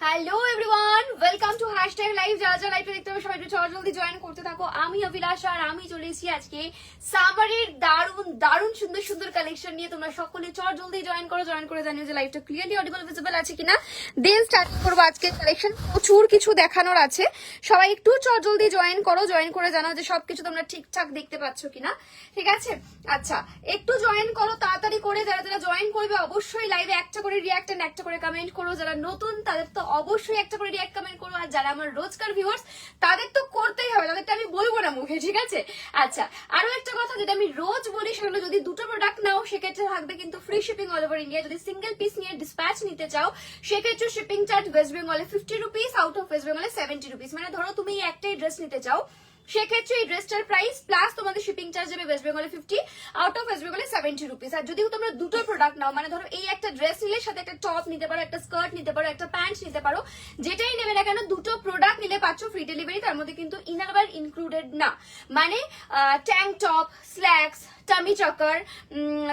Hello everyone, welcome to hashtag live. যারা যারা লাইভটা দেখতে হবে সবাই একটু জলদি জয়েন করতে থাকো। আমি অভিলাষা আর আমি চলে এসেছি আজকে সামারের দারুণ দারুণ সুন্দর সুন্দর কালেকশন নিয়ে। তোমরা সকলে জলদি জয়েন করে জানিও যে লাইভটা ক্লিয়ারলি অডিবল ভিজিবল আছে কিনা। দেন স্টার্ট করবো আজকে কালেকশন। প্রচুর কিছু দেখানোর আছে, সবাই একটু জলদি জয়েন করে জানাও যে সবকিছু তোমরা ঠিকঠাক দেখতে পাচ্ছ কিনা। ঠিক আছে, আচ্ছা একটু জয়েন করো তাড়াতাড়ি করে। যারা যারা জয়েন করবে অবশ্যই লাইভে একটা করে রিঅ্যাক্ট এন্ড একটা করে কমেন্ট করো। যারা নতুন তাদের তো অবশ্যই একটা করে রিঅ্যাক্ট কমেন্ট করো, আর যারা আমার রোজকার ভিউয়ার্স তাদের তো করতেই হবে, তাদেরটা আমি বলবো না মুখে। ঠিক আছে, আচ্ছা আরো একটা কথা যেটা আমি রোজ বলি, সেগুলো যদি দুটো প্রোডাক্ট নাও সেক্ষেত্রে থাকবে কিন্তু free shipping all over India. যদি সিঙ্গেল পিস নিয়ে ডিসপ্যাচ নিতে চাও সেক্ষেত্রে শিপিং চার্জ ওয়েস্ট বেঙ্গলে 50 রুপিস, আউট অফ ওয়েস্ট বেঙ্গলে 70 রুপিস। মানে ধরো তুমি একটাই ড্রেস নিতে চাও, সেক্ষেত্রে এই ড্রেসটার প্রাইস প্লাস তোমাদের শিপিং চার্জ যাবে ওয়েস্ট বেঙ্গলে 50, আউট অফ ওয়েস্ট বেঙ্গলে 70 রুপিস। আর যদি তোমরা দুটো প্রোডাক্ট নাও, মানে ধরো এই একটা ড্রেস নিলে সাথে একটা টপ নিতে পারো, একটা স্কার্ট নিতে পারো, একটা প্যান্ট নিতে পারো, যেটাই নেবে না কেন দুটো প্রোডাক্ট নিলে পাচ্ছ ফ্রি ডেলিভারি। তার মধ্যে কিন্তু ইনারওয়্যার ইনক্লুডেড না, মানে tank top, slacks, tummy চকার,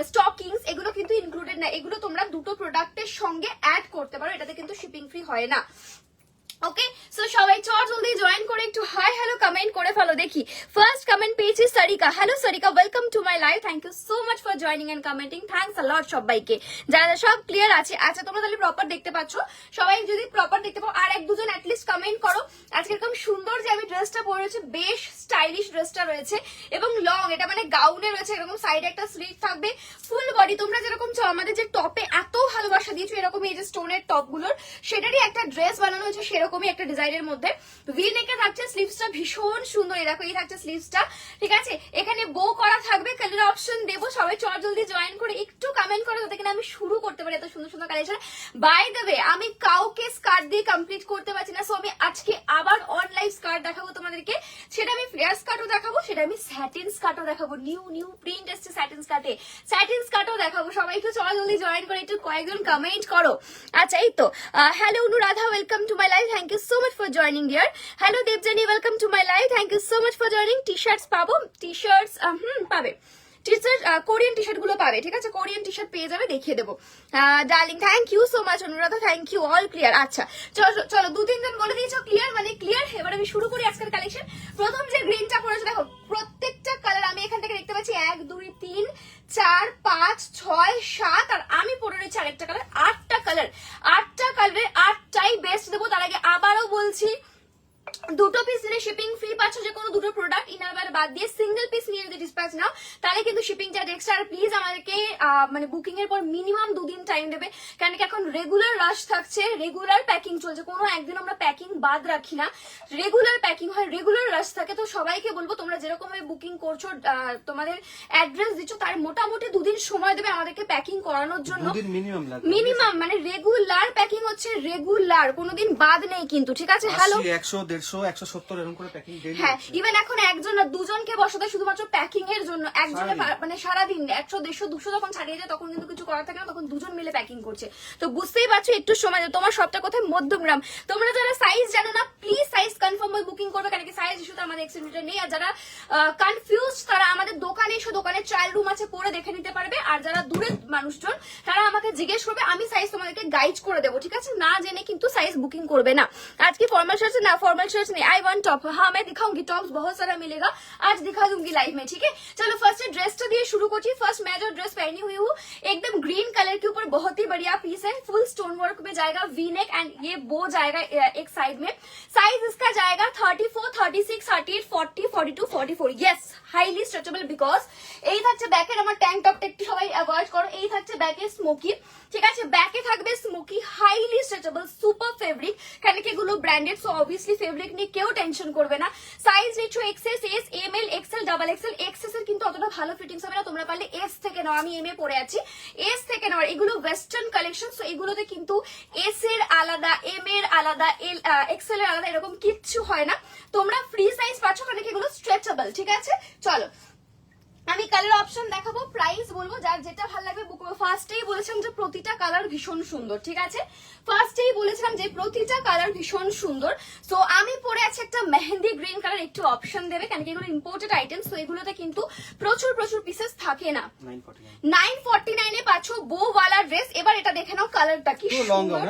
stockings এগুলো কিন্তু ইনক্লুডেড না। এগুলো তোমরা দুটো প্রোডাক্টের সঙ্গে অ্যাড করতে পারো, এটাতে কিন্তু শিপিং ফ্রি হয় না। ওকে, সো সবাই জলদি জয়েন করে একটু হাই হ্যালো কমেন্ট করে ফেলো। দেখি ফার্স্ট কমেন্ট পেয়েছি Sarika. Hello Sarika, welcome to my live. Thank you so much for joining and commenting. Thanks a lot সবাইকে। যারা সব ক্লিয়ার আছে, আচ্ছা তোমরা তাহলে প্রপার দেখতে পাচ্ছ। সবাই যদি প্রপার দেখতে পাও আর এক দুজন অ্যাটলিস্ট কমেন্ট করো। আজকে এরকম সুন্দর যে আমি ড্রেসটা পরেছি, বেশ স্টাইলিশ ড্রেসটা রয়েছে এবং লং, এটা মানে গাউনে রয়েছে, এরকম সাইডে একটা স্লিভ থাকবে, ফুল বডি। তোমরা যেরকম চাও, আমাদের যে টপে এত ভালোবাসা দিয়েছো এরকম এই যে স্টোনের টপ গুলোর, সেটারই একটা ড্রেস বানানো হয়েছে সেরকমই একটা ডিজাইনের মধ্যে। ভি নেকে থাকছে, স্লিভসটা ভীষণ সুন্দর। এই দেখো এই থাকছে স্লিভসটা। ঠিক আছে, এখানে বো করা থাকবে, কালার অপশন দেবো। সবাই জলদি জয়েন করে একটু কমেন্ট করো যাতে কিনা আমি শুরু করতে পারি এত সুন্দর সুন্দর কালেকশন। বাই দ্য ওয়ে, আমি কাউকে স্কার্ট দিয়ে কমপ্লিট করতে পারছি না, সো আমি আজকে আবার অনলাইন স্কার্ট দেখাবো তোমাদেরকে। সেটা আমি ফ্লেয়ার স্কার্টও দেখাবো, সেটা আমি স্যাটিন স্কার্টও দেখাবো। নিউ প্রিন্ট এসছে স্যাটিন স্কার্টও দেখাবো। সবাই একটু জলদি জয়েন করে একটু কয়েকজন কমেন্ট করো। আচ্ছা এই তো, hello Anuradha, welcome to my live. Thank you so much for joining dear. Hello Debjani, welcome to my live. Thank you so much for joining. T shirts পাবো, টি শার্টস পাবে, কোরিয়ান টি শার্ট গুলো পাবে। ঠিক আছে, কোরিয়ান টি শার্ট পেয়ে যাবে, দেখিয়ে দেবো। Darling thank you so much. Anuradha thank you, all clear. আচ্ছা চলো দু তিনজন বলে দিয়েছো ক্লিয়ার, মানে ক্লিয়ার। এবার আমি শুরু করি আজকের কালেকশন। প্রথম যে গ্রিনটা পড়েছে, দেখো প্রত্যেকটা কালার আমি এখান থেকে দেখতে পাচ্ছি 1 2 3 4 5 6 7, আর আমি পরে রয়েছি আরেকটা কালার। 8টা কালারের 8টাই বেস্ট দেবো। তার আগে আবারও বলছি, দুটো পিস নিলে শিপিং ফ্রি পাচ্ছ, যে কোনো দুটো প্রোডাক্ট ইনারওয়্যার বাদ দিয়ে। সিঙ্গেল পিস নিয়ে যদি ডিসপ্যাচ নাও তাহলে কিন্তু শিপিং চার্জ এক্সট্রা। আর প্লিজ আমাদেরকে মানে বুকিং এর পর মিনিমাম 2 দিন টাইম দেবে, কারণ কি এখন রেগুলার রাশ থাকছে, রেগুলার প্যাকিং চলছে, কোনো একদিন আমরা প্যাকিং বাদ রাখি না, রেগুলার প্যাকিং হয়, রেগুলার রাশ থাকে। তো সবাইকে বলবো তোমরা যেরকম ভাবে বুকিং করছো, তোমাদের অ্যাড্রেস দিচ্ছ, তার মোটামুটি 2 দিন সময় দেবে আমাদেরকে প্যাকিং করানোর জন্য। মিনিমাম মানে রেগুলার প্যাকিং হচ্ছে, রেগুলার, কোনোদিন বাদ নেই কিন্তু। ঠিক আছে, হ্যালো 100 150 170 এরকম করে প্যাকিং ডেইলি। হ্যাঁ, ইভেন এখন একজন না দুজনকে বসাতে শুধুমাত্র প্যাকিং এর জন্য। একজনে মানে সারাদিন 100 150 200 যখন ছাড়িয়ে যায় তখন কিন্তু কিছু করার থাকে না, তখন দুজন মিলে প্যাকিং করছে। তো বুঝতেই পারছো একটু সময়। তোমার সবটা কোথায়? মধ্যমগ্রাম। তোমরা যারা সাইজ জানো না প্লিজ সাইজ কনফার্ম হয়ে বুকিং করবে, কারণ কি সাইজ ইস্যুতে আমাদের এক্সেপ্টেড নেই। আর যারা কনফিউজ তারা আমাদের দোকানে এসে, দোকানে ট্রায়াল রুম আছে, পরে দেখে নিতে পারবে। আর যারা দূরের মানুষজন তারা আমাকে জিজ্ঞেস করবে, আমি সাইজ তোমাদেরকে গাইড করে দেবো। ঠিক আছে, না জেনে কিন্তু সাইজ বুকিং করবে না। আজকে फॉर्मल शर्ट्स ना, फॉर्मल शर्ट्स नहीं, आई वांट टॉप। हाँ मैं दिखाऊंगी, टॉप्स बहुत सारा मिलेगा, आज दिखा दूंगी लाइव में। ठीक है, चलो फर्स्ट ड्रेस तो दिए शुरू करती। फर्स्ट मैं जो ड्रेस पहनी हुई हूँ एकदम ग्रीन कलर के ऊपर, बहुत ही बढ़िया पीस है, फुल स्टोन वर्क में जाएगा, वी नेक एंड ये बो जाएगा एक साइड में। साइज इसका जाएगा 34 36 38 40 42 44। Yes, highly stretchable. बिकज এই থাকছে ব্যাকের আমার ট্যাঙ্ক টপটা একটু সবাই অ্যাভয়েড করো। এই থাকছে ব্যাকে স্মোকি। ঠিক আছে, ব্যাকে থাকবে smoky, highly stretchable, super fabric, কারণ কি এগুলো ব্র্যান্ডেড, সো অবভিয়াসলি ফেব্রিক নিয়ে কেউ টেনশন করবে না। সাইজ নিচ্ছ XS, S, M L, XL, double XL. XS এর কিন্তু অতটা ভালো ফিটিংস হবে না, তোমরা পারলে এস থেকে নাও, আমি এম এ পরে আছি, এস থেকে নাও। এগুলো ওয়েস্টার্ন কালেকশন, সো এগুলোতে কিন্তু এস এর আলাদা, এম এর আলাদা, এল এক্সএল এর আলাদা, এরকম কিচ্ছু হয় না। তোমরা ফ্রি সাইজ পাচ্ছ, কারণ কি এগুলো স্ট্রেচেবল। ঠিক আছে, চলো আমি কালার অপশন দেখাবো, প্রাইস বলবো, যার যেটা ভালো লাগবে বুক ফার্স্টেই বলেছিলাম যে প্রতিটা কালার ভীষণ সুন্দর, ঠিক আছে? ফার্স্টেই বলেছিলাম যে প্রতিটা কালার ভীষণ সুন্দর। সো আমি পরে আছি একটা মেহেন্দি গ্রিন কালার, একটু অপশন দেবে কারণ কি এগুলো ইম্পোর্টেড আইটেম, সো এগুলোতে কিন্তু প্রচুর প্রচুর পিসেস থাকে না। 949 এ পাচ্ছ বউওয়ালা ড্রেস। এবার এটা দেখে নাও কালারটা কি সুন্দর,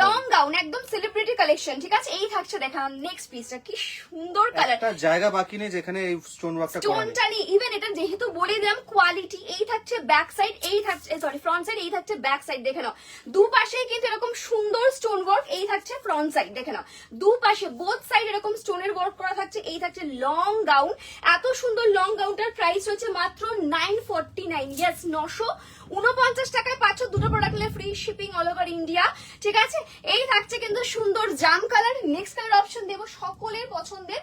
লং গাউন একদম সেলিব্রিটি কালেকশন, ঠিক আছে? এই থাকছে দেখান নেক্সট পিসটা, কি সুন্দর কালার, একটা জায়গা বাকি নেই যেখানে এই স্টোন ওয়ার্কটা করা নেই। স্টোনটা নেই ইভেন, এটা যেহেতু বলে দিলাম কোয়ালিটি। এই থাকছে ব্যাক সাইড, এই থাকছে সরি ফ্রন্ট সাইড, এই থাকছে ব্যাক সাইড, দেখে নাও দুপাশেই কিন্তু এরকম সুন্দর স্টোন ওয়ার্ক। এই থাকছে ফ্রন্ট সাইড, দেখে নাও দুপাশে বোথ সাইড এরকম স্টোনের ওয়ার্ক করা থাকছে। এই থাকছে লং গাউন, এত সুন্দর লং গাউনটার প্রাইস হচ্ছে মাত্র 949। ইয়েস, 949 টাকায় পাচ্ছ দুটো প্রোডাক্ট নিলে free shipping all over India, ঠিক আছে? এই থাকছে কিন্তু সুন্দর জাম কালার। নেক্সট কালার অপশন দেবো সকলের পছন্দের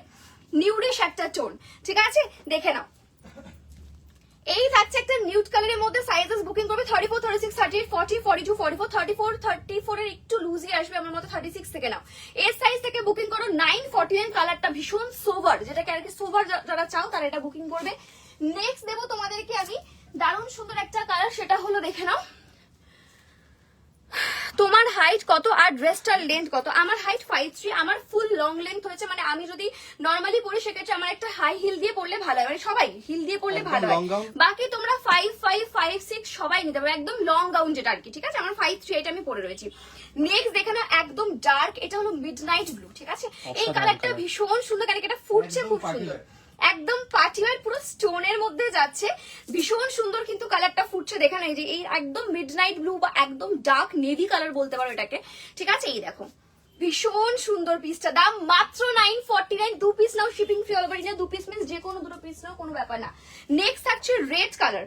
নিউডিশ একটা টোন, ঠিক আছে? দেখে নাও এই থাকছে একটা নিউড কালারের মধ্যে। সাইজেস বুকিং করবে 34, 36, 38, 40, 42, 44, 34 এর একটু লুজই আসবে আমার মতো 36 থেকে নাও। এর সাইজ থেকে বুকিং করো 949। কালারটা ভীষণ সোভার, যেটাকে আর কি সোভার যারা চাও তারা এটা বুকিং করবে। নেক্সট দেবো তোমাদেরকে আমি দারুণ সুন্দর একটা কালার, সেটা হলো দেখে নাও তোমার হাইট কত আর ড্রেসটার লেন্থ কত। আমার হাইট 5'3", আমার ফুল লং লেন্থ হয়েছে, মানে আমি যদি নর্মালি পরি সেক্ষেত্রে আমার একটা হাই হিল দিয়ে পরলে ভালো হয়, মানে সবাই হিল দিয়ে পরলে ভালো হয়। বাকি তোমরা 5'5", 5'6" সবাই নিতে পারো, একদম লং গাউন যেটা আর কি, ঠিক আছে? আমার 5'3", এটা আমি পরে রয়েছি। নেক্সট দেখে না একদম ডার্ক, এটা হলো মিডনাইট ব্লু, ঠিক আছে? এই কালারটা ভীষণ সুন্দর, কারণ এটা ফুটছে খুব সুন্দর, একদম পার্টি ওয়্যার পুরো স্টোনের মধ্যে যাচ্ছে, ভীষণ সুন্দর কিন্তু কালারটা ফুটছে। দেখে না এই যে এই একদম মিডনাইট ব্লু বা একদম ডার্ক নেভি কালার বলতে পারো এটাকে, ঠিক আছে? এই দেখো ভীষণ সুন্দর পিসটা, দাম মাত্র 949। 2 পিস নাও shipping free all over India. 2 piece means যে কোনো দুটো পিস নাও, কোনো ব্যাপার না। নেক্সট থাকছে রেড কালার,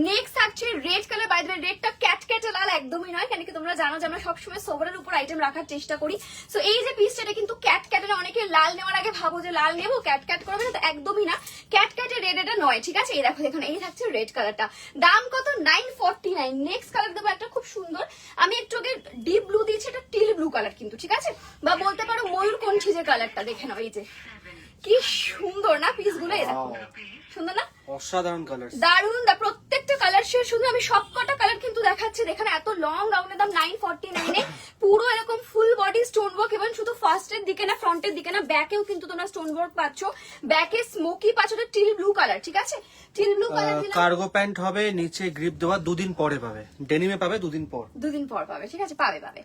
নেক্সট থাকছে red colour. By the way রেডটা ক্যাটক্যাটে লাল একদমই নয়, কেন কি তোমরা জানো যে আমরা সবসময় সোভারের উপর আইটেম রাখার চেষ্টা করি। সো এই যে পিসটা এটা কিন্তু ক্যাটক্যাটে না, অনেকে লাল নেওয়ার আগে ভাবো যে লাল নেবো ক্যাটক্যাট করবে না, তো একদমই না, ক্যাটক্যাটে রেড এটা নয়, ঠিক আছে? এই দেখো দেখুন এই থাকছে রেড কালারটা, দাম কত 949। নেক্সট কালার দেবো একটা খুব সুন্দর, আমি একটু আগে ডিপ ব্লু দিয়েছি, এটা টিল ব্লু কালার কিন্তু, ঠিক আছে? বা বলতে পারো ময়ূরকণ্ঠী যে কালারটা, দেখে নাও এই যে কি সুন্দর না পিসগুলো, এই দেখো সুন্দর না, অসাধারণ কালার, দারুণ। প্রত্যেকটা কালার শেয়ার সুন্দর, আমি সবকটা কালার কিন্তু দেখাচ্ছি। দেখেন এত লং গাউনের দাম 949 এ, পুরো এরকম ফুল বডি স্টোন ওয়ার্ক, এবং শুধু ফার্স্টের দিকে না ফ্রন্টের দিকে না ব্যাকেও কিন্তু তোমরা স্টোন ওয়ার্ক পাচ্ছ। ব্যাকে স্মোকি পাচ্ছ, টিল ব্লু কালার, ঠিক আছে? Teal blue colour cargo pant হবে, নিচে গ্রিপ দেওয়া, 2 দিন পরে পাবে, ডেনিমে পাবে 2 দিন পর, 2 দিন পর পাবে, ঠিক আছে? পাবে পাবে।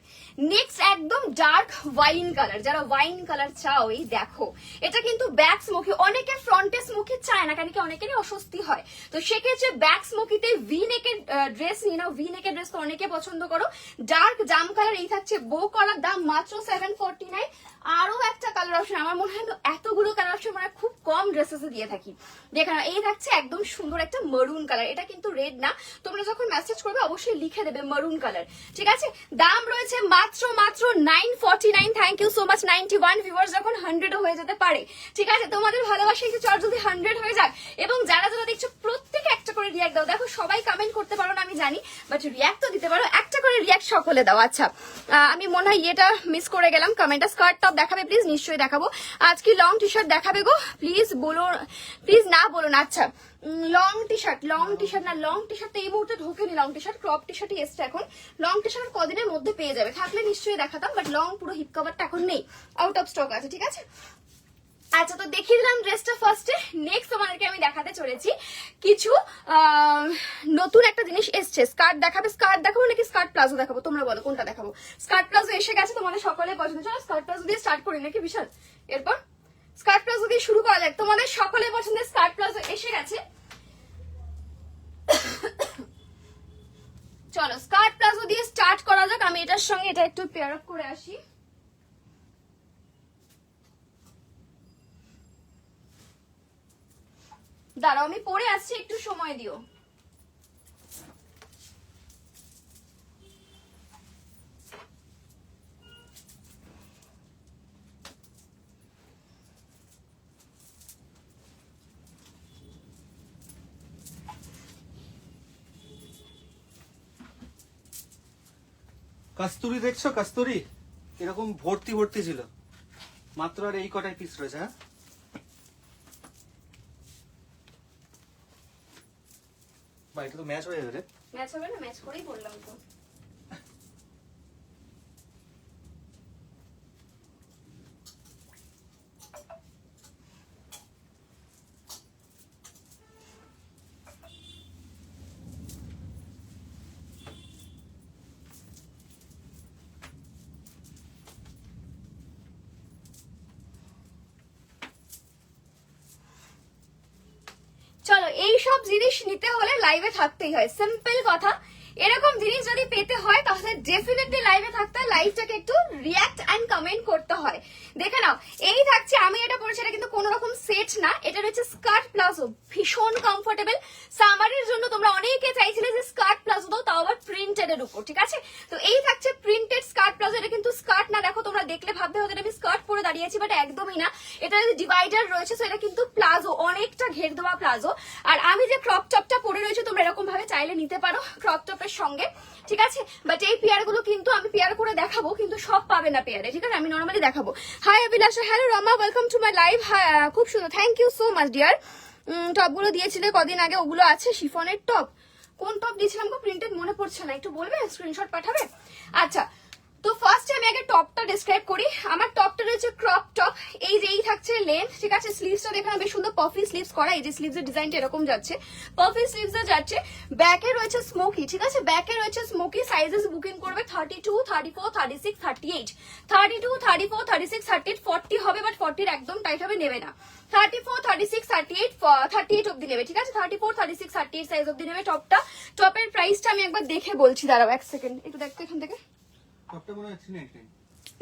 নেক্সট একদম ডার্ক ওয়াইন কালার, যারা ওয়াইন কালার চাও এই দেখো, এটা কিন্তু ব্যাক স্মোকি, অনেকে ফ্রন্টে স্মোকি চায় না, কারণ কি অনেকেরই অস্বস্তি হয়, তো সেক্ষেত্রে ব্যাক স্মোকিতে ভি নেকের ড্রেস নিয়ে নাও। ভি নেকের ড্রেস তো অনেকে পছন্দ করো, ডার্ক জাম কালার। এই থাকছে বো করার, দাম মাত্র 749। আরো একটা কালার অপশন, আমার মনে হয় এতগুলো কালার অপশন মানে খুব কম ড্রেসেসে দিয়ে থাকি। দেখে নাও এই থাকছে একদম সুন্দর একটা মারুন কালার, এটা কিন্তু রেড না, তোমরা যখন মেসেজ করবে অবশ্যই লিখে দেবে মারুন কালার, ঠিক আছে? দাম রয়েছে মাত্র 949। Thank you so much. 91 viewers যখন 100 হয়ে যেতে পারে, ঠিক আছে? তোমাদের ভালোবাসা একটু চট যদি 100 হয়ে যাক, এবং যারা যারা দেখছো প্রত্যেকে একটা করে রিয়াক্ট দাও। দেখো সবাই কমেন্ট করতে পারো না আমি জানি, বাট রিয়াক্ট তো দিতে পারো, একটা করে রিয়াক্ট সকলে দাও। আচ্ছা আমি মনে হয় এটা মিস করে গেলাম, কমেন্টটা স্কার্ট টপ দেখাবে প্লিজ? নিশ্চয়ই দেখাবো। আজকে লং টি শার্ট দেখাবে গো, প্লিজ বলো, প্লিজ না বলো না। আচ্ছা লং টি শার্ট না, লং টি শার্ট তো এই মুহূর্তে ঢোকেনি, লং টি শার্ট ক্রপ টি শার্টই এসছে এখন। লং টি শার্ট কদিনের মধ্যে পেয়ে যাবে, থাকলে নিশ্চয়ই দেখাতাম, বাট লং পুরো হিপ কভারটা এখন নেই, আউট অফ স্টক আছে, ঠিক আছে? আচ্ছা তো দেখিয়ে দিলাম ড্রেসটা ফার্স্টে। নেক্সট তোমাদেরকে আমি দেখাতে চলেছি কিছু নতুন একটা জিনিস এসছে। স্কার্ট দেখাবে, স্কার্ট দেখাবো নাকি স্কার্ট প্লাজো দেখাবো? তোমরা বলো কোনটা দেখাবো? স্কার্ট প্লাজো এসে গেছে, তোমাদের সকলের পছন্দ, চলো স্কার্ট প্লাজো দিয়ে স্টার্ট করি নাকি বিশাল? এরপর স্কার্ট প্লাজো দিয়ে শুরু করা যাক, তোমাদের সকলের পছন্দের স্কার্ট প্লাজো এসে গেছে। চলো স্কার্ট প্লাজো দিয়ে স্টার্ট করা যাক। আমি এটার সঙ্গে এটা একটু পেয়ার আপ করে আসি। দাঁড়াও আমি পরে আসছি, একটু সময় দিও। কস্তুরি দেখছো? কস্তুরি এরকম ভর্তি ভর্তি ছিল, মাত্র আর এই কটাই পিস রয়েছে। হ্যাঁ বাই। এটা তো ম্যাচ হয়ে যাবে রে। ম্যাচ হবে না, ম্যাচ করেই বললাম তো। চলো, এই সব জিনিস নিতে হলে লাইভে থাকতেই হয়, সিম্পল কথা। এরকম জিনিস যদি পেতে হয় তাহলে ডেফিনেটলি লাইভে থাকতে হয়, লাইভটাকে একটু রিয়াক্ট এন্ড কমেন্ট করতে হয়। দেখে নাও, এই থাকছে, আমি এটা পরেছি, এটা কিন্তু কোনো রকম সেট না, এটা রয়েছে স্কার্ট প্লাজো, ভীষণ কমফোর্টেবল। সামারের জন্য তোমরা অনেকে চাইছিলে যে স্কার্ট প্লাজো দাও, তাও আবার প্রিন্টেড এর উপর, ঠিক আছে? তো এই থাকছে প্রিন্টেড স্কার্ট প্লাজো। এটা কিন্তু স্কার্ট না, দেখো তোমরা দেখলে ভাববে হয়তো আমি স্কার্ট পরে দাঁড়িয়েছি, বাট একদমই না, এটা ডিভাইডার রয়েছে। তো এটা কিন্তু প্লাজো, অনেকটা ঘের দেওয়া প্লাজো। আর আমি যে ক্রপ টপটা পরে রয়েছে, তোমরা এরকম ভাবে চাইলে নিতে পারো ক্রপ টপের সঙ্গে, ঠিক আছে? বাট এই পেয়ার গুলো কিন্তু আমি পেয়ার করে দেখাবো, কিন্তু সব পাবে না পেয়ারে, ঠিক আছে? আমি নর্মালি দেখাবো। Hi Abhilasha, hello Rama, welcome to my live. খুব সুন্দর, thank you so much dear. Top গুলো দিয়েছিলে কদিন আগে, ওগুলো আছে শিফনের টপ। কোন টপ দিয়েছিলাম গো, প্রিন্টেড মনে পড়ছে না, একটু বলবে, স্ক্রিনশট পাঠাবে? আচ্ছা, তো ফার্স্ট আমি আগে টপটা ডিসক্রাইব করি। আমার টপটা রয়েছে ক্রপ টপ, এই যে এই থাকছে লেন্থ, ঠিক আছে? স্লিভসটা দেখলাম বেশ সুন্দর পফি স্লিভস করা, এই যে স্লিভস এর ডিজাইনটা এরকম যাচ্ছে, পফি স্লিভস এ যাচ্ছে। ব্যাকে রয়েছে স্মোকি, ঠিক আছে? ব্যাকে রয়েছে স্মোকি। সাইজেস বুকিং করবে 32, 34, 36, 38, 32, 34, 36, 38, 40 হবে, বাট 40 একদম টাইট হবে, নেবে না। 34, 36, 38, 38 অব্দি নেবে, ঠিক আছে? 34, 36, 38 সাইজ অব্দি নেবে টপটা। টপের প্রাইসটা আমি একবার দেখে বলছি, দাঁড়াও এক সেকেন্ড, একটু দেখতে এখান থেকে। টপটা মনে হয় 399।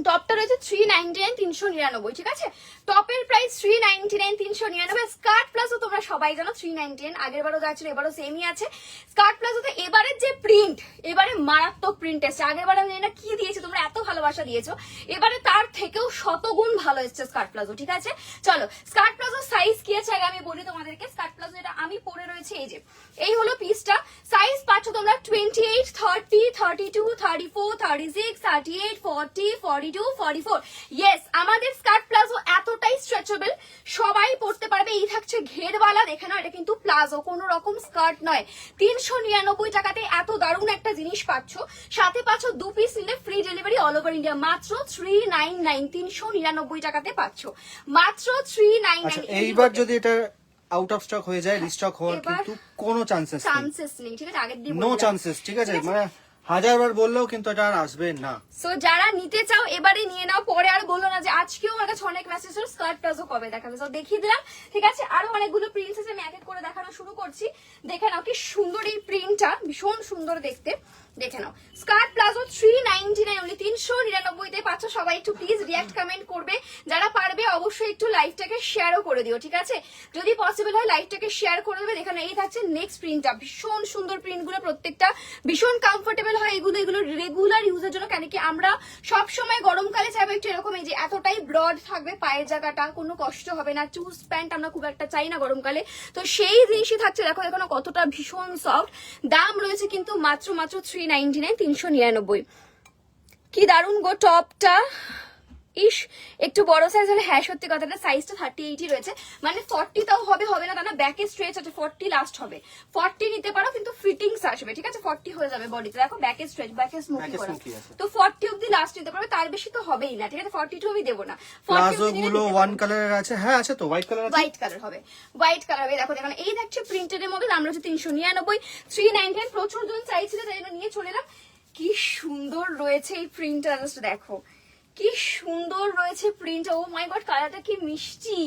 টপটা রয়েছে 399, 399, ঠিক আছে? টপের প্রাইস 399, 399। স্কার্ট প্লাজো তোমরা সবাই জানো 399, আগের বারও যা ছিল এবারও সেমই আছে। স্কার্ট প্লাজোতে এবারের যে প্রিন্ট, এবারে মারাত্মক প্রিন্ট এসছে। আগের বার আমি না কি দিয়েছি, তোমরা এত ভালোবাসা দিয়েছো, এবারে তার থেকেও শতগুণ ভালো এসছে স্কার্ট প্লাজো, ঠিক আছে? চলো, স্কার্ট প্লাজো সাইজ কি আছে আগে আমি বলি তোমাদেরকে। স্কার্ট প্লাজো এটা আমি পরে রয়েছে, এই যে এই হলো পিসটা। সাইজ পাচ্ছ তোমরা 28, 30, 32, 34, 36, 38, 40, 42, 44। ইয়েস, আমাদের স্কার্ট প্লাজো এতটাই স্ট্রেচেবল, সবাই পরতে পারবে। এই থাকছে ঘেরওয়ালা, দেখে নাও, এটা কিন্তু প্লাজো, কোনো রকম স্কার্ট নয়। 399 টাকাতে এত দারুণ একটা জিনিস পাচ্ছ, সাথে পাচ্ছ 2 পিস নিলে free delivery all over India, মাত্র 399, 399 টাকাতে পাচ্ছ, মাত্র 399। এইবার যদি এটা আউট অফ স্টক হয়ে যায়, রিস্টক হওয়ার কিন্তু কোনো চান্সেস নেই, ঠিক আছে? আগের দিন নো চান্সেস, ঠিক আছে? মানে হাজারবার বললেও কিন্তু এটা আর আসবে না। সো যারা নিতে চাও এবারে নিয়ে নাও, পরে আর বলো না যে আজকেও আমার কাছে অনেক মেসেজ হলো স্কার্ট প্লাজো কবে দেখাবে। সো দেখিয়ে দিলাম, ঠিক আছে? আরো অনেকগুলো প্রিন্টস আছে, আমি এক এক করে দেখানো শুরু করছি। দেখে নাও কি সুন্দর এই প্রিন্টটা, ভীষণ সুন্দর দেখতে। দেখে নাও, স্কার্ট প্লাজো 399 অনলি, 399 তে পাচ্ছ। সবাই একটু প্লিজ রিয়াক্ট কমেন্ট করবে, যারা পারবে অবশ্যই একটু লাইভটাকে শেয়ারও করে দিও, ঠিক আছে? যদি পসিবল হয় লাইভটাকে শেয়ার করে দেবে। দেখে নাও, এই থাকছে নেক্সট প্রিন্টটা, ভীষণ সুন্দর প্রিন্টগুলো, প্রত্যেকটা ভীষণ কমফোর্টেবল হয়। এগুলো রেগুলার ইউজের জন্য, কেন কি আমরা সব সময় গরমকালে চাইবো একটু এরকম, এই যে এতটাই ব্রড থাকবে পায়ের জায়গাটা, কোনো কষ্ট হবে না। চুজ প্যান্ট আমরা খুব একটা চাই না গরমকালে, তো সেই জিনিসই থাকছে। দেখো এখানে কতটা ভীষণ সফট। দাম রয়েছে কিন্তু মাত্র 399, 399। কি দারুণ গো টপটা, ইস একটু বড় সাইজ হলে, হ্যাঁ সত্যি কথাটা, সাইজটা 38 রয়েছে, মানে 40 তাও হবে না, তা না ব্যাকে স্ট্রেচ আছে, 40 লাস্ট হবে। 40 নিতে পারো, কিন্তু ফিটিংস আসবে, ঠিক আছে? 40 হয়ে যাবে বডিতে, দেখো ব্যাকে স্ট্রেচ, ব্যাকে স্মোকি করা, তো 40 অবধি লাস্ট নিতে পারবে, তার বেশি তো হবেই না, ঠিক আছে? 42 আমি দেবো না। প্লাজো গুলো ওয়ান কালারের আছে, হ্যাঁ আছে তো, হোয়াইট কালার আছে, হোয়াইট কালার হবে, হোয়াইট কালার হবে। দেখো দেখো, এই দেখছো প্রিন্টেড এর মধ্যে, দাম রয়েছে 399, 399। প্রচুর জন চাইছিল, তাই জন্য নিয়ে চলে এলাম। কি সুন্দর রয়েছে এই প্রিন্টটা, জাস্ট দেখো কি সুন্দর রয়েছে প্রিন্ট। ও মাই গড, কালারটা কি মিষ্টি।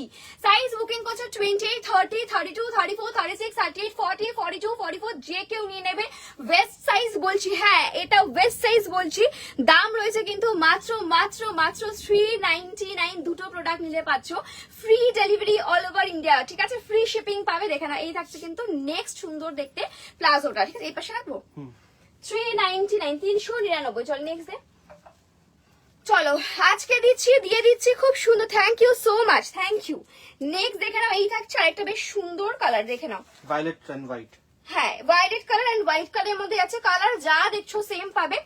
সাইজ বুকিং করছে 28, 30, 32, 34, 36, 38, 40, 42, 44, যে কেউ নিয়ে নেবে। ওয়েস্ট সাইজ বলছি, হ্যাঁ এটা ওয়েস্ট সাইজ বলছি। দাম রয়েছে কিন্তু মাত্র 399। দুটো প্রোডাক্ট নিলে পাচ্ছ free delivery all over India, ঠিক আছে? ফ্রি শিপিং পাবে। দেখে না, এই থাকছে কিন্তু নেক্সট সুন্দর দেখতে প্লাজোটা, ঠিক আছে? এই পাশে রাখবো 399, 399। চল নেক্সট দে, চলো আজকে দিয়ে দিচ্ছি খুব সুন্দর। Thank you so much, thank you. Next দেখে নাও, এই থাকছে আরেকটা বেশ সুন্দর কালার, দেখে নাও, ভায়োলেট এন্ড হোয়াইট। হ্যাঁ ভায়োলেট কালার এন্ড হোয়াইট কালারের মধ্যে আছে। কালার যা দেখছো সেম পাবে,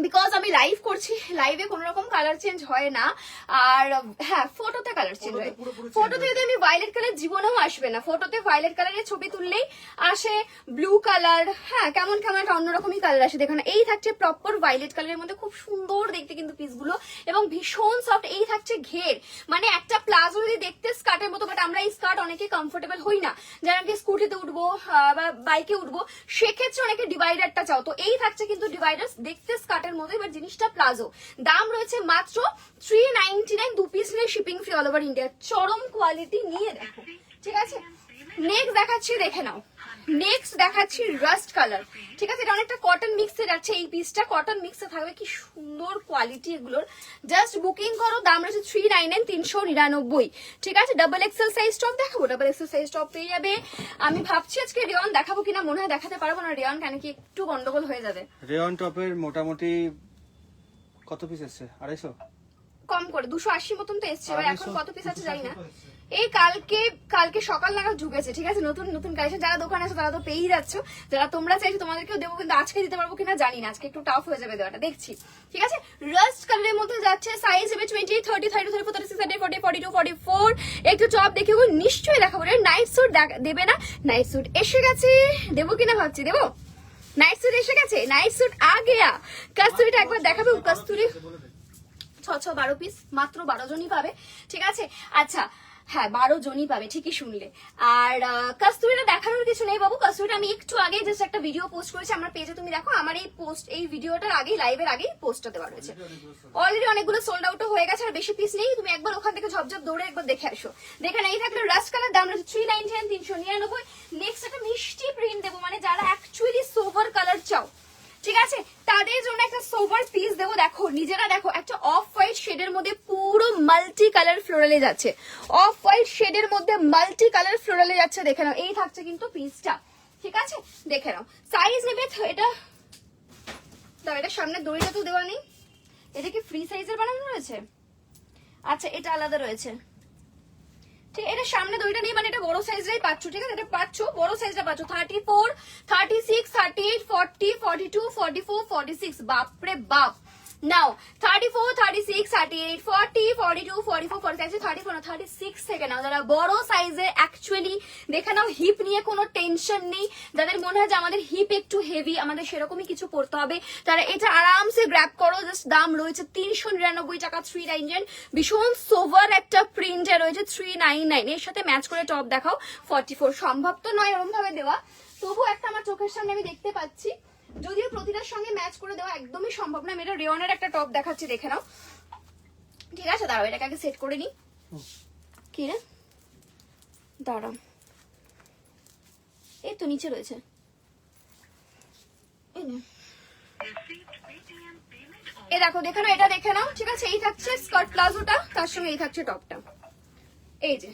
বিকজ আমি লাইভ করছি, লাইভে কোনো রকম কালার চেঞ্জ হয় না। আর হ্যাঁ, ফটোতে কালার চেঞ্জ হয়। ফটোতে যদি আমি ভায়োলেট কালার জীবনেও আসবে না, ফটোতে ভায়োলেট কালারের ছবি তুললেই আসে ব্লু কালার, হ্যাঁ কেমন কেমন একটা অন্যরকমই কালার আসে। দেখুন এই থাকছে প্রপার ভায়োলেট কালারের মধ্যে, খুব সুন্দর দেখতে কিন্তু পিসগুলো, এবং ভীষণ সফট। এই থাকছে ঘের, মানে একটা প্লাজো যদি দেখতে স্কার্টের মতো, বাট আমরা এই স্কার্ট অনেকে কমফোর্টেবল হই না, যারা কি স্কুটিতে উঠবো বা বাইকে উঠবো, সেক্ষেত্রে অনেকে ডিভাইডারটা চাও। তো এই থাকছে কিন্তু ডিভাইডার দেখতে স্কার্টের মধ্যে, এবার জিনিসটা প্লাজো। দাম রয়েছে মাত্র 399, 2 পিস নিয়ে shipping free all over India. চরম কোয়ালিটি নিয়ে দেখো, ঠিক আছে। নেক্সট দেখাচ্ছি, দেখে নাও। নেক্সট দেখাচ্ছি রাস্ট কালার, ঠিক আছে। এটা অনেকটা কটন মিক্সে যাচ্ছে, এই পিসটা কটন মিক্সে থাকবে। কি সুন্দর কোয়ালিটি এগুলোর, জাস্ট বুকিং করো। দাম রয়েছে 399, 399, ঠিক আছে। ডাবল এক্সেল সাইজ টপ দেখাবো, ডাবল এক্সেল সাইজ টপ পেয়ে যাবে। আমি ভাবছি আজকে রেয়ন দেখাবো কিনা, মনে হয় দেখাতে পারবো না রেয়ন, কেন কি একটু গন্ডগোল হয়ে যাবে। রেয়ন টপের মোটামুটি কত পিস এসছে? 250, কম করে 280 মতন তো এসছে। এবার এখন কত পিস আছে জানি না। এই কালকে সকাল নাগাদ ঢুকেছে, ঠিক আছে। নতুন নতুন কালেকশন, যারা দোকানে আছে তারা তো পেয়েই যাচ্ছ, যারা তোমরা চাইছো তোমাদেরকেও দেবো, কিন্তু আজকে দিতে পারবো কিনা জানি না, আজকে একটু টাফ হয়ে যাবে দেওয়াটা, দেখছি, ঠিক আছে। রাস্ট কালারের মধ্যে যাচ্ছে, সাইজ হবে 20, 30, 32, 34, 36, 40, 42, 44। একটু টপ দেখে নিশ্চয়ই দেখাবো। নাইট স্যুট দেবে না? নাইট স্যুট এসে গেছে, দেবো কিনা ভাবছি, দেবো। নাইট স্যুট এসে গেছে, নাইট স্যুট আ গেয়া। কস্তুরিটা একবার দেখাবো, কস্তুরি 6-12 পিস, মাত্র 12 জনই পাবে, ঠিক আছে। আচ্ছা হ্যাঁ, 12 জনই পাবে, ঠিকই শুনলে। আর কস্তুরিটা দেখানোর কিছু নেই বাবু। কস্তুরিটা আমি একটু আগে জাস্ট একটা ভিডিও পোস্ট করেছি আমার পেজে, তুমি দেখো। আমার এই ভিডিওটার আগেই, লাইভের আগেই পোস্টটা দেওয়া রয়েছে। অলরেডি অনেকগুলো সোল্ড আউট হয়ে গেছে, আর বেশি পিস নেই। তুমি একবার ওখান থেকে ঝপঝপ দৌড়ে একবার দেখে আসো। দেখে না, এই থাকলে রাস্ট কালার, দাম রয়েছে 399, 399। নেক্সট একটা মিষ্টি প্রিন্ট দেবো, মানে যারা অ্যাকচুয়ালি সোভার কালার চাও, ঠিক আছে, তাদের জন্য একটা সোভার পিস দেবো। দেখো নিজেরা দেখো, একটা অফ হোয়াইট শেডের মধ্যে পুরো মাল্টি কালার ফ্লোরালে যাচ্ছে, অফ হোয়াইট শেডের মধ্যে মাল্টি কালার ফ্লোরালে যাচ্ছে। দেখে নাও, এই থাকছে কিন্তু পিসটা, ঠিক আছে। দেখে নাও, সাইজ নেবে এটা সামনে দড়িটা তো দেওয়া নেই। এটা কি ফ্রি সাইজের বানানো রয়েছে? আচ্ছা, এটা আলাদা রয়েছে, ঠিক। এটা সামনে দড়িটা নেই, মানে এটা বড় সাইজটাই পাচ্ছ, ঠিক আছে। এটা পাচ্ছ, বড় সাইজটা পাচ্ছ। 34, 36, 38, 40, 42, 44, 46। বাপরে বাপ। নাও 34, 36, 38, 40, 42, 44, 46, 34 না 36 থেকে নাও। যারা বড় সাইজের অ্যাকচুয়ালি দেখে নাও, হিপ নিয়ে কোনো টেনশন নেই। যাদের মনে হয় যে আমাদের হিপ একটু হেভি, আমাদের সেরকমই কিছু পড়তে হবে, তারা এটা আরামসে গ্র্যাব করো। জাস্ট দাম রয়েছে 399 টাকা, 399। ভীষণ সোভার একটা প্রিন্টে রয়েছে 399। এর সাথে ম্যাচ করে টপ দেখাও 44। সম্ভব তো নয় এরকম ভাবে দেওয়া, তবু একটা আমার চোখের সামনে আমি দেখতে পাচ্ছি। যদিও প্রতিটার সঙ্গে ম্যাচ করে দেওয়া একদমই সম্ভব না। আমি এটা রেয়নের একটা টপ দেখাচ্ছি, দেখে নাও, ঠিক আছে। দাঁড়াও, এটাকে আগে সেট করে নি। কি রে, দাঁড়াও, এই তো নিচে রয়েছে, এ দেখো, দেখে নাও, এটা দেখে নাও, ঠিক আছে। এই থাকছে স্কার্ট প্লাজোটা, তার সঙ্গে এই থাকছে টপটা। এই যে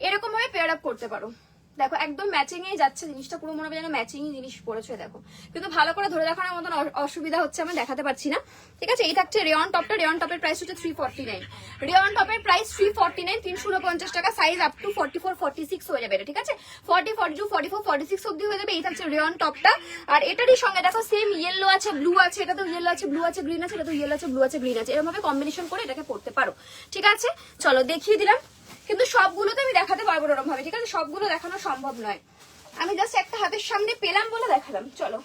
এরকম ভাবে পেয়ার আপ করতে পারো। দেখো একদম ম্যাচিং এ যাচ্ছে জিনিসটা, পুরো মনে হবে যেন ম্যাচিং জিনিস পড়েছে। দেখো কিন্তু ভালো করে ধরে দেখানোর মতন অসুবিধা হচ্ছে, আমি দেখাতে পারছি না, ঠিক আছে। এই থাকছে রেয়ন টপটা। রেয়ন টপের প্রাইস হচ্ছে 349। রেয়ন টপের প্রাইস 349, 349 টাকা। সাইজ আপ টু 44, 46 হয়ে যাবে, ঠিক আছে। 40, 42, 44, 46 অব্দি হয়ে যাবে। এই থাকছে রেয়ন টপটা। আর এটারই সঙ্গে দেখো সেম ইয়েলো আছে, ব্লু আছে, এটা তো ইয়েলো আছে, ব্লু আছে, গ্রিন আছে, এটা তো ইয়েলো আছে, ব্লু আছে, গ্রিন আছে। এরকম ভাবে কম্বিনেশন করে এটাকে পড়তে পারো, ঠিক আছে। চলো দেখিয়ে দিলাম, কিন্তু সবগুলোতে আমি দেখাতে পারবো না এরকম ভাবে, ঠিক আছে। সবগুলো দেখানো সম্ভব নয়, আমি জাস্ট একটা হাতের সামনে পেলাম বলে দেখালাম। চলো,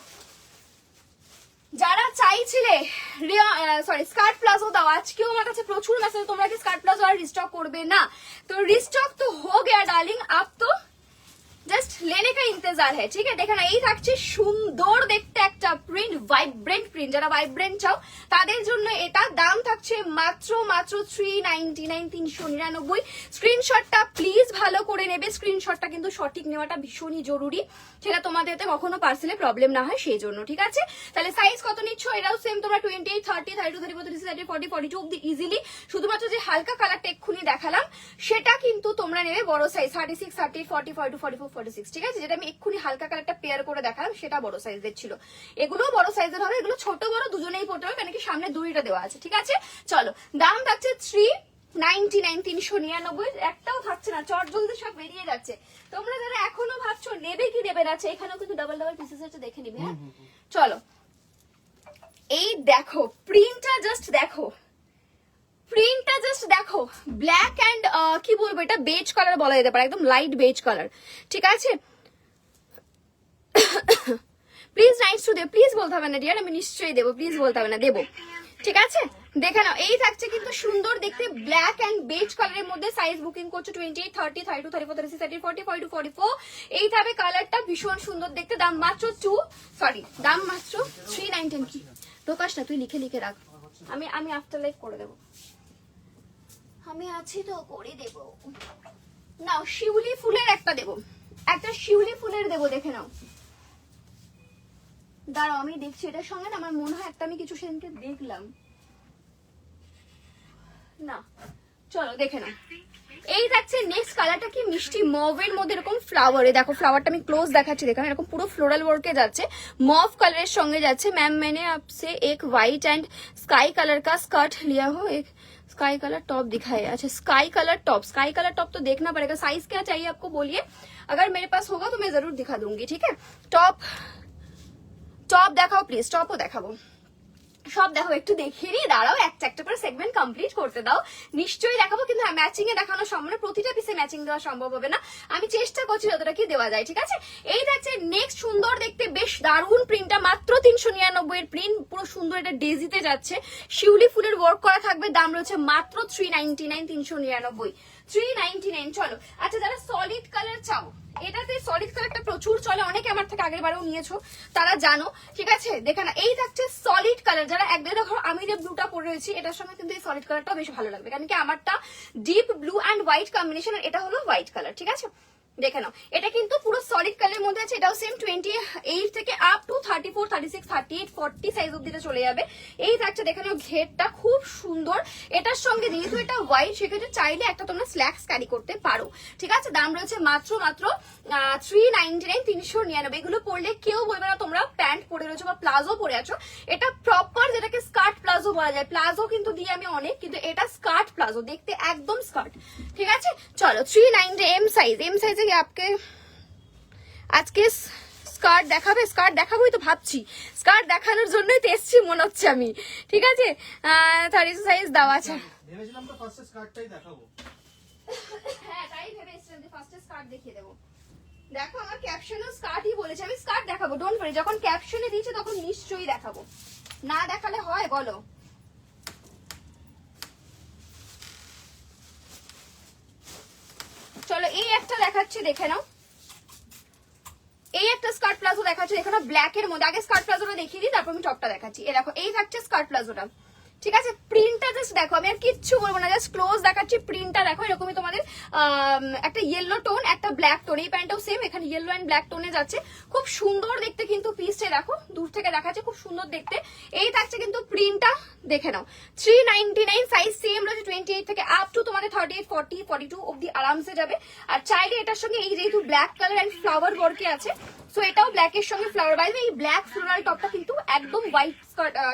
যারা চাইছিলে স্কার্ট প্লাজো দাও, আজকেও আমার কাছে প্রচুর মেসেজ, তোমরা কি স্কার্ট প্লাজো আর রিস্টক করবে না? তো রিস্টক তো হো গয়া ডার্লিং, আপ তো জাস্ট लेने का इंतजार है, ठीक है। देखो ना, এই থাকছে সুন্দর দেখতে একটা প্রিন্ট, ভাইব্রেন্ট প্রিন্ট। যারা ভাইব্রেন্ট চাও তাদের জন্য এটা। দাম থাকছে মাত্র 399, 399। স্ক্রিনশটটা প্লিজ ভালো করে নেবে, স্ক্রিনশটটা কিন্তু সঠিক নেওয়াটা ভীষণই জরুরি, সেটা তোমাদের কখনো পার্সেলে প্রবলেম না হয় সেই জন্য, ঠিক আছে। তাহলে সাইজ কত নিচ্ছ? এটাও সেম, তোমরা 28, 30, 32, 34, 36, 40, 42 অব্দি ইজিলি। শুধুমাত্র যে হালকা কালারটা এক্ষুনি দেখালাম সেটা কিন্তু তোমরা নেবে বড় সাইজ 36, 38, 40, 42, 44, 46, ঠিক আছে। যেটা আমি এক্ষুনি হালকা কালারটা পেয়ার করে দেখালাম সেটা বড় সাইজের ছিল। এগুলো বড় সাইজের হবে, এগুলো ছোট বড় দুজনেই পড়তে হবে, কেন কি সামনে দড়িটা দেওয়া আছে, ঠিক আছে। চলো, দাম থাকছে 399, 399। একটাও থাকছে না, চট জলদি সব বেরিয়ে যাচ্ছে। তোমরা যারা এখনো ভাবছো নেবে কি নেবে না, এখানেও কিন্তু ডাবল ডাবল পিসেস আছে, দেখে নিবে, হ্যাঁ। চলো, এই দেখো প্রিন্টটা জাস্ট দেখো, প্রিন্টটা জাস্ট দেখো, ব্ল্যাক অ্যান্ড কি বলবো, এটা বেজ কালার বলা যেতে পারে, একদম লাইট বেজ কালার, ঠিক আছে। প্লিজ নাইস টু দেব, প্লিজ বলতে হবে না ডিয়ার, আমি নিশ্চয়ই দেবো, প্লিজ বলতে হবে না, দেবো, ঠিক আছে। দেখে নাও, এই থাকছে কিন্তু সুন্দর দেখতে ব্ল্যাক এন্ড বেজ কালারের মধ্যে। সাইজ বুকিং করছো 28, 30, 32, 34, 36, 38, 40, 42, 44। এই থাকবে কালারটা ভীষণ সুন্দর দেখতে। দাম মাত্র দাম মাত্র 319। কি প্রকাশ না, তুই লিখে লিখে রাখ, আমি আফটার লাইফ করে দেবো, আমি আছি তো, করে দেবো। নাও শিউলি ফুলের একটা দেবো, একটা শিউলি ফুলের দেবো, দেখে নাও। দাঁড়াও আমি দেখছি, এটার সঙ্গে না আমার মনে হয় একটা আমি কিছু সেদিনকে দেখলাম না, চলো দেখে নাও। এই থাকছে নেক্সট কালারটা, কি মিষ্টি মভের মধ্যে এরকম ফ্লাওয়ার, দেখো ফ্লাওয়ারটা আমি ক্লোজ দেখাচ্ছি, দেখো এরকম পুরো ফ্লোরাল ওয়ার্কে যাচ্ছে, মভ কালারের সঙ্গে যাচ্ছে। मैम मैंने आपसे एक वाइट एंड स्काई कलर का स्कर्ट लिया हो, एक स्काई कलर टॉप दिखाए। अच्छा स्काई कलर टॉप तो देखना पड़ेगा, साइज क्या चाहिए आपको बोलिए, अगर मेरे पास होगा तो मैं जरूर दिखा दूंगी, ठीक है। টপ দেখাও প্লিজ, টপও দেখাবো, সব দেখো, একটু দেখিয়ে নিয়ে দাঁড়াও, একটা একটা করে সেগমেন্ট কমপ্লিট করতে দাও, নিশ্চয়ই দেখাবো, কিন্তু হ্যাঁ ম্যাচিং এ দেখানো সম্ভব না, প্রতিটা পিসে ম্যাচিং দেওয়া সম্ভব হবে না, আমি চেষ্টা করছি যতটা কি দেওয়া যায়, ঠিক আছে। এই দেখছে নেক্সট সুন্দর দেখতে বেশ দারুণ প্রিন্টটা, মাত্র 399 এর প্রিন্ট, পুরো সুন্দর, এটা ডেজিতে যাচ্ছে, শিউলি ফুলের ওয়ার্ক করা থাকবে, দাম রয়েছে মাত্র 399, 399। চলো আচ্ছা, যারা সলিড কালার চাও, এটাতে সলিড কালারটা প্রচুর চলে, অনেকে আমার থেকে আগের বারেও নিয়েছো, তারা জানো, ঠিক আছে। দেখে না, এই থাকছে সলিড কালার, যারা একদম দেখো আমি যে ব্লুটা পরে রয়েছি, এটার সঙ্গে কিন্তু এই সলিড কালারটাও বেশ ভালো লাগবে, কারণ কি আমারটা deep blue and white combination, আর এটা হলো হোয়াইট কালার, ঠিক আছে। দেখে নাও, এটা কিন্তু পুরো সলিড কালারের মধ্যে আছে, এটাও সেম 28 থেকে আপ টু 34, 36, 38, 40 সাইজ অব্দি চলে যাবে। এই থাকছে দেখে নাও, ঘেরটা খুব সুন্দর, এটার সঙ্গে যেহেতু এটা হোয়াইট, সেক্ষেত্রে চাইলে একটা তোমরা স্ল্যাক্স ক্যারি করতে পারো, ঠিক আছে। দাম রয়েছে মাত্র 399, 399। এগুলো পরলে কেউ বলবে না তোমরা প্যান্ট পরে রয়েছো বা প্লাজো পরে আছো, এটা প্রপার যেটাকে স্কার্ট প্লাজো বলা যায়, প্লাজো কিন্তু দিয়ে আমি অনেক, কিন্তু এটা স্কার্ট প্লাজো, দেখতে একদম স্কার্ট, ঠিক আছে। চলো 390 এম সাইজে আপকে আজকে স্কার্ট দেখাবে, স্কার্ট দেখাবোই তো ভাবছি, স্কার্ট দেখানোর জন্যই তো এসছি মনে হচ্ছে আমি, ঠিক আছে। 30 সাইজ দেওয়া আছে, ভেবেছিলাম তো ফার্স্ট স্কার্টটাই দেখাবো, হ্যাঁ তাই ভেবে এসেছিলাম যে ফার্স্টে স্কার্ট দেখিয়ে দেবো। দেখো আমার ক্যাপশনেও স্কার্টই বলেছে, আমি স্কার্ট দেখাবো, ডোন্ট ওয়ারি, যখন ক্যাপশনে দিয়েছে তখন নিশ্চয়ই দেখাবো, না দেখালে হয় বলো। চলো এই একটা দেখাচ্ছি, দেখে নাও, এই একটা স্কার্ট প্লাজো দেখাচ্ছি, দেখো না ব্ল্যাক এর মধ্যে, আগে স্কার্ট প্লাজোটা দেখিয়ে দিই, তারপর আমি টপটা দেখাচ্ছি। এই দেখো, এই থাকছে স্কার্ট প্লাজোটা, ঠিক আছে। প্রিন্টটা জাস্ট দেখো, আমি আর কিচ্ছু বলবো না, জাস্ট ক্লোজ দেখাচ্ছি, প্রিন্টটা দেখো, এরকমই তোমাদের একটা ইয়েলো টোন, একটা ব্ল্যাক টোন, এই প্যান্টটাও সেম, এখানে ইয়েলো এন্ড ব্ল্যাক টোনে যাচ্ছে, খুব সুন্দর দেখতে কিন্তু পিসটা, দেখো দূর থেকে দেখাচ্ছে, খুব সুন্দর দেখতে। এই থাকছে কিন্তু প্রিন্টটা, দেখে নাও, 399, সাইজ সেম রয়েছে 28 থেকে আপ টু তোমাদের 38, 40, 42 অব্দি আরামসে যাবে। আর চাইলে এটার সঙ্গে এই যেহেতু ব্ল্যাক কালার এন্ড ফ্লাওয়ার ওয়ার্কে আছে, সো এটাও ব্ল্যাক এর সঙ্গে ফ্লাওয়ার, বাইরে এই ব্ল্যাক ফ্লোরাল টপটা কিন্তু একদম হোয়াইট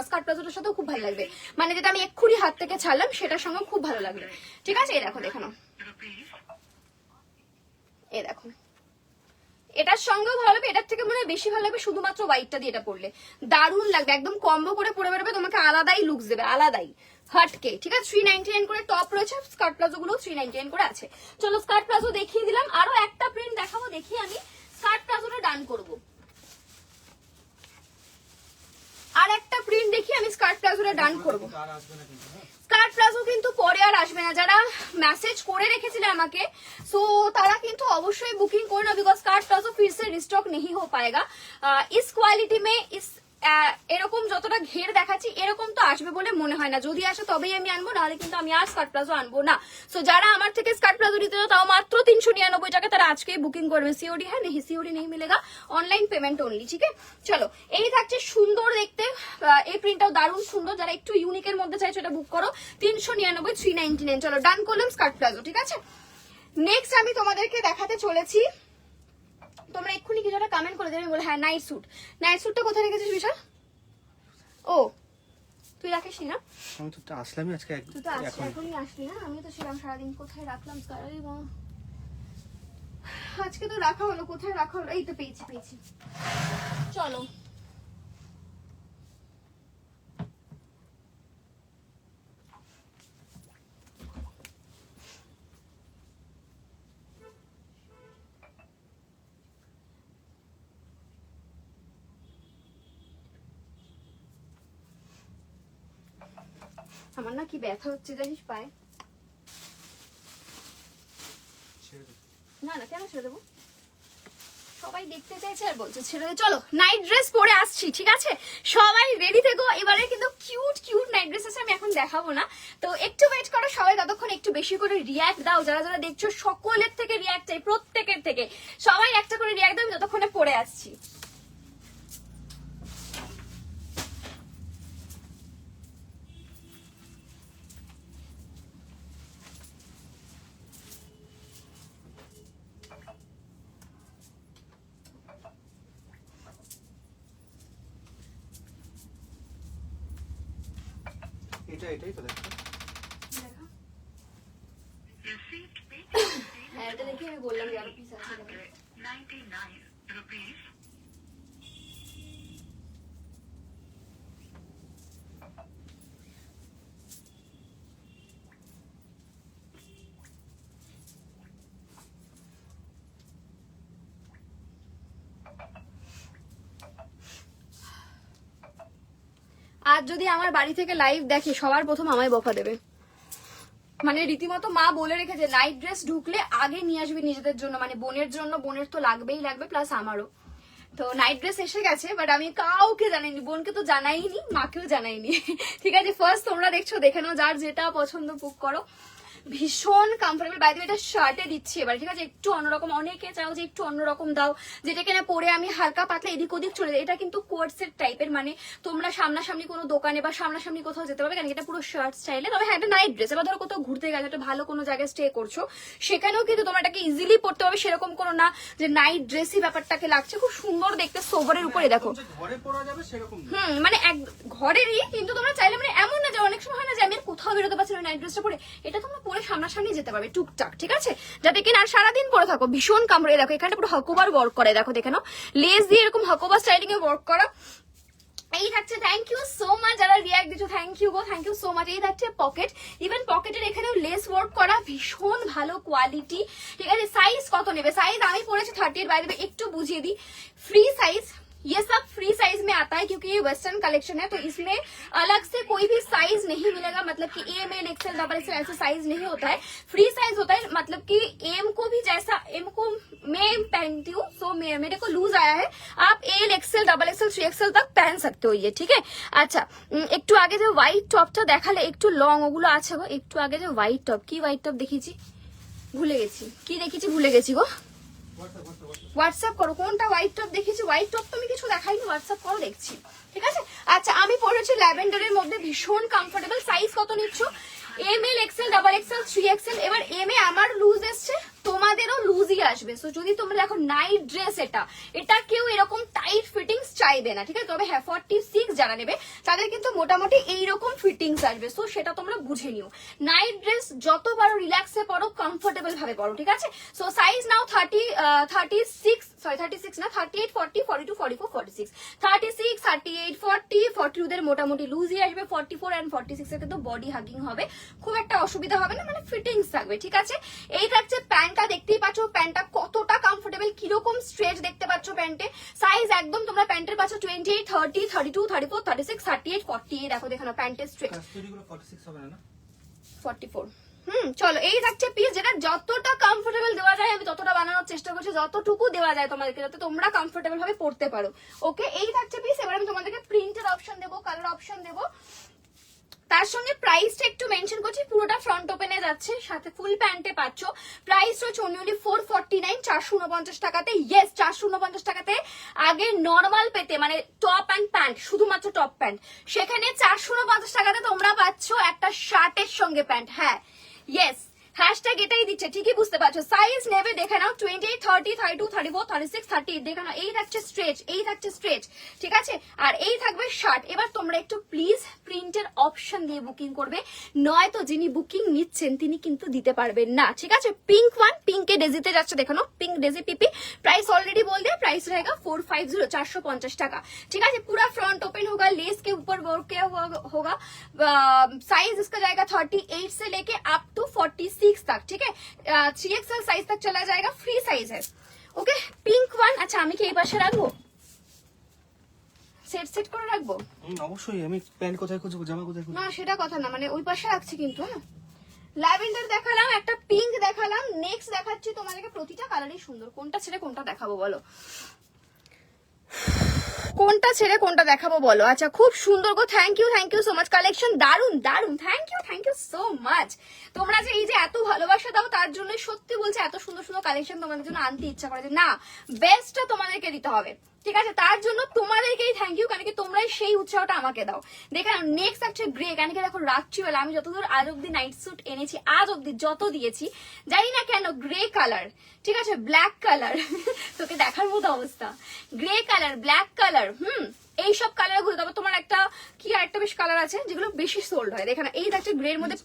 স্কার্ট প্লাজোটার সাথেও খুব ভালো লাগবে, মানে যেটা আমি এক্ষুনি হাত থেকে ছাড়লাম সেটার সঙ্গে খুব ভালো লাগবে, ঠিক আছে। এই দেখো, দেখো এই দেখো, এটার সঙ্গেও ভালো লাগবে, এটার থেকে মনে হয় বেশি ভালো লাগবে শুধুমাত্র হোয়াইটটা দিয়ে এটা পরলে, দারুণ লাগবে, একদম কম্বো করে পরে বেরোবে, তোমাকে আলাদাই লুকস দেবে, আলাদাই হটকে, ঠিক আছে। 399 করে টপ রয়েছে, স্কার্ট প্লাজো গুলো 399 করে আছে। চলো স্কার্ট প্লাজো দেখিয়ে দিলাম, আরো একটা প্রিন্ট দেখাবো, দেখি আমি স্কার্ট প্লাজোটা ডান করবো, আর একটা প্রিন্ট দেখি আমি স্কার্ট প্লাজোটা ডান করবো। স্কার্ট প্লাজো কিন্তু পরে আর আসবে না, যারা মেসেজ করে রেখেছিলেন আমাকে, সো তারা কিন্তু অবশ্যই বুকিং করে নাও, বিকজ स्कर्ट प्लाजो फिर से रिस्टॉक नहीं हो पाएगा इस क्वालिटी में। इस এরকম যতটা ঘের দেখাচ্ছি এরকম তো আসবে বলে মনে হয় না, যদি আসে তবেই আমি আনবো, নাহলে কিন্তু আমি আর স্কার্ট প্লাজো আনবো না। সো যারা আমার থেকে স্কার্ট প্লাজো নিতে চাও, তাও মাত্র 399 টাকা, তারা আজকেই বুকিং করবে। সিওডি হ্যাঁ नहीं সিওডি नहीं मिलेगा, অনলাইন পেমেন্ট অনলি, ঠিক আছে। চলো এই থাকছে সুন্দর দেখতে, এই প্রিন্টটাও দারুণ সুন্দর, যারা একটু ইউনিকের মধ্যে চাইছো এটা বুক করো, 399, 399। চলো ডান করলাম স্কার্ট প্লাজো, ঠিক আছে। নেক্সট আমি তোমাদেরকে দেখাতে চলেছি, তোমরা এক্ষুনি কিছু একটা কমেন্ট করে দেবে, বলে হ্যাঁ নাইট স্যুট, নাইট স্যুটটা কোথায় রেখেছিস বিশাল? ও তুই রাখিস না, আমি তো আসলামই আজকে, তুই তো এখনই আসলি না, আমি তো ছিলাম সারাদিন, কোথায় রাখলাম? আজকে তো রাখা হলো, কোথায় রাখা হলো? এই তো পেয়েছি। চলো আমার না কি ব্যথা হচ্ছে জানিস পায়ে। না না কেন ছেড়ে দেবো, সবাই দেখতে চাইছে আর বলছে ছেড়ে দে। চলো নাইট ড্রেস পরে আসছি, ঠিক আছে? সবাই রেডি থেকো। এবারে কিন্তু কিউট কিউট নাইট ড্রেস আছে, আমি এখন দেখাবো না, তো একটু ওয়েট করো সবাই। ততক্ষণ একটু বেশি করে রিয়াক্ট দাও, যারা যারা দেখছো সকলের থেকে রিয়াক্ট চাই, প্রত্যেকের থেকে। সবাই একটা করে রিয়াক্ট দাও, আমি ততক্ষণে পরে আসছি। এটাই তো দেখো। হ্যাঁ এটা দেখে আমি বললাম যে আরো পিস আছে। আজ যদি আমার বাড়ি থেকে লাইভ দেখে সবার প্রথম আমায় বকা দেবে, মানে রীতিমতো মা বলে রেখেছে নাইট ড্রেস ঢুকলে আগে নিয়ে আসবি নিজেদের জন্য, মানে বোনের জন্য, বোনের তো লাগবেই লাগবে, প্লাস আমারও। তো নাইট ড্রেস এসে গেছে, বাট আমি কাউকে জানাইনি, বোনকে তো জানাইনি, মাকেও জানাইনি। ঠিক আছে, ফার্স্ট তোমরা দেখছো, দেখে নাও, যার যেটা পছন্দ বুক করো। ভীষণ কমফোর্টেবল, বাইরে এটা শার্টে দিচ্ছি এবার, ঠিক আছে? একটু অন্যরকম, অনেকে চাও যে একটু অন্যরকম দাও, যেটা কিনা পরে আমি হালকা পাতলা এদিক ওদিক চলে যাই। এটা কিন্তু কোট সেট টাইপের, মানে তোমরা সামনাসামনি কোনো দোকানে বা সামনাসামনি কোথাও যেতে পারবে, কারণ এটা পুরো শার্ট স্টাইলে। তবে হ্যাঁ, এটা নাইট ড্রেস, এবার ধরো কোথাও ঘুরতে গেছো, একটা ভালো কোনো জায়গায় স্টে করছো, সেখানেও কিন্তু তোমরা এটাকে ইজিলি পড়তে পারবে, সেরকম কোনো না যে নাইট ড্রেসই ব্যাপারটাকে লাগছে। খুব সুন্দর দেখতে, সোভারের উপরে দেখো, ঘরে পরা যাবে সেরকম। মানে এক ঘরেরই, কিন্তু তোমরা চাইলে মানে এমন না যে অনেক সময় হয় না যে আমি আর কোথাও বেরোতে পারছি না নাইট ড্রেসটা পরে, এটা তোমরা পরে সামনাসামনি যেতে পারবে টুকটাক, ঠিক আছে? যাতে কিনা আর সারাদিন পরে থাকো। ভীষণ কামড়ে দেখো, এখানে পুরো হকোবার ওয়ার্ক করে, দেখো দেখে নাও, লেস দিয়ে এরকম হকোবার স্টাইলিং এ ওয়ার্ক করা। এই থাকছে, থ্যাংক ইউ সো মাচ যারা রিয়াক্ট দিচ্ছ, থ্যাংক ইউ গো, থ্যাংক ইউ সো মাচ। এই থাকছে পকেট, ইভেন পকেটের এখানেও লেস ওয়ার্ক করা, ভীষণ ভালো কোয়ালিটি, ঠিক আছে? সাইজ কত নেবে? সাইজ আমি পড়েছি 30 এর, বাইরে একটু বুঝিয়ে দিই, फ्री साइज, ये सब फ्री साइज में आता है क्योंकि ये वेस्टर्न कलेक्शन है, तो इसमें अलग से कोई भी साइज नहीं मिलेगा, मतलब कि M L XL double XL ऐसे साइज नहीं होता है, फ्री साइज होता है। मतलब कि एम को भी जैसा, एम को मैं पहनती हूँ, सो मेरे को लूज आया है, आप L XL double XL 3XL तक पहन सकते हो ये, ठीक है? अच्छा, একটু আগে যে হোয়াইট টপটা দেখালে, একটু লং ওগুলো আছে গো, একটু আগে যে হোয়াইট টপ, কি হোয়াইট টপ দেখিয়েছি ভুলে গেছি, কি দেখেছি ভুলে গেছি গো, হোয়াটসঅ্যাপ করো, কোনটা হোয়াইট টপ দেখেছি? হোয়াইট টপ তো আমি কিছু দেখাইনি, হোয়াটসঅ্যাপ করো, দেখছি, ঠিক আছে? আচ্ছা, আমি পরেছি ল্যাভেন্ডারের মধ্যে, ভীষণ কমফোর্টেবল। সাইজ কত নিচ্ছ? M L XL double XL 3XL। এবার এম এ আমার লুজ এসছে, তোমাদেরও লুজই আসবে। সো যদি তোমরা দেখো নাইট ড্রেস, এটা কেউ এরকম টাইট ফিটিংস চাইবে না, ঠিক আছে? তবে হ্যাঁ, 46 যারা নেবে তাদের কিন্তু মোটামুটি এইরকম ফিটিংস আসবে, সো সেটা তোমরা বুঝে নিও। নাইট ড্রেস যত পারো রিল্যাক্সে পরো, কমফোর্টেবল ভাবে পরো, ঠিক আছে? সো সাইজ নাও 36 না, 38, 40, 42, 44, 46, 36, 38, 40, 42 দের মোটামুটি লুজই আসবে। 44 এন্ড 46 এর কিন্তু বডি হাগিং হবে, খুব একটা অসুবিধা হবে না, মানে ফিটিংস থাকবে, ঠিক আছে? এই থাকছে প্যান্টটা, দেখতেই পাচ্ছ প্যান্টটা কতটা কমফোর্টেবল, কিরকম স্ট্রেচ দেখতে পাচ্ছ প্যান্টে। সাইজ একদম তোমরা প্যান্টের পাচ্ছ 28, 30, 32, 34, 36, 38, 40। দেখো দেখানো প্যান্টের স্ট্রেচ, 46 হবে না, 44। চলো, এই থাকছে পিস, যেটা যতটা কমফোর্টেবল দেওয়া যায় আমি ততটা বানানোর চেষ্টা করছি, যতটুকু দেওয়া যায় তোমাদেরকে, যাতে তোমরা কমফোর্টেবল ভাবে পড়তে পারো। ওকে, এই থাকছে পিস। এবার আমি তোমাদেরকে প্রিন্টের অপশন দেবো, কালার অপশন দেবো, তার সঙ্গে প্রাইসটা একটু মেনশন করছি। পুরোটা ফ্রন্ট ওপেনে যাচ্ছে, সাথে ফুল প্যান্টে পাচ্ছ। প্রাইস রয়েছে অনলি 449, 449 টাকাতে। ইয়েস, 449 টাকাতে আগে নর্মাল পেতে, মানে টপ অ্যান্ড প্যান্ট, শুধুমাত্র টপ প্যান্ট, সেখানে 449 টাকাতে তোমরা পাচ্ছ একটা শার্টের সঙ্গে প্যান্ট। হ্যাঁ, ইয়েস, হ্যাশট্যাগ এটাই দিচ্ছে, ঠিকই বুঝতে পারছো। সাইজ নেবে দেখে নাও, 28, 30, 32, 34, 36, 38, দেখে নাও। এই থাকছে স্ট্রেচ, এই থাকছে স্ট্রেচ, ঠিক আছে? আর এই থাকবে শার্ট। এবার তোমরা একটু প্লিজ প্রিন্টের অপশন দিয়ে বুকিং করবে, নয়তো যিনি বুকিং নিচ্ছেন তিনি কিন্তু দিতে পারবেন না, ঠিক আছে? পিঙ্ক ওয়ান, পিঙ্কে ডেজিতে যাচ্ছে, দেখো না, পিঙ্ক ডেজি পিপি। प्राइस ऑलरेडी बोल दिया, प्राइस रहेगा 450, 450 টাকা, ঠিক আছে? पूरा फ्रंट ओपन होगा, लेस के ऊपर वर्क किया होगा। साइज इसका जाएगा 38 से लेके अप टू 46 तक, ठीक है? 3XL साइज तक चला जाएगा, फ्री साइज है। Okay, pink one. अच्छा, আমি কি এই পাশে রাখবো? সেট সেট করে রাখবো? অবশ্যই। আমি প্যান্ট কোথায় খুঁজবো, জামা কোথায় খুঁজবো? না সেটা কথা না, মানে ওই পাশে রাখছি কিন্তু। হ্যাঁ, ল্যাভেন্ডার দেখালাম, একটা পিঙ্ক দেখালাম, নেক্সট দেখাচ্ছি তোমাদেরকে। প্রতিটা কালারই সুন্দর, কোনটা ছেড়ে কোনটা দেখাবো বলো, কোনটা ছেড়ে কোনটা দেখাবো বলো? আচ্ছা, খুব সুন্দর গো, thank you so much. Collection দারুন দারুন, থ্যাংক ইউ সো মাচ। তোমরা যে এই যে এত ভালোবাসা দাও, তার জন্য সত্যি বলছি এত সুন্দর সুন্দর কালেকশন তোমাদের জন্য আনতে ইচ্ছা করে, যে না বেস্টটা তোমাদেরকে দিতে হবে, ঠিক আছে? তার জন্য তোমাদেরকেই থ্যাংক ইউ, কারণ কি তোমরাই সেই উৎসাহটা আমাকে দাও। দেখে নেক্সট একটা গ্রে, কারণ কি দেখো রাত্রিবেলা আমি যতদূর আজ অব্দি নাইট স্যুট এনেছি, আজ অব্দি যত দিয়েছি, জানি না কেন গ্রে কালার, ঠিক আছে, ব্ল্যাক কালার, তোকে দেখার মতো অবস্থা, গ্রে কালার, ব্ল্যাক কালার, এইসব কালার গুলো। তারপর তোমার একটা কি আরেকটা বেশ কালার আছে যেগুলো বেশি সোল্ড হয়, দেখে না, এই থাকছে গ্রের মধ্যে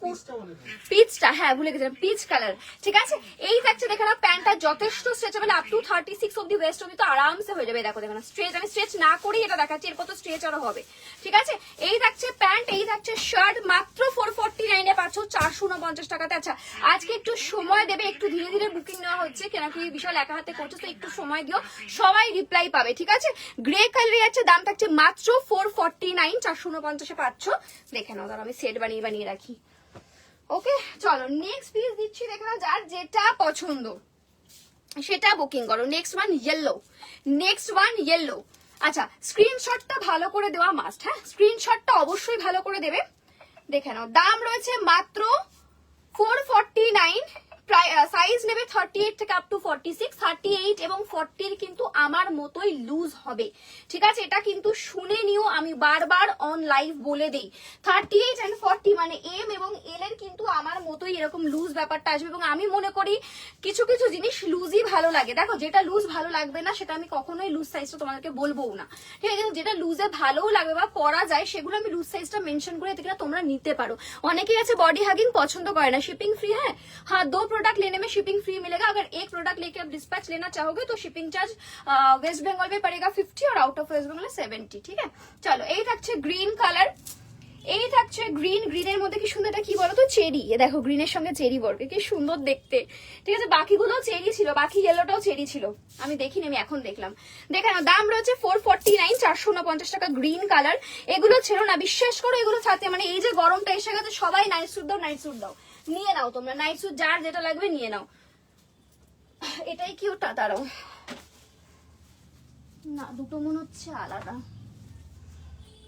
পিচটা, হ্যাঁ ভুলে গেছিলাম, পিচ কালার, ঠিক আছে। এই থাকছে দেখে না, প্যান্টটা যথেষ্ট স্ট্রেচেবল, আপ টু 36 অব্দি ওয়েস্ট অব্দি তো আরামসে হয়ে যাবে। দেখো দেখো না, স্ট্রেচ, আমি স্ট্রেচ না করেই এটা দেখাচ্ছি, এরপর তো স্ট্রেচ আরো হবে, ঠিক আছে। এই থাকছে প্যান্ট, এই থাকছে শার্ট, মাত্র 449 এ পাচ্ছ 449 টাকাতে। আচ্ছা, আজকে একটু সময় দেবে, একটু ধীরে ধীরে বুকিং নেওয়া হচ্ছে, কেন কি বিশাল একা হাতে করছো, তো একটু সময় দিও, সবাই রিপ্লাই পাবে, ঠিক আছে। গ্রে কালারে আছে, দাম থাকছে মাত্র 449, 449 পাচ্ছ। দেখে নাও, আমি সেট বানিয়ে বানিয়ে রাখি। ওকে, চলো নেক্সট পিস দিচ্ছি, দেখে নাও, যার যেটা পছন্দ সেটা বুকিং করো। Next one yellow. আচ্ছা, স্ক্রিনশটটা ভালো করে দেওয়া মাস্ট, হ্যাঁ, স্ক্রিনশটটা অবশ্যই ভালো করে দেবে। দেখে নাও, দাম রয়েছে মাত্র 449, সাইজ নেবে 38 থেকে আপ টু 46, 38 এবং 40 কিন্তু আমার মতোই লুজ হবে, ঠিক আছে। এটা কিন্তু শুনে নিও, আমি বারবার অন লাইভ বলে দেই, 38 এন্ড 40 মানে এম এবং এল এর কিন্তু আমার মতোই এরকম লুজ ব্যাপারটা আসবে। এবং আমি মনে করি কিছু কিছু জিনিস লুজই ভালো লাগে। দেখো, যেটা লুজ ভালো লাগবে না সেটা আমি কখনোই লুজ সাইজটা তোমাদেরকে বলবো না, ঠিক আছে। যেটা লুজে ভালোও লাগবে বা পরা যায়, সেগুলো আমি লুজ সাইজটা মেনশন করে এতে তোমরা নিতে পারো। অনেকেই আছে বডি হাগিং পছন্দ করে না, শিপিং ফ্রি, হ্যাঁ हाँ 2 प्रोडक्ट लेने में शिपिंग फ्री मिलेगा। अगर एक प्रोडक्ट लेके आप डिस्पैच लेना चाहोगे तो शिपिंग चार्ज वेस्ट बंगाल में पड़ेगा 50 और आउट ऑफ वेस्ट बंगाल 70, ঠিক আছে। চলো, এই থাকছে গ্রিন কালার, এই থাকছে গ্রিনের মধ্যে কি সুন্দর, এটা কি বলো তো, চেরি। এ দেখো, গ্রিনের সঙ্গে চেরি বর্গে কি সুন্দর দেখতে, ঠিক আছে। বাকিগুলো চেরি ছিল, বাকি ইয়েলোটাও চেরি ছিল, আমি দেখিনি, আমি এখন দেখলাম। দেখে নাও, দাম রয়েছে 449, 449 টাকা, গ্রিন কালার। এগুলো ছিল না, বিশ্বাস করো, এগুলো সাথে মানে এই যে গরমটা এসে গেছে, সবাই নাইট স্যুট দাও, নিয়ে নাও তোমরা নাইট স্যুট, যার যেটা লাগবে নিয়ে নাও। এটাই কি ওটা, দাঁড়াও না, দুটো মনে হচ্ছে আলাদা,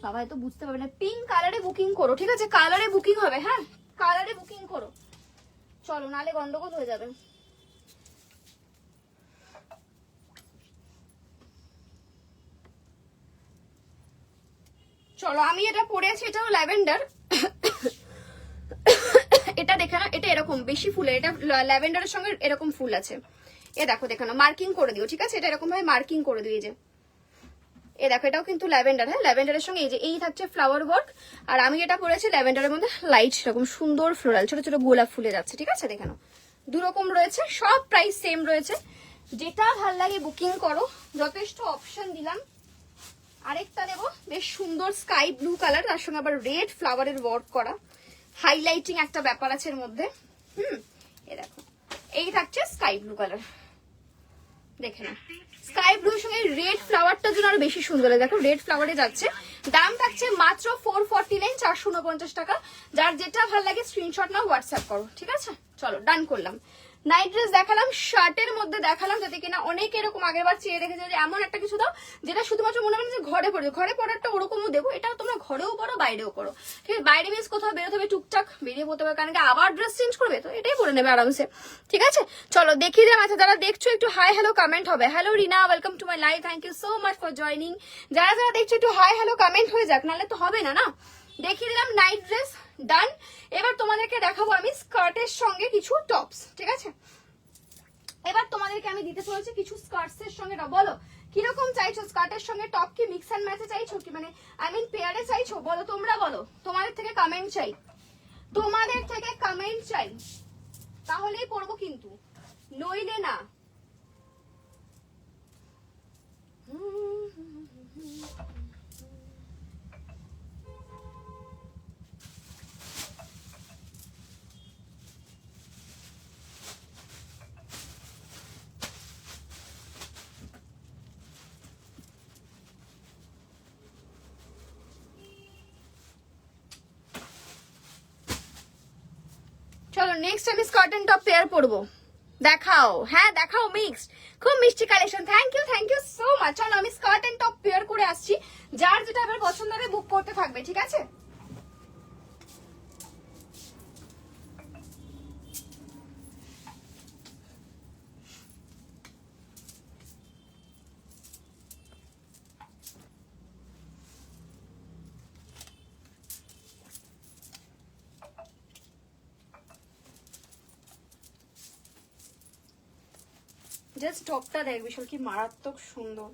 সবাই তো বুঝতে পারবে না। পিঙ্ক কালারে বুকিং করো, ঠিক আছে, কালারে বুকিং হবে, হ্যাঁ কালারে বুকিং করো, চলো, নালে গন্ডগোল হয়ে যাবে। চলো, আমি এটা পরে আছি, এটাও ল্যাভেন্ডার। এটা দেখে না, এটা এরকম বেশি ফুলের, এটা ল্যাভেন্ডারের সঙ্গে এরকম ফুল আছে। এ দেখো, দেখো না, মার্কিং করে দিও, ঠিক আছে, এটা এরকম ভাবে মার্কিং করে দিও, এই যে এ দেখো, এটাও কিন্তু ল্যাভেন্ডার, হ্যাঁ ল্যাভেন্ডারের সঙ্গে এই যে এই থাকছে ফ্লাওয়ার ওয়ার্ক। আর আমি এটা পরেছি ল্যাভেন্ডারের মধ্যে লাইট এরকম সুন্দর ফ্লোরাল, ছোট ছোট গোলাপ ফুলে যাচ্ছে, ঠিক আছে। দেখে নাও, দু রকম রয়েছে, সব প্রাইস সেম রয়েছে, যেটা ভাল লাগে বুকিং করো, যথেষ্ট অপশন দিলাম। আরেকটা দেবো, বেশ সুন্দর স্কাই ব্লু কালার, তার সঙ্গে আবার রেড ফ্লাওয়ারের ওয়ার্ক করা, হাইলাইটিং একটা ব্যাপার আছে এর মধ্যে। এ দেখো, এই থাকছে স্কাই ব্লু কালার, দেখে না, স্কাই ব্লুর সঙ্গে রেড ফ্লাওয়ারটার জন্য আরো বেশি সুন্দর, দেখো রেড ফ্লাওয়ারে যাচ্ছে। দাম থাকছে মাত্র 449, 449 টাকা। যার যেটা ভালো লাগে স্ক্রিনশট নাও, হোয়াটসঅ্যাপ করো, ঠিক আছে। চলো, ডান করলাম। নাইট ড্রেস দেখালাম, শার্টের মধ্যে দেখালাম, যাতে কিনা অনেকে এরকম আগের বার চেয়ে রেখেছে যে এমন একটা কিছু দাও যেটা শুধুমাত্র মনে হয় যে ঘরে পড়বে, ঘরে পড়ারটা ওরকমও দেবো, এটাও তোমরা ঘরেও পড়ো বাইরেও করো, ঠিক আছে। বাইরে মিস কোথাও বেরোতে হবে, টুকটাক বেরিয়ে পড়তে হবে, কারণ কি আবার ড্রেস চেঞ্জ করবে, তো এটাই পরে নেবে আরামসে, ঠিক আছে। চলো দেখিয়ে দিলাম। আচ্ছা, যারা দেখছো একটু হাই হ্যালো কমেন্ট হবে। Hello Rina, welcome to my live, thank you so much for joining. যারা যারা দেখছো একটু হাই হ্যালো কমেন্ট হয়ে যাক, নাহলে তো হবে না না। দেখিয়ে দিলাম নাইট ড্রেস, ডান। এবার তোমাদেরকে দেখাবো আমি স্কার্টের সঙ্গে কিছু টপস, ঠিক আছে। এবার তোমাদেরকে আমি দিতে চলেছি কিছু স্কার্টস এর সঙ্গে, বলো কিরকম চাইছো, স্কার্টের সঙ্গে টপ কি মিক্স এন্ড ম্যাচে চাইছো, কি মানে আই মিন পেয়ারে চাইছো, বলো তোমরা, বলো, তোমাদের থেকে কমেন্ট চাই, তোমাদের থেকে কমেন্ট চাই, তাহলেই পড়বো কিন্তু, নইলে না। নেক্সট আমি স্কার্ট এন্ড টপ পেয়ার পরবো, দেখাও। হ্যাঁ দেখাও, মিক্সড, খুব মিষ্টি collection. Thank you so much. চলো আমি স্কার্ট এন্ড টপ পেয়ার করে আসছি, যার যেটা আবার পছন্দ হবে বুক করতে থাকবে, ঠিক আছে? জাস্ট টপটা দেখ বিশাল, কি মারাত্মক সুন্দর,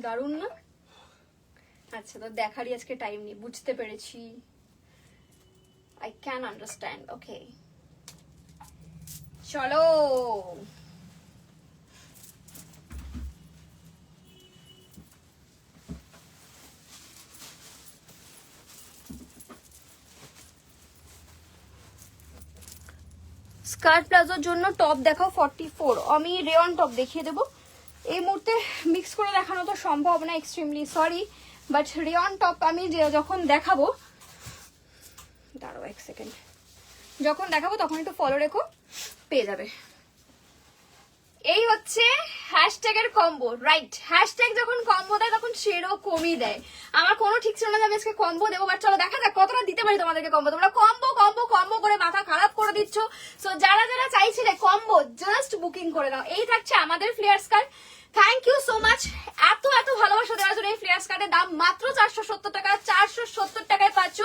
দারুণ না? আচ্ছা তো দেখারই আজকে টাইম নেই, বুঝতে পেরেছি, আই ক্যান আন্ডারস্ট্যান্ড। ওকে চলো, স্কার্ট প্লাজোর জন্য টপ দেখাও 44। আমি রেয়ন টপ দেখিয়ে দেবো, এই মুহূর্তে মিক্স করে দেখানো তো সম্ভব না, extremely sorry, but rayon top আমি যখন দেখাবো, দাঁড়াও এক সেকেন্ড, যখন দেখাবো তখন একটু ফলো রেখো, পেয়ে যাবে। এই হচ্ছে হ্যাশট্যাগের কম্বো, রাইট? হ্যাশট্যাগ যখন কম্বো দেয় তখন সেরকমই দেয়। আমার কোনো ঠিক ছিল না যে আমি আজকে কম্বো দেবো, বাট চলো দেখা যাক কতটা দিতে পারি তোমাদেরকে কম্বো। তোমরা কম্বো কম্বো কম্বো করে মাথা খারাপ করে দিচ্ছ। সো যারা যারা চাইছিলে কম্বো, জাস্ট বুকিং করে নাও। এই থাকছে আমাদের flare skirt. Thank you so much এত এত ভালোবাসা দেওয়ার জন্য। এই ফ্লেয়ার স্কার্টের দাম মাত্র 470 টাকা, 470 টাকায় পাচ্ছ।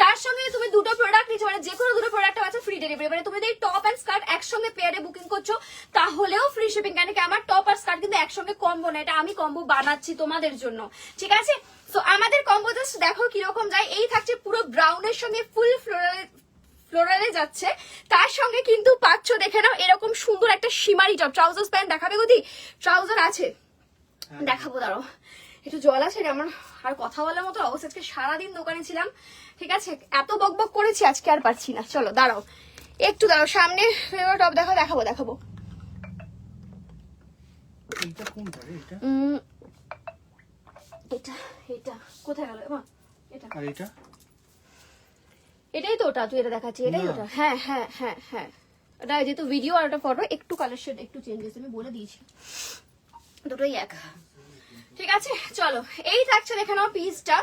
তার সঙ্গে তুমি দুটো প্রোডাক্ট নিচ্ছ, মানে যে কোনো দুটো প্রোডাক্ট পাচ্ছ ফ্রি ডেলিভারি। মানে তুমি যদি টপ এন্ড স্কার্ট একসঙ্গে পেয়ারে বুকিং করছো তাহলেও ফ্রি শিপিং, কেন কি আমার টপ আর স্কার্ট কিন্তু একসঙ্গে কম্বো না, এটা আমি কম্বো বানাচ্ছি তোমাদের জন্য, ঠিক আছে? সো আমাদের কম্বো জাস্ট দেখো কিরকম যায়। এই থাকছে পুরো ব্রাউনের সঙ্গে ফুল ফ্লোরালে যাচ্ছে, তার সঙ্গে কিন্তু পাচ্ছ দেখে নাও এরকম সুন্দর একটা শিমারি টপ। ট্রাউজার প্যান্ট দেখাবে গদি? ট্রাউজার আছে, দেখাবো, দাঁড়াও একটু জল আছে রে আমার, আর কথা বলার মতো অবস্থা। আজকে সারাদিন দোকানে ছিলাম, ঠিক আছে, এত বকবক করেছি আজকে আর পারছি না। চলো দাঁড়াও একটু, দাঁড়াও সামনে টপ দেখাবো। এটা কোথায় গেল মা? এটা আর এটা, এটাই তো ওটা, তুই এটা দেখাচ্ছি, এটাই ওটা। হ্যাঁ হ্যাঁ হ্যাঁ হ্যাঁ, এটা যেহেতু ভিডিও আর একটা ফটো, একটু কালার শেড একটু চেঞ্জ হয়েছে, আমি বলে দিয়েছি, দুটোই এক, ঠিক আছে? চলো এই থাকছে দেখে নাও পিসটা।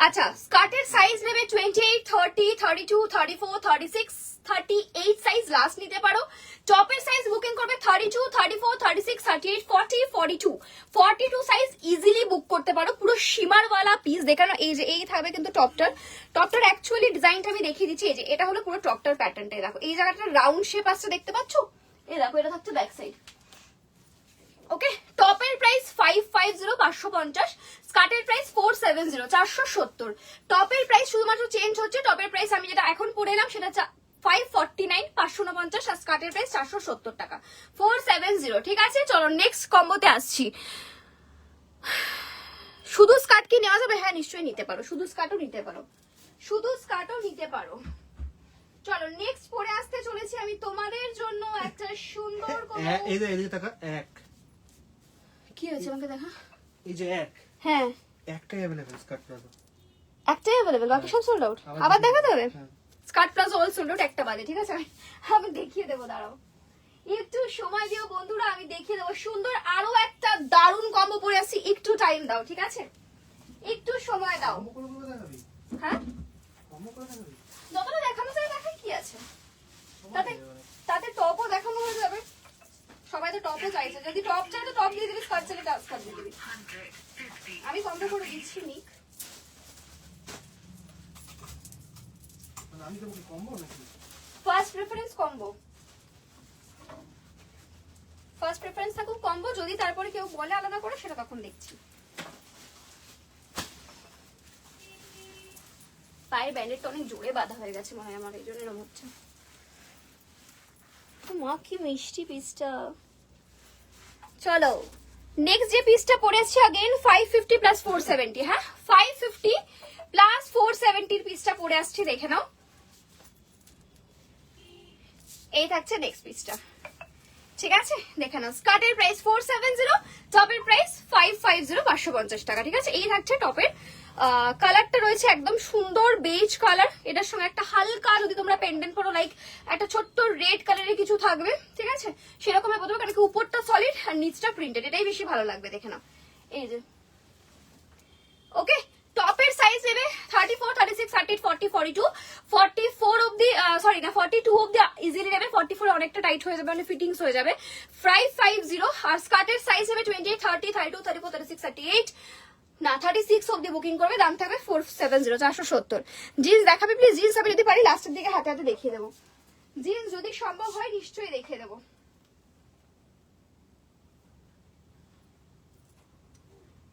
আচ্ছা স্কার্টের সাইজ নেবে 28, 30, 32, 34, 36, 38 সাইজ লাস্ট নিতে পারো। টপের সাইজ বুকিং করবে 32, 34, 36, 38, 40, 42, 42 সাইজ ইজিলি বুক করতে পারো। পুরো শিমারওয়ালা পিস দেখানো। এই যে এই থাকবে কিন্তু টপটার অ্যাকচুয়ালি ডিজাইনটা আমি দেখিয়ে দিচ্ছি। এই যে এটা হলো পুরো টপটার প্যাটার্নটাই দেখো, এই জায়গাটা রাউন্ড শেপ আসছে দেখতে পাচ্ছ, এই দেখো এটা থাকছে ব্যাক সাইড। ওকে, টপের প্রাইস 550, 550, স্কার্টের প্রাইস 470, 470। টপের প্রাইস শুধুমাত্র চেঞ্জ হচ্ছে, টপের প্রাইস আমি যেটা এখন পরে এলাম সেটা 549, 549, আর স্কার্টের প্রাইস 470 টাকা, 470, ঠিক আছে? চলো নেক্সট কম্বোতে আসছি। শুধু স্কার্ট কি নেওয়া যাবে? হ্যাঁ নিশ্চয়ই নিতে পারো, শুধু স্কার্টও নিতে পারো, চলো নেক্সট পরে আসতে চলেছি আমি তোমাদের জন্য একটা সুন্দর এই যে এক, কি হয়েছে আমাকে দেখা, এই যে এক, হ্যাঁ একটাই अवेलेबल স্কার্ট প্লাজো, একটাই अवेलेबल, বাকি সব সোল্ড আউট। আবার দেখাতে হবে? Skirt palazzo all sold out, একটা বাদে, ঠিক আছে? আমি দেখিয়ে দেবো, দাঁড়াও একটু সময় দিও বন্ধুরা, আমি দেখিয়ে দেবো। সুন্দর আরো একটা দারুণ কম্বো পরে আসছি, একটু টাইম দাও, ঠিক আছে? একটু সময় দাও। হ্যাঁ যতটা দেখানো যায় দেখাই, কি আছে তাতে টপও দেখানো হয়ে যাবে। সবাই তো টপও চাইছে, যদি টপ চাই তো টপ দিয়ে দিবি, স্কার্ট চাইলে স্কার্ট দিয়ে দিবি। আমি কম্বো করে দিচ্ছি নি, আমি তো কম্বো নাকি first preference combo, first preference থাকুক কম্বো, যদি তারপরে কেউ বলে আলাদা করে সেটা তখন দেখছি। পায়ের ব্যান্ডেডটা অনেক জোরে বাঁধা হয়ে গেছে মনে হয় আমার, এই জন্য এরকম হচ্ছে। মা কি মিষ্টি পিসটা। চলো নেক্সট যে পিসটা পড়েছি अगेन 550 প্লাস 470, হ্যাঁ 550 প্লাস 470 এর পিসটা পড়ে আসছে, দেখে নাও। এই থাকছে নেক্সট পিসটা, ঠিক আছে? দেখে নাও, স্কার্টের প্রাইস 470, টপের প্রাইস 550, 550 টাকা, ঠিক আছে? এই থাকছে টপের কালারটা রয়েছে একদম সুন্দর বেজ কালার, এটার সঙ্গে একটা হালকা যদি তোমরা পেন্ডেন্ট করো লাইক একটা ছোট্ট রেড কালারের কিছু থাকবে, ঠিক আছে, সেরকমই বলতে পারো, কারণ কি উপরটা সলিড আর নিচটা প্রিন্টেড, এটাই বেশি ভালো লাগবে, দেখে নাও। এই যে ওকে, টপের সাইজ নেবে 34, 36, 38, 40, 42, 44 অবধি, সরি না 42 অবধি ইজিলি নেবে, 44 অনেকটা টাইট হয়ে যাবে, মানে ফিটিংস হয়ে যাবে। 550 আর স্কার্টের সাইজ নেবে 28, 30, 32, 34, 36, 38 না 36 অবধি বুকিং করবে, দাম থাকবে 470, 470। জিন্স দেখাবে প্লিজ, জিন্স আমি যদি পারি লাস্টের দিকে হাতে হাতে দেখিয়ে দেবো, জিন্স যদি সম্ভব হয় নিশ্চয়ই দেখিয়ে দেবো।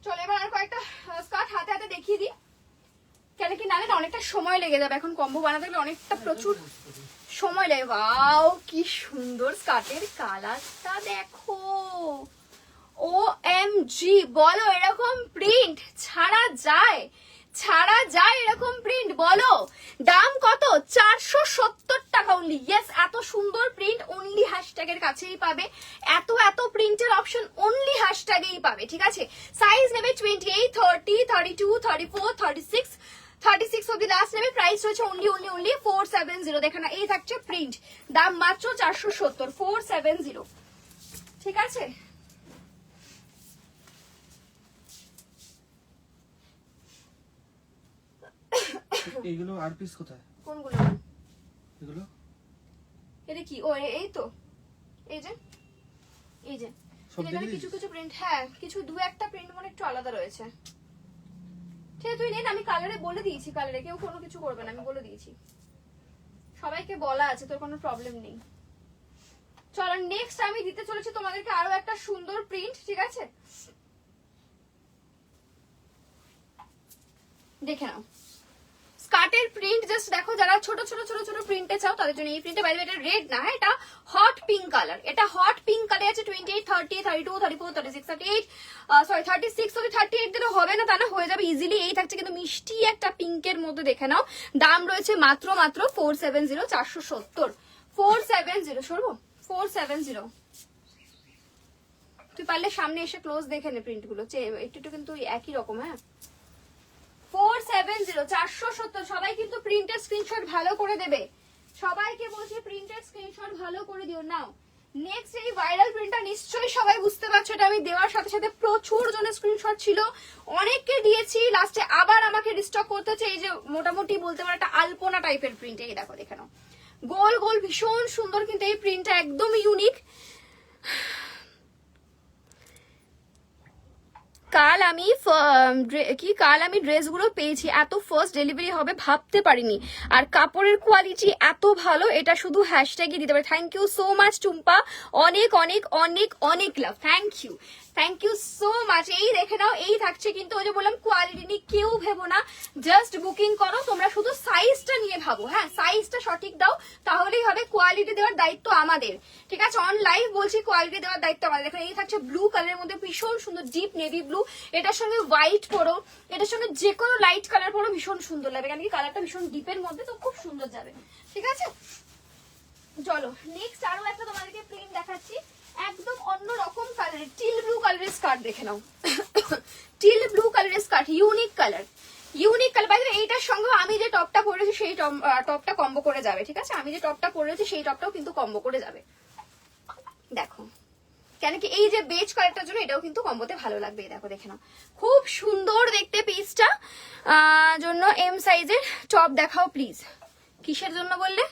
চলো এবার আর কয়েকটা স্কার্ট হাতে হাতে দেখিয়ে দিই, কেন কি নালে না অনেকটা সময় লেগে যাবে, এখন কম্বো বানাতে গেলে অনেকটা প্রচুর সময় লাগে। ওয়াও কি সুন্দর স্কার্টের কালারটা দেখো, OMG বলো এরকম প্রিন্ট ছাড়া যায়, ছাড়া যায় এরকম প্রিন্ট বলো। দাম কত? 470 টাকা অনলি। ইয়েস, এত সুন্দর প্রিন্ট অনলি হ্যাশট্যাগের কাছেই পাবে, এত এত প্রিন্টের অপশন অনলি হ্যাশট্যাগেই পাবে, ঠিক আছে। সাইজ নেবে 28, 30, 32, 34, 36, 36 অব্দি লাস্ট নেবে। প্রাইস রয়েছে অনলি 470, দেখে না, এই থাকছে প্রিন্ট, দাম মাত্র 470, 470, ঠিক আছে। এইগুলো আর পিস কোথায়? কোনগুলো? এগুলো এটা কি? ও এই তো, এই যে এই যে সব এখানে দেখলি? কিছু কিছু প্রিন্ট, হ্যাঁ কিছু দু একটা প্রিন্ট মনে একটু আলাদা রয়েছে। ঠিক আছে তুই নেন, আমি কালারে বলে দিয়েছি, কালারে কেউ কোনো কিছু করবে না, আমি বলে দিয়েছি, সবাইকে বলা আছে, তোর কোনো প্রবলেম নেই। চলো নেক্সট আমি দিতে চলেছি তোমাদেরকে আরো একটা সুন্দর প্রিন্ট, ঠিক আছে, দেখে নাও। স্কার্টের প্রিন্ট জাস্ট দেখো, যারা ছোট ছোট ছোট ছোট প্রিন্টে চাও তাদের জন্য এই প্রিন্টে। বাইরে এটা রেড না, এটা হট পিঙ্ক কালার, এটা হট পিঙ্ক কালার আছে। 28, 30, 32, 34, 36, 38, সরি 36 অবধি, 38 দিলে হবে না, তা না হয়ে যাবে ইজিলি। এই থাকছে কিন্তু মিষ্টি একটা পিঙ্কের মধ্যে, দেখে নাও। দাম রয়েছে মাত্র 470, 470, 470, সরবো 470। তুই পারলে সামনে এসে ক্লোজ দেখে নে প্রিন্ট গুলো, একটু কিন্তু একই রকম। হ্যাঁ 470, 470। সবাই কিন্তু প্রিন্টের স্ক্রিনশট ভালো করে দেবে, সবাইকে বলছি প্রিন্টের স্ক্রিনশট ভালো করে দিও। নাও নেক্সট এই ভাইরাল প্রিন্টটা নিশ্চয়ই সবাই বুঝতে পারছো, এটা আমি দেওয়ার সাথে সাথে প্রচুর জনের স্ক্রিনশট ছিল, অনেককে দিয়েছি, লাস্টে আবার আমাকে রিস্টক করতে হচ্ছে। এই যে মোটামুটি বলতে পারো একটা আলপনা টাইপের প্রিন্ট, এই দেখো, দেখে নাও, গোল গোল ভীষণ সুন্দর, কিন্তু এই প্রিন্টটা একদম ইউনিক। কাল আমি ড্রেসগুলো পেয়েছি, এত ফার্স্ট ডেলিভারি হবে ভাবতে পারিনি, আর কাপড়ের কোয়ালিটি এত ভালো, এটা শুধু হ্যাশট্যাগে দিতে পারে। Thank you so much Tumpa, অনেক অনেক অনেক অনেক love, thank you, thank you so much. এই দেখে নাও, এই থাকছে কিন্তু, ওই যে বললাম কোয়ালিটি নিয়ে কেউ ভেবো না, জাস্ট বুকিং করো, তোমরা শুধু সাইজটা নিয়ে ভাবো, হ্যাঁ সাইজটা সঠিক দাও, তাহলেই হবে। কোয়ালিটি দেওয়ার দায়িত্ব আমাদের, ঠিক আছে, অন লাইভ বলছি, কোয়ালিটি দেওয়ার দায়িত্ব আমাদের। দেখো এই থাকছে ব্লু কালারের মধ্যে, ভীষণ সুন্দর ডিপ নেভি ব্লু, এটার সঙ্গে হোয়াইট পরো, এটার সঙ্গে যে কোনো লাইট কালার পরো, ভীষণ সুন্দর লাগবে, কারণ কি কালারটা ভীষণ ডিপের মধ্যে, তো খুব সুন্দর যাবে, ঠিক আছে। চলো নেক্সট আরো একটা তোমাদেরকে প্রিন্ট দেখাচ্ছি, একদম অন্য রকম কালারের, টিল ব্লু কালারের স্কার্ট, দেখে নাও, টিল ব্লু কালারের skirt, unique colour, unique colour. বাইরে এইটার সঙ্গে আমি যে টপটা পরেছি সেই টপটা কম্বো করে যাবে, ঠিক আছে, আমি যে টপটা পরেছি সেই টপটাও কিন্তু কম্বো করে যাবে, দেখো, কেন কি এই যে বেজ কালারটার জন্য এটাও কিন্তু কম্বোতে ভালো লাগবে। দেখো, দেখে নাও, খুব সুন্দর দেখতে পিসটা, জন্য এম সাইজের টপ দেখাও প্লিজ। কিসের জন্য বললে?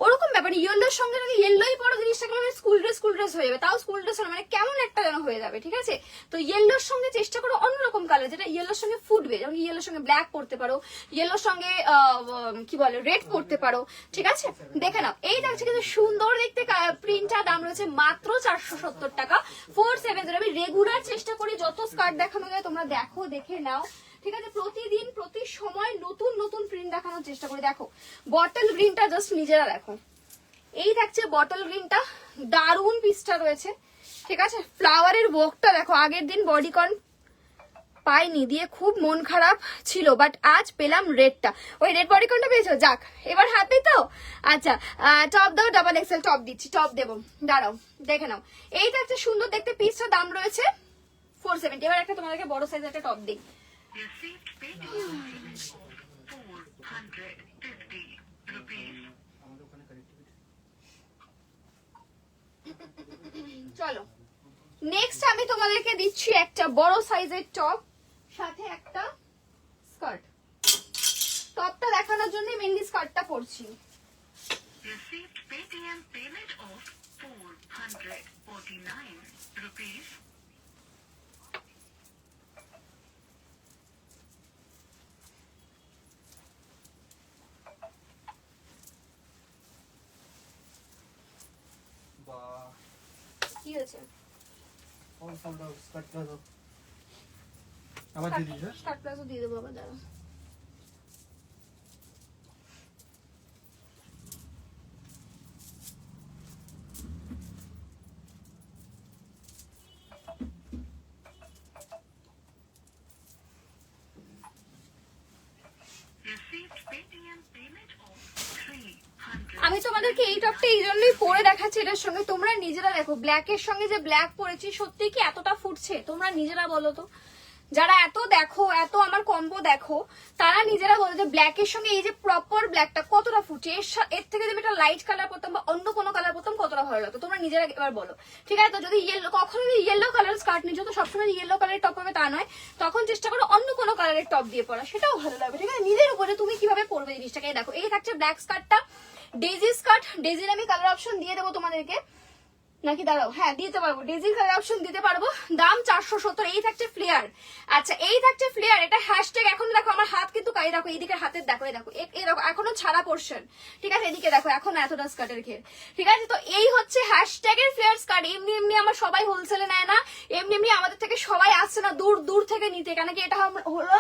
ওরকম ব্যাপার, ইয়েলোর সঙ্গে নাকি ইয়েলোই পরো জিনিসটা মানে স্কুল ড্রেস হয়ে যাবে, তাও স্কুল ড্রেস মানে কেমন একটা যেন হয়ে যাবে, ঠিক আছে। তো ইয়েলোর সঙ্গে চেষ্টা করো অন্যরকম কালার, যেটা ইয়েলোর সঙ্গে ফুটবে, যেমন ইয়েলোর সঙ্গে ব্ল্যাক পরতে পারো, ইয়েলোর সঙ্গে কি বলে রেড পরতে পারো, ঠিক আছে। দেখে নাও, এই থাকছে কিন্তু সুন্দর দেখতে প্রিন্টটা, দাম রয়েছে মাত্র 470 টাকা, 470। আমি রেগুলার চেষ্টা করি যত স্কার্ট দেখানো যায় তোমরা দেখো, দেখে নাও, ঠিক আছে, প্রতিদিন প্রতি সময় নতুন নতুন প্রিন্ট দেখানোর চেষ্টা করি। দেখো বটল গ্রিনটা জাস্ট নিজেরা দেখো, এই থাকছে বটল গ্রিনটা, দারুন পিসটা রয়েছে, ঠিক আছে। ফ্লাওয়ারের ওয়ার্কটা দেখো, আগের দিন বডিকন পাইনি দিয়ে খুব মন খারাপ ছিল, বাট আজ পেলাম রেডটা, ওই রেড বডিকনটা পেয়েছো, যাক এবার হ্যাপি তো। আচ্ছা টপ দাও, ডাবল এক্সেল টপ দিচ্ছি, টপ দেবো, দাঁড়াও দেখে নাও, এই থাকছে সুন্দর দেখতে পিসটা, দাম রয়েছে 470। এবার একটা তোমাদেরকে বড় সাইজ একটা টপ দিই, Received payment of 450 rupees. আমাদের ওখানে connectivity। চলো নেক্সট আমি তোমাদেরকে দিচ্ছি একটা বড় সাইজের টপ সাথে একটা স্কার্ট। টপটা দেখানোর জন্য মেনলি স্কার্টটা পরছি। Received Paytm payment of 449 rupees. বাহ, কি হয়েছে? all sold out, skirt palazzo. আবার দিয়ে দিস, হ্যাঁ? স্কার্ট প্লাজো দিয়ে দেবো আবার, দাঁড়া। Received Paytm payment of 300. আমি তোমাদেরকে এই টপটা এই জন্যই পরে দেখাচ্ছি এটার সঙ্গে। তোমরা নিজেরা দেখো ব্ল্যাকের সঙ্গে যে ব্ল্যাক পরেছি সত্যি কি এতটা ফুটছে? তোমরা নিজেরা বলো তো, যারা এত দেখো, এত আমার কম্বো দেখো, তারা নিজেরা বলো যে ব্ল্যাকের সঙ্গে এই যে প্রপার ব্ল্যাকটা কতটা ফুটছে। এর থেকে যদি একটা লাইট কালার পরতাম বা অন্য কোনো কালার পরতাম কতটা ভালো লাগতো, তোমরা নিজেরা এবার বলো। ঠিক আছে, তো যদি কখনো যদি ইয়েলো কালার স্কার্ট নিচ্ছ তো সবসময় ইয়েলো কালারের টপ হবে তা নয়, তখন চেষ্টা করো অন্য কোনো কালারের টপ দিয়ে পরা, সেটাও ভালো লাগবে। ঠিক আছে, নিজের উপরে তুমি কিভাবে পরবে জিনিসটাকে। দেখো এই থাকছে ব্ল্যাক স্কার্টটা, ডেজি স্কার্ট। ডেজির আমি কালার অপশন দিয়ে দেবো তোমাদেরকে, নাকি দাঁড়াও, হ্যাঁ দিতে পারবো, ডেজির কালার অপশন দিতে পারবো। দাম 470। এই থাকছে ফ্লেয়ার। আচ্ছা এই থাকছে ফ্লেয়ার, এটা হ্যাশট্যাগ। এখন দেখো আমার হাত কিন্তু কাই, দেখো এইদিকে হাতের দেখো, এই দেখো এই দেখো এখনো ছাড়া পোর্শন। ঠিক আছে, এদিকে দেখো এখন এতটা স্কার্টের ঘের। ঠিক আছে, তো এই হচ্ছে হ্যাশট্যাগের ফ্লেয়ার স্কার্ট। এমনি এমনি আমার সবাই হোলসেলে নেয় না, এমনি এমনি আমাদের থেকে সবাই আসছে না দূর দূর থেকে নিতে, কেন কি এটা হলো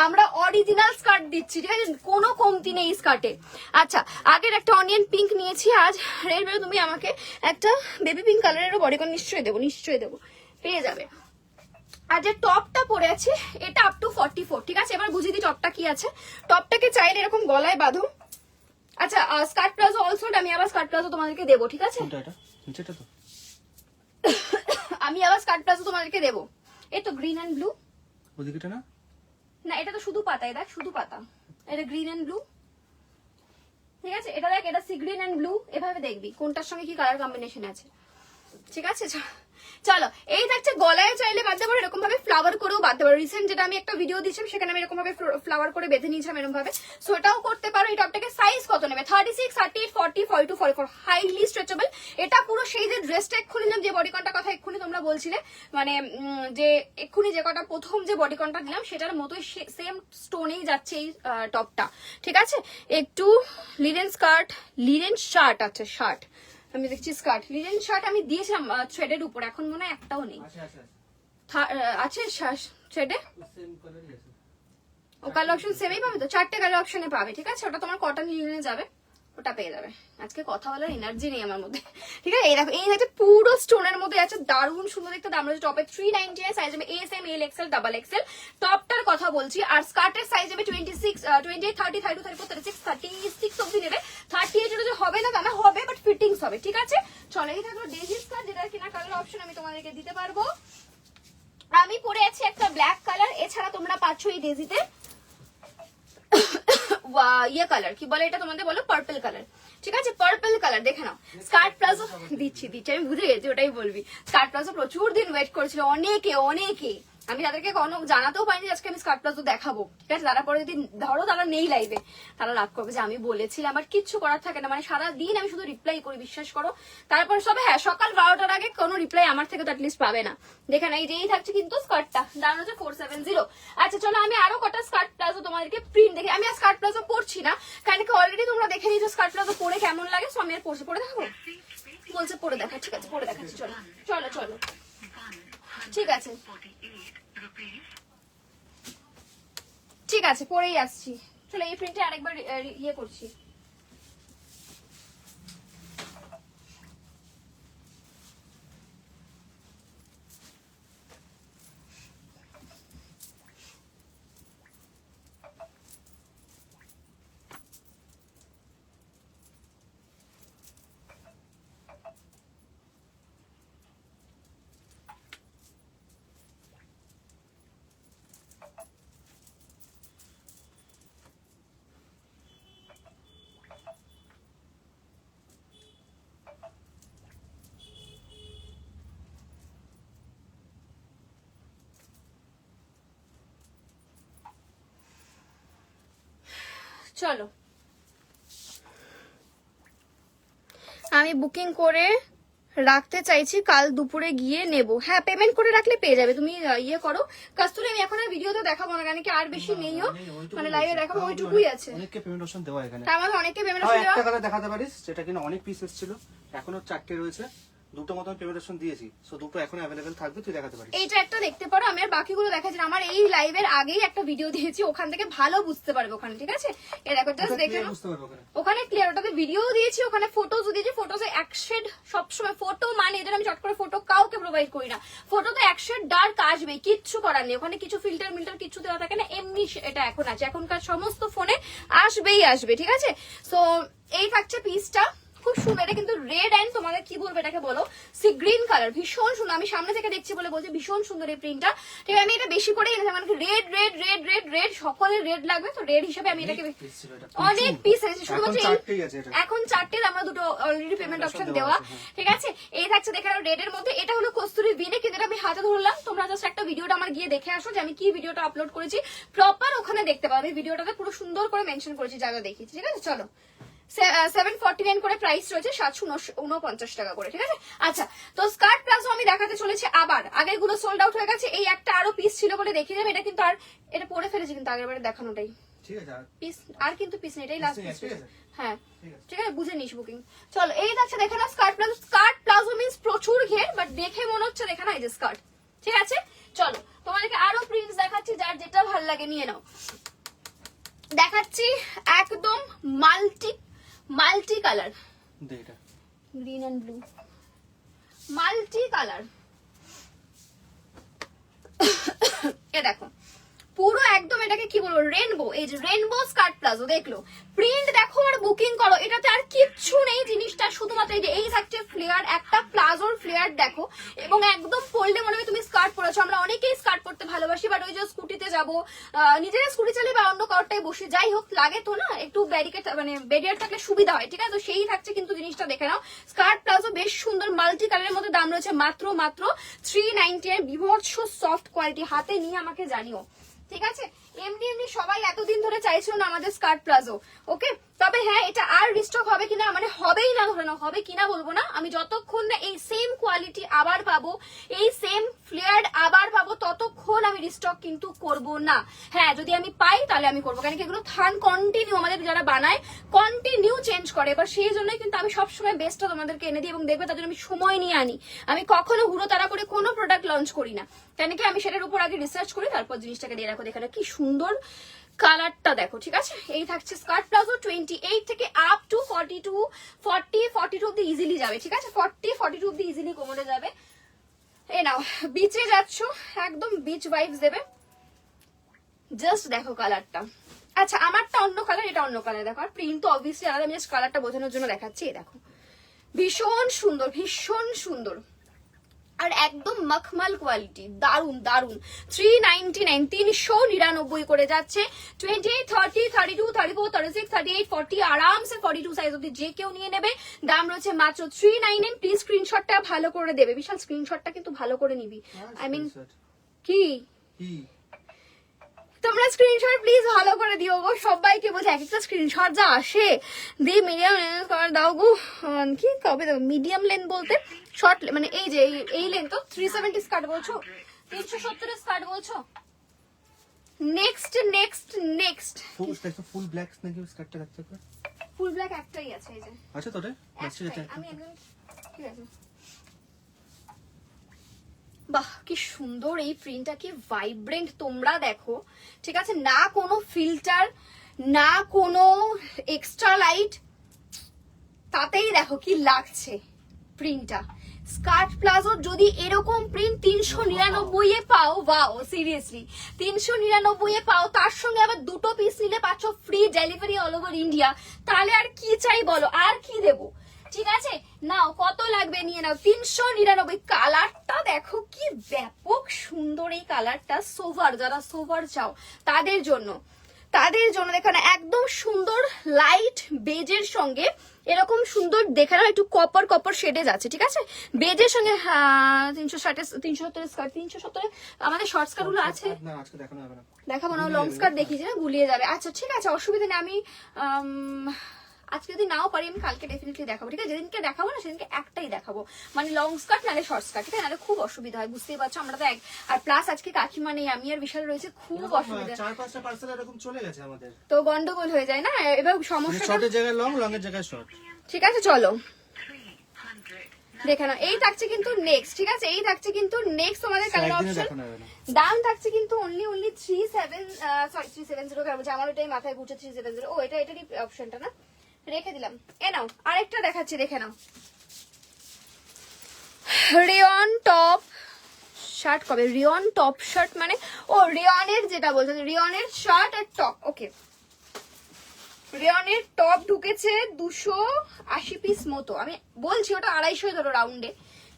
আমরা অরিজিনাল স্কার্ট দিচ্ছি। ঠিক আছে, কোনো কমতি নেই স্কার্টে। আচ্ছা আগের একটা অনিয়ন পিঙ্ক নিয়েছি, আজ রেলওয়ে তুমি আমাকে একটা বেবি পিঙ্ক কালারেরও বডিকন নিশ্চয়ই দেবো, নিশ্চয়ই দেবো, পেয়ে যাবে। আর যে টপটা পরে আছে এটা আপ টু 44। ঠিক আছে, এবার বুঝিয়ে দিই টপটা কি আছে। টপটাকে চাইলে এরকম গলায় বাঁধো। আচ্ছা স্কার্ট প্লাজো অলসো, আমি আবার স্কার্ট প্লাজো তোমাদেরকে দেবো। ঠিক আছে, কোনটা এটা? নিচেটা তো? আমি আবার স্কার্ট প্লাজো তোমাদেরকে দেবো। এই তো গ্রিন এন্ড ব্লু। ওদিকেটা না? না এটা তো শুধু পাতা, দেখ শুধু পাতা, এটা গ্রিন এন্ড ব্লু। ঠিক আছে, এটা দেখ, এটা সি গ্রিন এন্ড ব্লু, এভাবে দেখবি কোনটার সঙ্গে কি কালার কম্বিনেশন আছে। ঠিক আছে, চলো এই থাকছে গলায় চাইলে বাঁধতে পারো, এরকম ভাবে ফ্লাওয়ার করেও বাঁধতে পারো। রিসেন্ট যেটা আমি একটা ভিডিও দিয়েছিলাম সেখানে আমি এরকম ভাবে ফ্লাওয়ার করে বেঁধে নিয়েছিলাম এরকম ভাবে, সো এটাও করতে পারো। এই টপটাকে সাইজ কত নেবে? 36, 38, 40, 42, 44, হাইলি স্ট্রেচেবল। এটা পুরো সেই যে ড্রেসটা এক্ষুনি দিলাম, যে বডিকনটার কথা এক্ষুনি তোমরা বলছিলে, মানে যে এক্ষুনি যে কটা প্রথম যে বডিকনটা দিলাম সেটার মতোই সেম স্টোনেই যাচ্ছে এই টপটা। ঠিক আছে, একটু লিনেন স্কার্ট, লিনেন শার্ট, আচ্ছা শার্ট আমি দেখছি স্কার্ট, লিনেন শার্ট আমি দিয়েছিলাম থ্রেডের উপর, এখন মনে হয় একটাও নেই। আচ্ছা আচ্ছা আছে থ্রেডে, সেম কালারই আছে। ও কালার অপশন সেমই পাবে তো, 4টে কালার অপশনে পাবে। ঠিক আছে, ওটা তোমার কটন লিনেনে যাবে, ওটা পেয়ে যাবে। আজকে কথা বলার এনার্জি নেই আমার মধ্যে। ঠিক আছে, এই দেখো এই একটা পুরো স্টোনের মধ্যে আছে, দারুণ সুন্দর দেখতে। দাম রয়েছে টপের 399, সাইজ হবে S M, L, XL, double Excel. টপটার কথা বলছি। আর স্কার্টের সাইজ হবে 26, 28, 30, 32, 34, 36, 36 অব্দি নেবে। 38 এর যে হবে না তা না, হবে বাট ফিটিংস হবে। ঠিক আছে, চলো এই থাকলো ডেজি স্কার্ট, যেটা কিনা কালার অপশন আমি তোমাদেরকে দিতে পারবো। আমি পরে আছি একটা ব্ল্যাক কালার, এছাড়া তোমরা পাচ্ছ এই ডেজিতে ইয়ে কালার, কি বলে এটা তোমাদের, বলো পার্পল কালার। ঠিক আছে, পার্পল কালার দেখে নাও। স্কার্ট প্লাজো দিচ্ছি, আমি বুঝে গেছি ওটাই বলবি। স্কার্ট প্লাজো প্রচুর দিন ওয়েট করেছিল অনেকে। আমি তাদেরকে কোনো জানাতেও পারিনি আজকে আমি স্কার্ট প্লাজো দেখাবো। ঠিক আছে, তারা পরে যদি ধরো তারা নেই লাইভে, তারা রাগ করবে যে আমি বলেছিলাম। আমার কিচ্ছু করার থাকে না, মানে সারাদিন আমি শুধু রিপ্লাই করি, বিশ্বাস করো। তারপর সব হ্যাঁ সকাল 12টার আগে কোনো রিপ্লাই আমার থেকে তো অ্যাটলিস্ট পাবে না। দেখে না, এই যেই থাকছে কিন্তু স্কার্টটা, দাম হচ্ছে 470। আচ্ছা চলো আমি আরো কটা স্কার্ট প্লাজো তোমাদেরকে প্রিন্ট দেখি। আমি আর স্কার্ট প্লাজো পরছি না, কারণ কি অলরেডি তোমরা দেখে নিয়েছো স্কার্ট প্লাজো পরে কেমন লাগে, সো আমি আর পরে দেখাবো বলছে, পরে দেখা। ঠিক আছে, পরে দেখাচ্ছি, চলো চলো চলো। ঠিক আছে, 48 rupees. ঠিক আছে, পরেই আসছি। চলো এই প্রিন্টে আরেকবার ইয়ে করছি। চলো, আমি বুকিং করে রাখতে চাইছি, কাল দুপুরে গিয়ে নেব। হ্যাঁ, পেমেন্ট করে রাখলে পেয়ে যাবে, তুমি ইয়ে করো। কাস্তুরি আমি এখন আর ভিডিওতে দেখাবো না, কারণ কি আর বেশি নেইও, মানে লাইভে দেখাবো ওইটুকুই আছে। অনেককে পেমেন্ট অপশন দেওয়া এখানে, তার মানে অনেকে পেমেন্ট তাও অপশন একটা কালার দেখাতে পারিস যেটা কিনা অনেক পিস এসেছিল, এখনো 4টে রয়েছে, 2টো মতন পেমেন্ট অপশন দিয়েছি, সো 2টো এখন অ্যাভেলেবেল থাকবে, তুই দেখাতে পারিস। এইটা একটা দেখতে পারো, আমি আর বাকিগুলো দেখাচ্ছি না, আমার এই লাইভের আগেই একটা ভিডিও দিয়েছি, ওখান থেকে ভালো বুঝতে পারবে ওখানে, ঠিক আছে? এই দেখো জাস্ট দেখে নাও, বুঝতে পারবো ওখানে। ওখানে ক্লিয়ার, ওটাতে ভিডিও দিয়েছি, ওখানে ফটোজ দিয়েছি, ফটোজে এক শেড সবসময় ফটো, মানে এদের আমি চট করে ফটো কাউকে প্রোভাইড করি না, ফটোতে এক শেড ডার্ক আসবে, কিচ্ছু করার নেই, ওখানে কিছু ফিল্টার মিল্টার কিছু দেওয়া থাকে না, এমনি এটা এখন আছে, এখনকার সমস্ত ফোনে আসবেই আসবে, ঠিক আছে? সো এই থাকছে পিসটা, খুব সুন্দর। এটা কিন্তু রেড অ্যান্ড তোমাদের কি বলবো এটাকে বলো, সি গ্রিন কালার, ভীষণ সুন্দর। আমি সামনে থেকে দেখছি বলে বলছি ভীষণ সুন্দর এই প্রিন্টটা, ঠিক আছে? আমি এটা বেশি করে এনেছি, মানে red red red red red সকলের রেড লাগবে, তো রেড হিসেবে আমি এটাকে অনেক পিস এনেছি, শুধুমাত্র এখন 4টে, আমরা 2টো অলরেডি পেমেন্ট অপশন দেওয়া, ঠিক আছে? এই থাকছে দেখে রেড এর মধ্যে, এটা হলো কস্তুরি ভিনে, কিন্তু এটা আমি হাতে ধরলাম, তোমরা জাস্ট একটা ভিডিওটা আমার গিয়ে দেখে আসো যে আমি কি ভিডিওটা আপলোড করেছি, প্রপার ওখানে দেখতে পাবে, আমি ভিডিওটাতে পুরো সুন্দর করে মেনশন করেছি যা যা দেখিয়েছি, ঠিক আছে? চলো, 749 করে প্রাইস রয়েছে, 749 টাকা করে, ঠিক আছে? আচ্ছা, তো স্কার্ট প্লাজো আমি দেখাতে চলেছি আবার, আগের গুলো সোল্ড আউট হয়ে গেছে, এই একটা আরো পিস ছিল বলে দেখিয়ে যাবে, এটা কিন্তু আর এটা পরে ফেলেছি, কিন্তু আগের বারে দেখানোটাই ঠিক আছে, পিস, আর কিন্তু পিস নেই, এটাই লাস্ট পিস। ঠিক আছে, হ্যাঁ, ঠিক আছে, বুঝে নিস বুকিং। চলো, এই দেখছে দেখে না skirt palazzo, skirt palazzo means প্রচুর ঘের, বাট দেখে মনে হচ্ছে দেখে না এই যে স্কার্ট, ঠিক আছে? চলো, তোমাদেরকে আরো প্রিন্টস দেখাচ্ছি, যার যেটা ভালো লাগে নিয়ে নাও। দেখাচ্ছি একদম মাল্টি কালার, দে এটা green and blue, multi colour. এ দেখো, পুরো একদম এটাকে কি বলবো, রেনবো, এই যে রেনবো স্কার্ট প্লাজো, দেখলো প্রিন্ট দেখো আর বুকিং করো, এটাতে আর কিচ্ছু নেই জিনিসটা, শুধুমাত্র এই যে এই থাকছে ফ্লেয়ার, একটা প্লাজোর ফ্লেয়ার দেখো, এবং একদম পরলে মনে হয় তুমি স্কার্ট পরেছো। আমরা অনেকেই স্কার্ট পরতে ভালোবাসি, বাট ওই যে স্কুটিতে যাবো, নিজেরা স্কুটি চালিয়ে বা অন্য কারোরটাই বসে, যাই হোক লাগে তো না, একটু ব্যারিকেড মানে ব্যারিয়ার থাকলে সুবিধা হয়, ঠিক আছে? তো সেই থাকছে কিন্তু জিনিসটা দেখে নাও, স্কার্ট প্লাজো বেশ সুন্দর মাল্টি কালারের মধ্যে, দাম রয়েছে মাত্র 390 এর, বিভৎস সফট কোয়ালিটি, হাতে নিয়ে আমাকে জানিও, ঠিক আছে? এমনি সবাই এতদিন ধরে চাইছিল না আমাদের স্কার্ট প্লাজো, ওকে? তবে হ্যাঁ, এটা আর রিস্টক হবে কিনা, মানে হবেই না, ধরে নাও হবে কিনা বলবো না আমি, যতক্ষণ না এই সেম কোয়ালিটি আবার পাবো, এই সেম ফ্লেয়ার আবার পাবো, ততক্ষণ আমি রিস্টক কিন্তু করব না। হ্যাঁ, যদি আমি পাই তাহলে আমি করবো, কারণ কি এগুলো থান কন্টিনিউ, আমাদের যারা বানায় কন্টিনিউ চেঞ্জ করে, এবার সেই জন্যই কিন্তু আমি সবসময় বেস্টটা তোমাদেরকে এনে দিই, এবং দেখবে তাদের আমি সময় নিয়ে আনি, আমি কখনো হুড়ো তাড়া করে কোনো প্রোডাক্ট লঞ্চ করি না, কেন কি আমি সেটার উপর আগে রিসার্চ করি, তারপর জিনিসটাকে দিয়ে রাখো। দেখে কি সুন্দর কালারটা দেখো, ঠিক আছে? এই থাকছে স্কার্ট প্লাজো, 28 থেকে আপ টু 42 অব্দি ইজিলি যাবে, ঠিক আছে? 42 অব্দি ইজিলি কোমরে যাবে। এই নাও, বিচে যাচ্ছ, একদম বিচ ভাইবস দেবে, জাস্ট দেখো কালারটা। আচ্ছা, আমারটা অন্য কালার, এটা অন্য কালার, দেখো, আর প্রিন্ট তো অবভিয়াসলি আলাদা, আমি জাস্ট কালারটা বোঝানোর জন্য দেখাচ্ছি। এই দেখো, ভীষণ সুন্দর, ভীষণ সুন্দর, আর একদম মখমল কোয়ালিটি, দারুন দারুন। 399, 399 করে যাচ্ছে। 28, 30, 32, 34, 36, 38, 40, আরামসে 42 সাইজ অব্দি যে কেউ নিয়ে নেবে। দাম রয়েছে মাত্র 399। প্লিজ স্ক্রিনশটটা ভালো করে দেবে, বিশাল স্ক্রিনশটটা কিন্তু ভালো করে নিবি, আই মিন কি তোমরা স্ক্রিনশট প্লিজ ভালো করে দিও গো, সবাইকে বলছে এক একটা স্ক্রিনশট যা আসে, দি মিডিয়াম লেন্থ করে দাও গো, কি কবে দাও মিডিয়াম লেন্থ বলতে শর্ট, মানে এই যে এই লেন্থ তো 370 স্কার্ট বলছো, 370 স্কার্ট বলছো। Next next next full black নাকি স্কার্টটা রাখতে পারে, ফুল ব্ল্যাক একটাই আছে, এই যে আচ্ছা তোরে আমি একদম ঠিক আছে। বাহ, কি সুন্দর এই প্রিন্টটা, কি ভাইব্রেন্ট তোমরা দেখো, ঠিক আছে? না কোনো ফিল্টার, না কোনো এক্সট্রা লাইট, তাতেই দেখো কি লাগছে প্রিন্টটা। স্কার্ট প্লাজো যদি এরকম প্রিন্ট 399 এ পাও, ওয়াও, সিরিয়াসলি 399 এ পাও, তার সঙ্গে আবার 2টো পিস নিলে পাচ্ছ free delivery all over India, তাহলে আর কি চাই বলো, আর কি দেবো? ঠিক আছে, নাও, কত লাগবে নিয়ে নাও, 399। কালারটা দেখো কি ব্যাপক সুন্দর, এই কালারটা সোভার, যারা সোভার চাও তাদের জন্য তাদের জন্য দেখো না একদম সুন্দর লাইট বেজের সঙ্গে এরকম সুন্দর দেখে না একটু কপার কপার শেডে যাচ্ছে, ঠিক আছে? বেজের সঙ্গে 370 স্কার্ট, 370 আমাদের শর্ট স্কার্ট গুলো আছে, না আজকে দেখানো হবে না, দেখাবো না, লং স্কার্ট দেখিয়েছি না, গুলিয়ে যাবে। আচ্ছা ঠিক আছে, অসুবিধা নেই, আমি আজকে যদি নাও পারি আমি কালকে ডেফিনেটলি দেখাবো, ঠিক আছে? যেদিনকে দেখাবো না সেদিনকে একটাই দেখাবো, মানে লং স্কার্ট নাহলে শর্ট স্কার্ট, ঠিক আছে? নাহলে খুব অসুবিধা হয়, বুঝতেই পারছো, আমরা তো আর প্লাস আজকে কাকিমা নেই, আমি আর বিশাল রয়েছে, খুব অসুবিধা, 4-5টা পার্সেল এরকম চলে গেছে আমাদের, তো গন্ডগোল হয়ে যায় না, এবার সমস্যা। শর্টের জায়গায় লং, লং এর জায়গায় শর্ট। ঠিক আছে চলো 300. দেখে নাও, এই থাকছে কিন্তু নেক্সট, ঠিক আছে? এই থাকছে কিন্তু নেক্সট তোমাদের কালার একদিনে অপশন, দেখানো হবে না। দাম থাকছে কিন্তু অনলি 370 কেন বলছি, আমার ওটাই মাথায় ঘুরছে 370, ও এটারই অপশনটা না, রেখে দিলাম। এ নাও আরেকটা দেখাচ্ছি, দেখে নাও, রিয়ন টপ শার্ট, কবে রিয়ন টপ শার্ট মানে ও রিয়নের যেটা বলছে, রিয়নের শার্ট আর টপ, ওকে, রিয়নের টপ ঢুকেছে 280 পিস মতো, আমি বলছি ওটা 250 ধরো রাউন্ডে,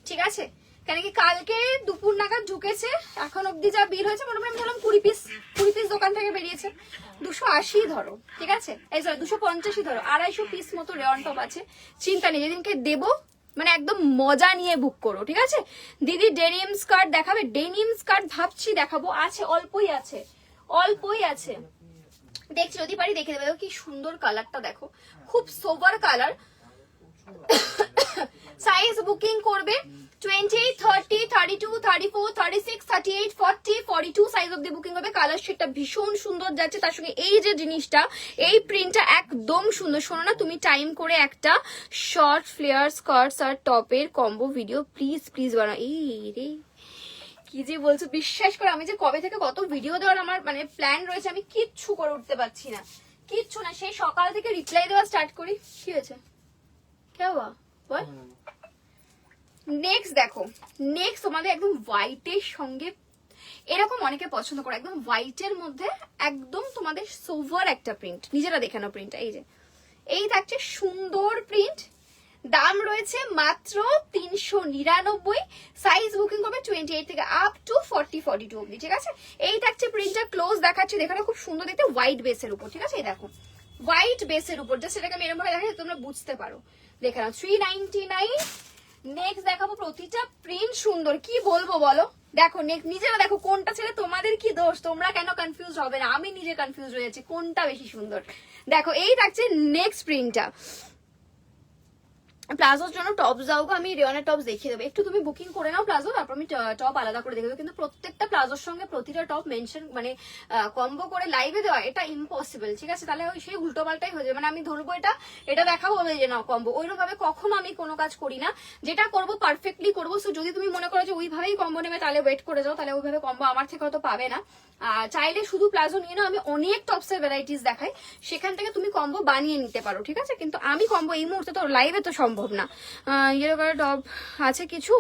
ঠিক আছে? কেন কি কালকে দুপুর নাগাদ ঢুকেছে, এখন অব্দি যা বিল হয়েছে মোটামুটি আমি ধরলাম 20 পিস দোকান থেকে বেরিয়েছে, 280 ধরো, ঠিক আছে? এই সরি 285 ধরো, 250 পিস মতো রেয়ন টপ আছে, চিন্তা নেই, যেদিনকে দেবো মানে একদম মজা নিয়ে বুক করো, ঠিক আছে? দিদি ডেনিম স্কার্ট দেখাবে, ডেনিম স্কার্ট ভাবছি দেখাবো, আছে অল্পই আছে, অল্পই আছে, দেখছি যদি পারি দেখে দেবে। কি সুন্দর কালারটা দেখো, খুব সোবার কালার। সাইজ বুকিং করবে 20, 30, 32, 34, 36, 38, 40, 42 সাইজ অব্দি বুকিং হবে। কালার শেডটা ভীষণ সুন্দর যাচ্ছে, তার সঙ্গে এই যে জিনিসটা, এই প্রিন্টটা একদম সুন্দর। শোনো না, তুমি টাইম করে একটা শর্ট ফ্লেয়ার স্কার্টস আর টপের কম্বো ভিডিও প্লিজ প্লিজ বানাও। এই রে কি যে বলছো, বিশ্বাস করে আমি যে কবে থেকে কত ভিডিও দেওয়ার আমার মানে প্ল্যান রয়েছে, আমি কিচ্ছু করে উঠতে পারছি না, কিচ্ছু না। সেই সকাল থেকে রিপ্লাই দেওয়া স্টার্ট করি, কি হয়েছে কে হওয়া বল। নেক্সট দেখো, নেক্সট তোমাদের একদম হোয়াইটের সঙ্গে এরকম অনেকে পছন্দ করে, একদম হোয়াইটের মধ্যে একদম তোমাদের সোভার একটা প্রিন্ট, নিজেরা দেখে নাও প্রিন্টটা, এই যে এই থাকছে সুন্দর প্রিন্ট, দাম রয়েছে মাত্র 399, সাইজ বুকিং করবে 28 থেকে আপ টু 40, 42 অব্দি, ঠিক আছে? এই থাকছে প্রিন্টটা, ক্লোজ দেখাচ্ছি, দেখো খুব সুন্দর দেখতে, হোয়াইট বেসের উপর, ঠিক আছে? এই দেখো হোয়াইট বেসের উপর, জাস্ট এটাকে আমি এরকম ভাবে দেখাচ্ছি তোমরা বুঝতে পারো, দেখে নাও 399। নেক্সট দেখাবো, প্রতিটা প্রিন্ট সুন্দর, কি বলবো বলো, দেখো নিজেরা দেখো কোনটা ছেড়ে তোমাদের কি দোষ, তোমরা কেন কনফিউজ হবে না, আমি নিজে কনফিউজ হয়ে যাচ্ছি কোনটা বেশি সুন্দর। দেখো এই থাকছে নেক্সট প্রিন্টটা, প্লাজোর জন্য টপস যাও, আমি রিয়নের টপস দেখিয়ে দেবো, একটু তুমি বুকিং করে নাও প্লাজো, তারপর আমি টপ আলাদা করে দেখে দেবো, কিন্তু প্রত্যেকটা প্লাজোর সঙ্গে প্রতিটা টপ মেনশন মানে কম্বো করে লাইভে দেওয়া এটা ইম্পসিবল, ঠিক আছে? তাহলে ওই সেই উল্টো পাল্টাই হয়ে যাবে, মানে আমি ধরবো এটা দেখাবো বলে যে না কম্বো, ওইরকম ভাবে কখনো আমি কোনো কাজ করি না, যেটা করবো পারফেক্টলি করবো। সো যদি তুমি মনে করো যে ওইভাবেই কম্বো নেবে তাহলে ওয়েট করে যাও, তাহলে ওইভাবে কম্বো আমার থেকে হয়তো পাবে না। চাইলে শুধু প্লাজো নিয়ে নাও, আমি অনেক টপসের ভ্যারাইটিস দেখাই, সেখান থেকে তুমি কম্বো বানিয়ে নিতে পারো, ঠিক আছে? কিন্তু আমি কম্বো এই মুহূর্তে তো লাইভে তো সম্ভব না। ইয়েলো কালার টপ আছে কিছু,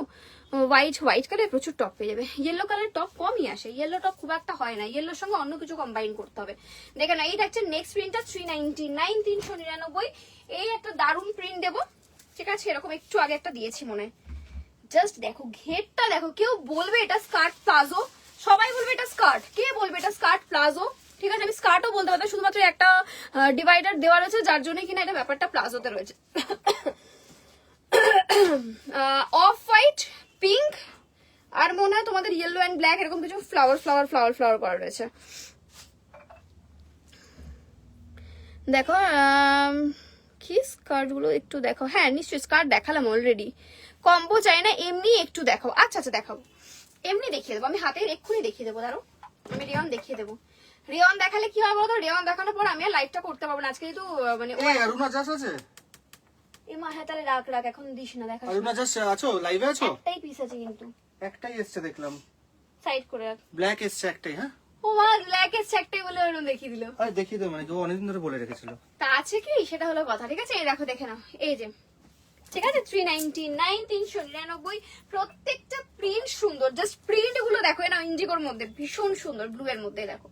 হোয়াইট কালার প্রচুর টপ পেয়ে যাবে, ইয়েলো কালার টপ কমই আসে, ইয়েলো টপ খুব একটা হয় না, ইয়েলোর সঙ্গে অন্য কিছু কম্বাইন করতে হবে। দেখে না এই থাকছে নেক্সট প্রিন্টটা 399, 399। এই একটা দারুণ প্রিন্ট দেবো, ঠিক আছে? এরকম একটু আগে একটা দিয়েছি মনে হয়, জাস্ট দেখো ঘেরটা দেখো, কেউ বলবে এটা স্কার্ট প্লাজো, সবাই বলবে এটা স্কার্ট, কে বলবে এটা স্কার্ট প্লাজো, ঠিক আছে? আমি স্কার্টও বলতে পারতাম, শুধুমাত্র একটা ডিভাইডার দেওয়া রয়েছে যার জন্য কিনা এটা ব্যাপারটা প্লাজোতে রয়েছে। অফ হোয়াইট, পিঙ্ক আর মনে হয় তোমাদের ইয়েলো অ্যান্ড ব্ল্যাক, এরকম কিছু ফ্লাওয়ার করা রয়েছে। দেখো কি স্কার্ট গুলো একটু দেখো, হ্যাঁ নিশ্চয়ই স্কার্ট দেখালাম অলরেডি, কম্বো চাই না, এমনি একটু দেখাও। আচ্ছা দেখাবো, এমনি দেখিয়ে দেবো, আমি হাতে এক্ষুনি দেখিয়ে দেবো, দাঁড়ো আমি রিয়ন দেখিয়ে দেবো। রিয়ন দেখালে কি হবে বলতো, রিয়ন দেখানোর পর আমি আর লাইভটা করতে পারবো না আজকে, যেহেতু মানে অরুণা জাস আছে, মা হ্যাঁ তাহলে রাখ এখন দিস না, দেখা অরুণা জাস আছো, লাইভে আছো? একটাই পিস আছে কিন্তু, একটাই এসছে দেখলাম, সাইড করে রাখ। ব্ল্যাক এসছে একটাই, হ্যাঁ ও মা ব্ল্যাক এসছে একটাই বলে ওরকম দেখিয়ে দিল, আরে দেখিয়ে দাও, মানে কেউ অনেকদিন ধরে বলে রেখেছিল, তা আছে কি সেটা হলো কথা, ঠিক আছে? এই দেখো দেখে নাও, এই যে ঠিক আছে 399, 399, প্রত্যেকটা প্রিন্ট সুন্দর, জাস্ট প্রিন্ট গুলো দেখো, না ইঞ্জিকোর মধ্যে ভীষণ সুন্দর, ব্লু এর মধ্যে দেখো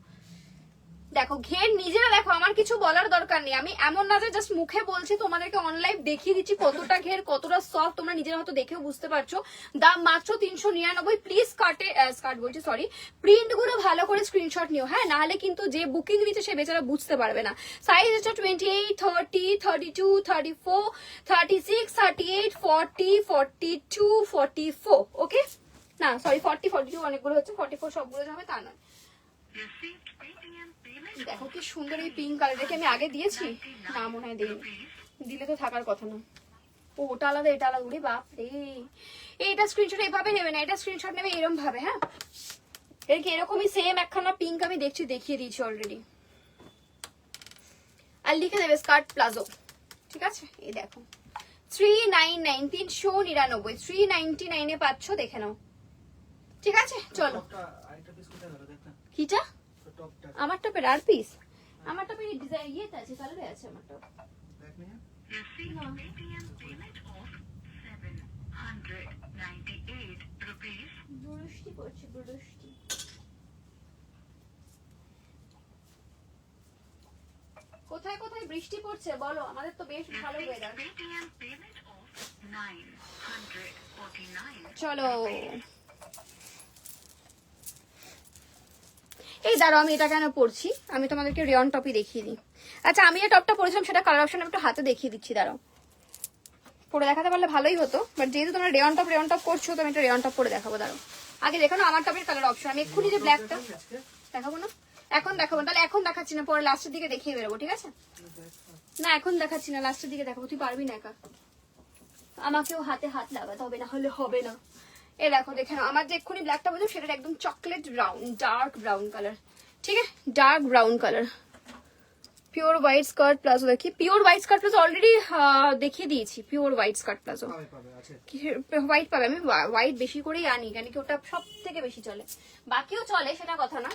দেখো ঘের নিজেরা দেখো, আমার কিছু বলার দরকার নেই, আমি এমন না যে জাস্ট মুখে বলছি, তোমাদেরকে অনলাইন দেখিয়ে দিচ্ছি কতটা ঘের কতটা সফট, তোমরা নিজেরা হয়তো দেখেও বুঝতে পারছো। দাম মাত্র 399। প্লিজ স্কার্ট বলছি সরি, প্রিন্ট গুলো ভালো করে স্ক্রিনশট নিও, হ্যাঁ, নাহলে কিন্তু যে বুকিং নিচ্ছে সে বেচারা বুঝতে পারবে না। সাইজ হচ্ছে 28, 30, 32, 34, 36, 38, 40, 42, 44। ওকে, না সরি 40, 42 অনেকগুলো হচ্ছে, 44 সবগুলো যাবে তা নয়। Received Paytm payment দেখো কি সুন্দর এই পিঙ্ক কালারটা, কি আমি আগে দিয়েছি? না মনে হয় দিইনি, দিলে তো থাকার কথা না। ও ওটা আলাদা এটা আলাদা, উড়ে বাপ রে। এইটা স্ক্রিনশট এভাবে নেবে না, এটা স্ক্রিনশট নেবে এরকম ভাবে, হ্যাঁ। এরকমই সেম একখানা পিঙ্ক আমি দেখছি, দেখিয়ে দিয়েছি অলরেডি। আর লিখে দেবে স্কার্ট প্লাজো, ঠিক আছে? এই দেখো 399, 399, 399 এ পাচ্ছ, দেখে নাও, ঠিক আছে? চলো, আরেকটা পিস কোথায় গেল দেখ না, কিটা টপটা আমার টপের আর পিস, আমার টপের ডিজাইন ইয়েতে আছে, কালারে আছে আমার টপ। দেখ না। received Paytm payment of 798 rupees. বৃষ্টি পড়ছে, বৃষ্টি। কোথায় কোথায় বৃষ্টি পড়ছে বলো, আমাদের তো বেশ ভালো Received weather. Paytm payment of 949. চলো, এই দাঁড়াও আমি এটা কেন পড়ছি, আমি তোমাদেরকে রেয়ন টপই দেখিয়ে দিই। আচ্ছা আমি যে টপটা পরেছিলাম সেটা কালার অপশন একটু হাতে দেখিয়ে দিচ্ছি, দাঁড়াও। পরে দেখাতে পারলে ভালোই হতো, বাট যেহেতু তোমরা রেয়ন টপ করছো তো আমি একটা রেয়ন টপ পরে দেখাবো, দাঁড়াও। আগে দেখো না আমার টপের কালার অপশন, আমি এক্ষুনি যে ব্ল্যাকটা দেখাবো না, এখন দেখাবো, তাহলে এখন দেখাচ্ছি না, পরে লাস্টের দিকে দেখিয়ে বেরোবো, ঠিক আছে? না এখন দেখাচ্ছি না, লাস্টের দিকে দেখাবো, তুই পারবি না একা, আমাকেও হাতে হাত লাগাতে হবে, না হলে হবে না। এ দেখো দেখে নাও, আমার যে এক্ষুনি ব্ল্যাকটা বলছো সেটা একদম chocolate brown, dark brown colour, ঠিক আছে? Dark brown colour, pure white skirt palazzo. দেখি pure white skirt palazzo already দেখিয়ে দিয়েছি, পিওর হোয়াইট স্কার্ট প্লাজো। পাবে পাবে আছে। হোয়াইট পাবে, আমি হোয়াইট বেশি করেই আনি, কেন কি ওটা সব থেকে বেশি চলে, বাকিও চলে সেটা কথা না।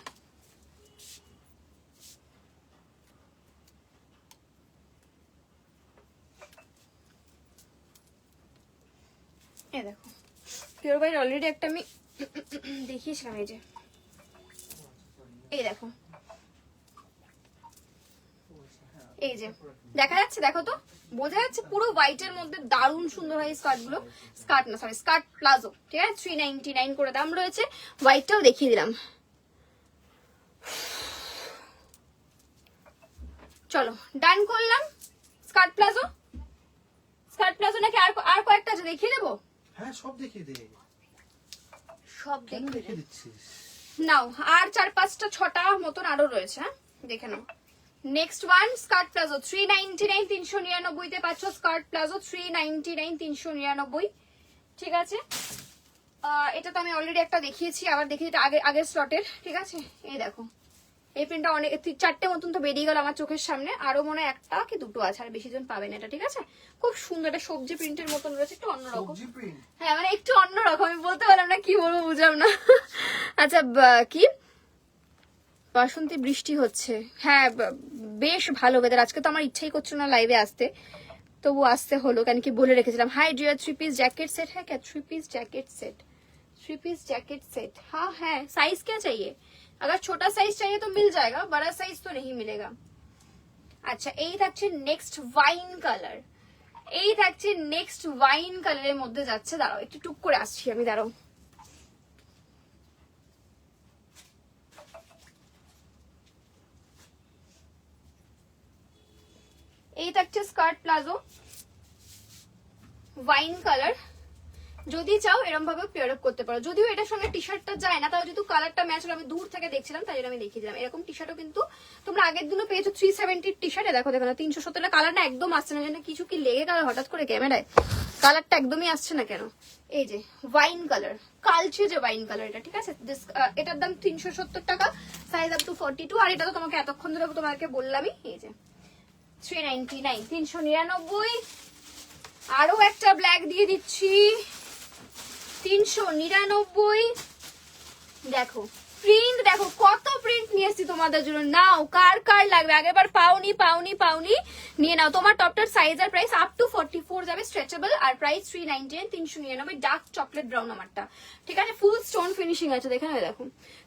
এ দেখো পিওর হোয়াইট অলরেডি একটা আমি দেখিয়েছিলাম, এই যে এই দেখো, এই যে দেখা যাচ্ছে, দেখো তো বোঝা যাচ্ছে, পুরো হোয়াইটের মধ্যে দারুণ সুন্দর হয় স্কার্ট গুলো। স্কার্ট না সরি স্কার্ট প্লাজো, ঠিক আছে? 399 করে দাম রয়েছে। হোয়াইটটাও দেখিয়ে দিলাম। চলো ডান করলাম। স্কার্ট প্লাজো, স্কার্ট প্লাজো নাকি আর কয়েকটা আছে দেখিয়ে দেবো? হ্যাঁ সব দেখিয়ে দে, সব কেন দেখিয়ে দেখিয়ে দিচ্ছিস? নাও, আর 4-5টা 6টা মতন আরো রয়েছে, হ্যাঁ দেখে নাও। নেক্সট ওয়ান স্কার্ট প্লাজো 399, 399 তে পাচ্ছ স্কার্ট প্লাজো 399, 399, ঠিক আছে? এটা তো আমি অলরেডি একটা দেখিয়েছি, আবার দেখি এটা আগের স্লটের, ঠিক আছে? এই দেখো এই প্রিন্টটা অনেক 4টে মতন তো বেরিয়ে গেল আমার চোখের সামনে, আরো মনে হয় 1টা কি 2টো আছে, আর বেশি জন পাবেন এটা, ঠিক আছে? খুব সুন্দর, একটা সবজি প্রিন্টের মতন রয়েছে, একটু অন্যরকম, সবজি প্রিন্ট, হ্যাঁ মানে একটু অন্যরকম, আমি বলতে পারলাম না কি বলবো, বুঝলাম না। আচ্ছা কি বাসন্তী বৃষ্টি হচ্ছে, হ্যাঁ বেশ ভালো ওয়েদার আজকে, তো আমার ইচ্ছাই করছিল না লাইভে আসতে, তবু আসতে হলো, কেন কি বলে রেখেছিলাম। High deer 3 piece jacket set है क्या? 3 piece jacket set, 3 piece jacket set, हाँ है। साइज क्या चाहिए? अगर छोटा साइज चाहिए तो मिल जाएगा, बड़ा साइज तो नहीं मिलेगा। আচ্ছা এই থাকছে নেক্সট ওয়াইন কালার, এই থাকছে নেক্সট ওয়াইন কালারের মধ্যে যাচ্ছে, দাঁড়াও একটু টুক করে আসছি আমি, দাঁড়াও। এই থাকছে স্কার্ট প্লাজো ওয়াইন কালার, যদি চাও এরকম ভাবে পেয়ার আপ করতে পারো, যদিও এটার সঙ্গে টি শার্টটা যায় না, তাও যেহেতু কালারটা ম্যাচ হলো, আমি দূর থেকে দেখছিলাম তাই জন্য আমি দেখিয়ে দিলাম। এরকম টি শার্টও কিন্তু তোমরা আগের দিনও পেয়েছো 370 টি শার্টে, দেখো দেখো না 370 কালার না একদম আসছে না, যেন কিছু কি লেগে গেল হঠাৎ করে ক্যামেরায়, কালারটা একদমই আসছে না কেন? এই যে ওয়াইন কালার, কালচে যে ওয়াইন কালার এটা, ঠিক আছে? এটার দাম 370 টাকা, সাইজ আপ টু 42, আর এটা তো তোমাকে এতক্ষণ ধরে তোমাকে বললামই, এই যে 399, 399। আরো একটা ব্ল্যাক দিয়ে দিচ্ছি 399। দেখো প্রিন্ট, দেখো কত প্রিন্ট নিয়ে এসেছি তোমাদের জন্য, নাও কার কার লাগবে, আগেরবার পাওনি নিয়ে নাও। তোমার টপটার সাইজ আর প্রাইস আপ টু 44 যাবে, স্ট্রেচেবল, আর প্রাইস 399, 399, ডার্ক চকলেট ব্রাউন আমারটা, ঠিক আছে? ফুল স্টোন ফিনিশিং আছে, দেখে নাও, দেখো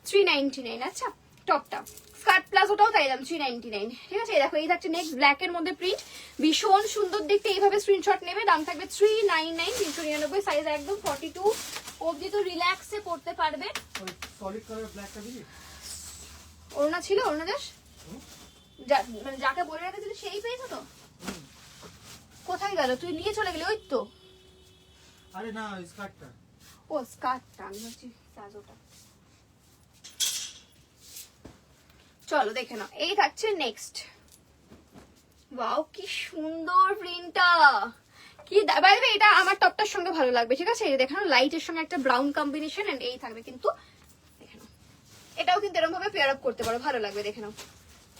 399। আচ্ছা টপটা। স্কার্ট প্লাজোটাও তাই দাম 399, ঠিক আছে। এই দেখো এই থাকছে নেক্সট ব্ল্যাক এর মধ্যে প্রিন্ট, ভীষণ সুন্দর দেখতে। এইভাবে স্ক্রিনশট নেবে, দাম থাকবে 399, 399, সাইজ একদম 42 অবধি তো রিল্যাক্সে পড়তে পারবে। সলিড কালার ব্ল্যাকটা দিবি? ওড়না ছিল, ওড়না দেশ মানে যাকে বলে রেখেছিল সেই পেয়েছো তো? কোথায় গেল? তুই নিয়ে চলে গেলি? ওই তো। আরে না, ওই স্কার্টটা। ও স্কার্টটা, আমি ভাবছি প্লাজোটা। চলো দেখে নাও, এই থাকছে নেক্সট। ওয়াও কি সুন্দর প্রিন্টটা, কি বাই দ্য ওয়ে এটা আমার টপটার সঙ্গে ভালো লাগবে, ঠিক আছে। এই দেখো লাইটের সঙ্গে একটা ব্রাউন কম্বিনেশন, এন্ড এই থাকবে কিন্তু, দেখে নাও এটাও কিন্তু এরকম ভাবে পেয়ার আপ করতে পারো, ভালো লাগবে, দেখে নাও,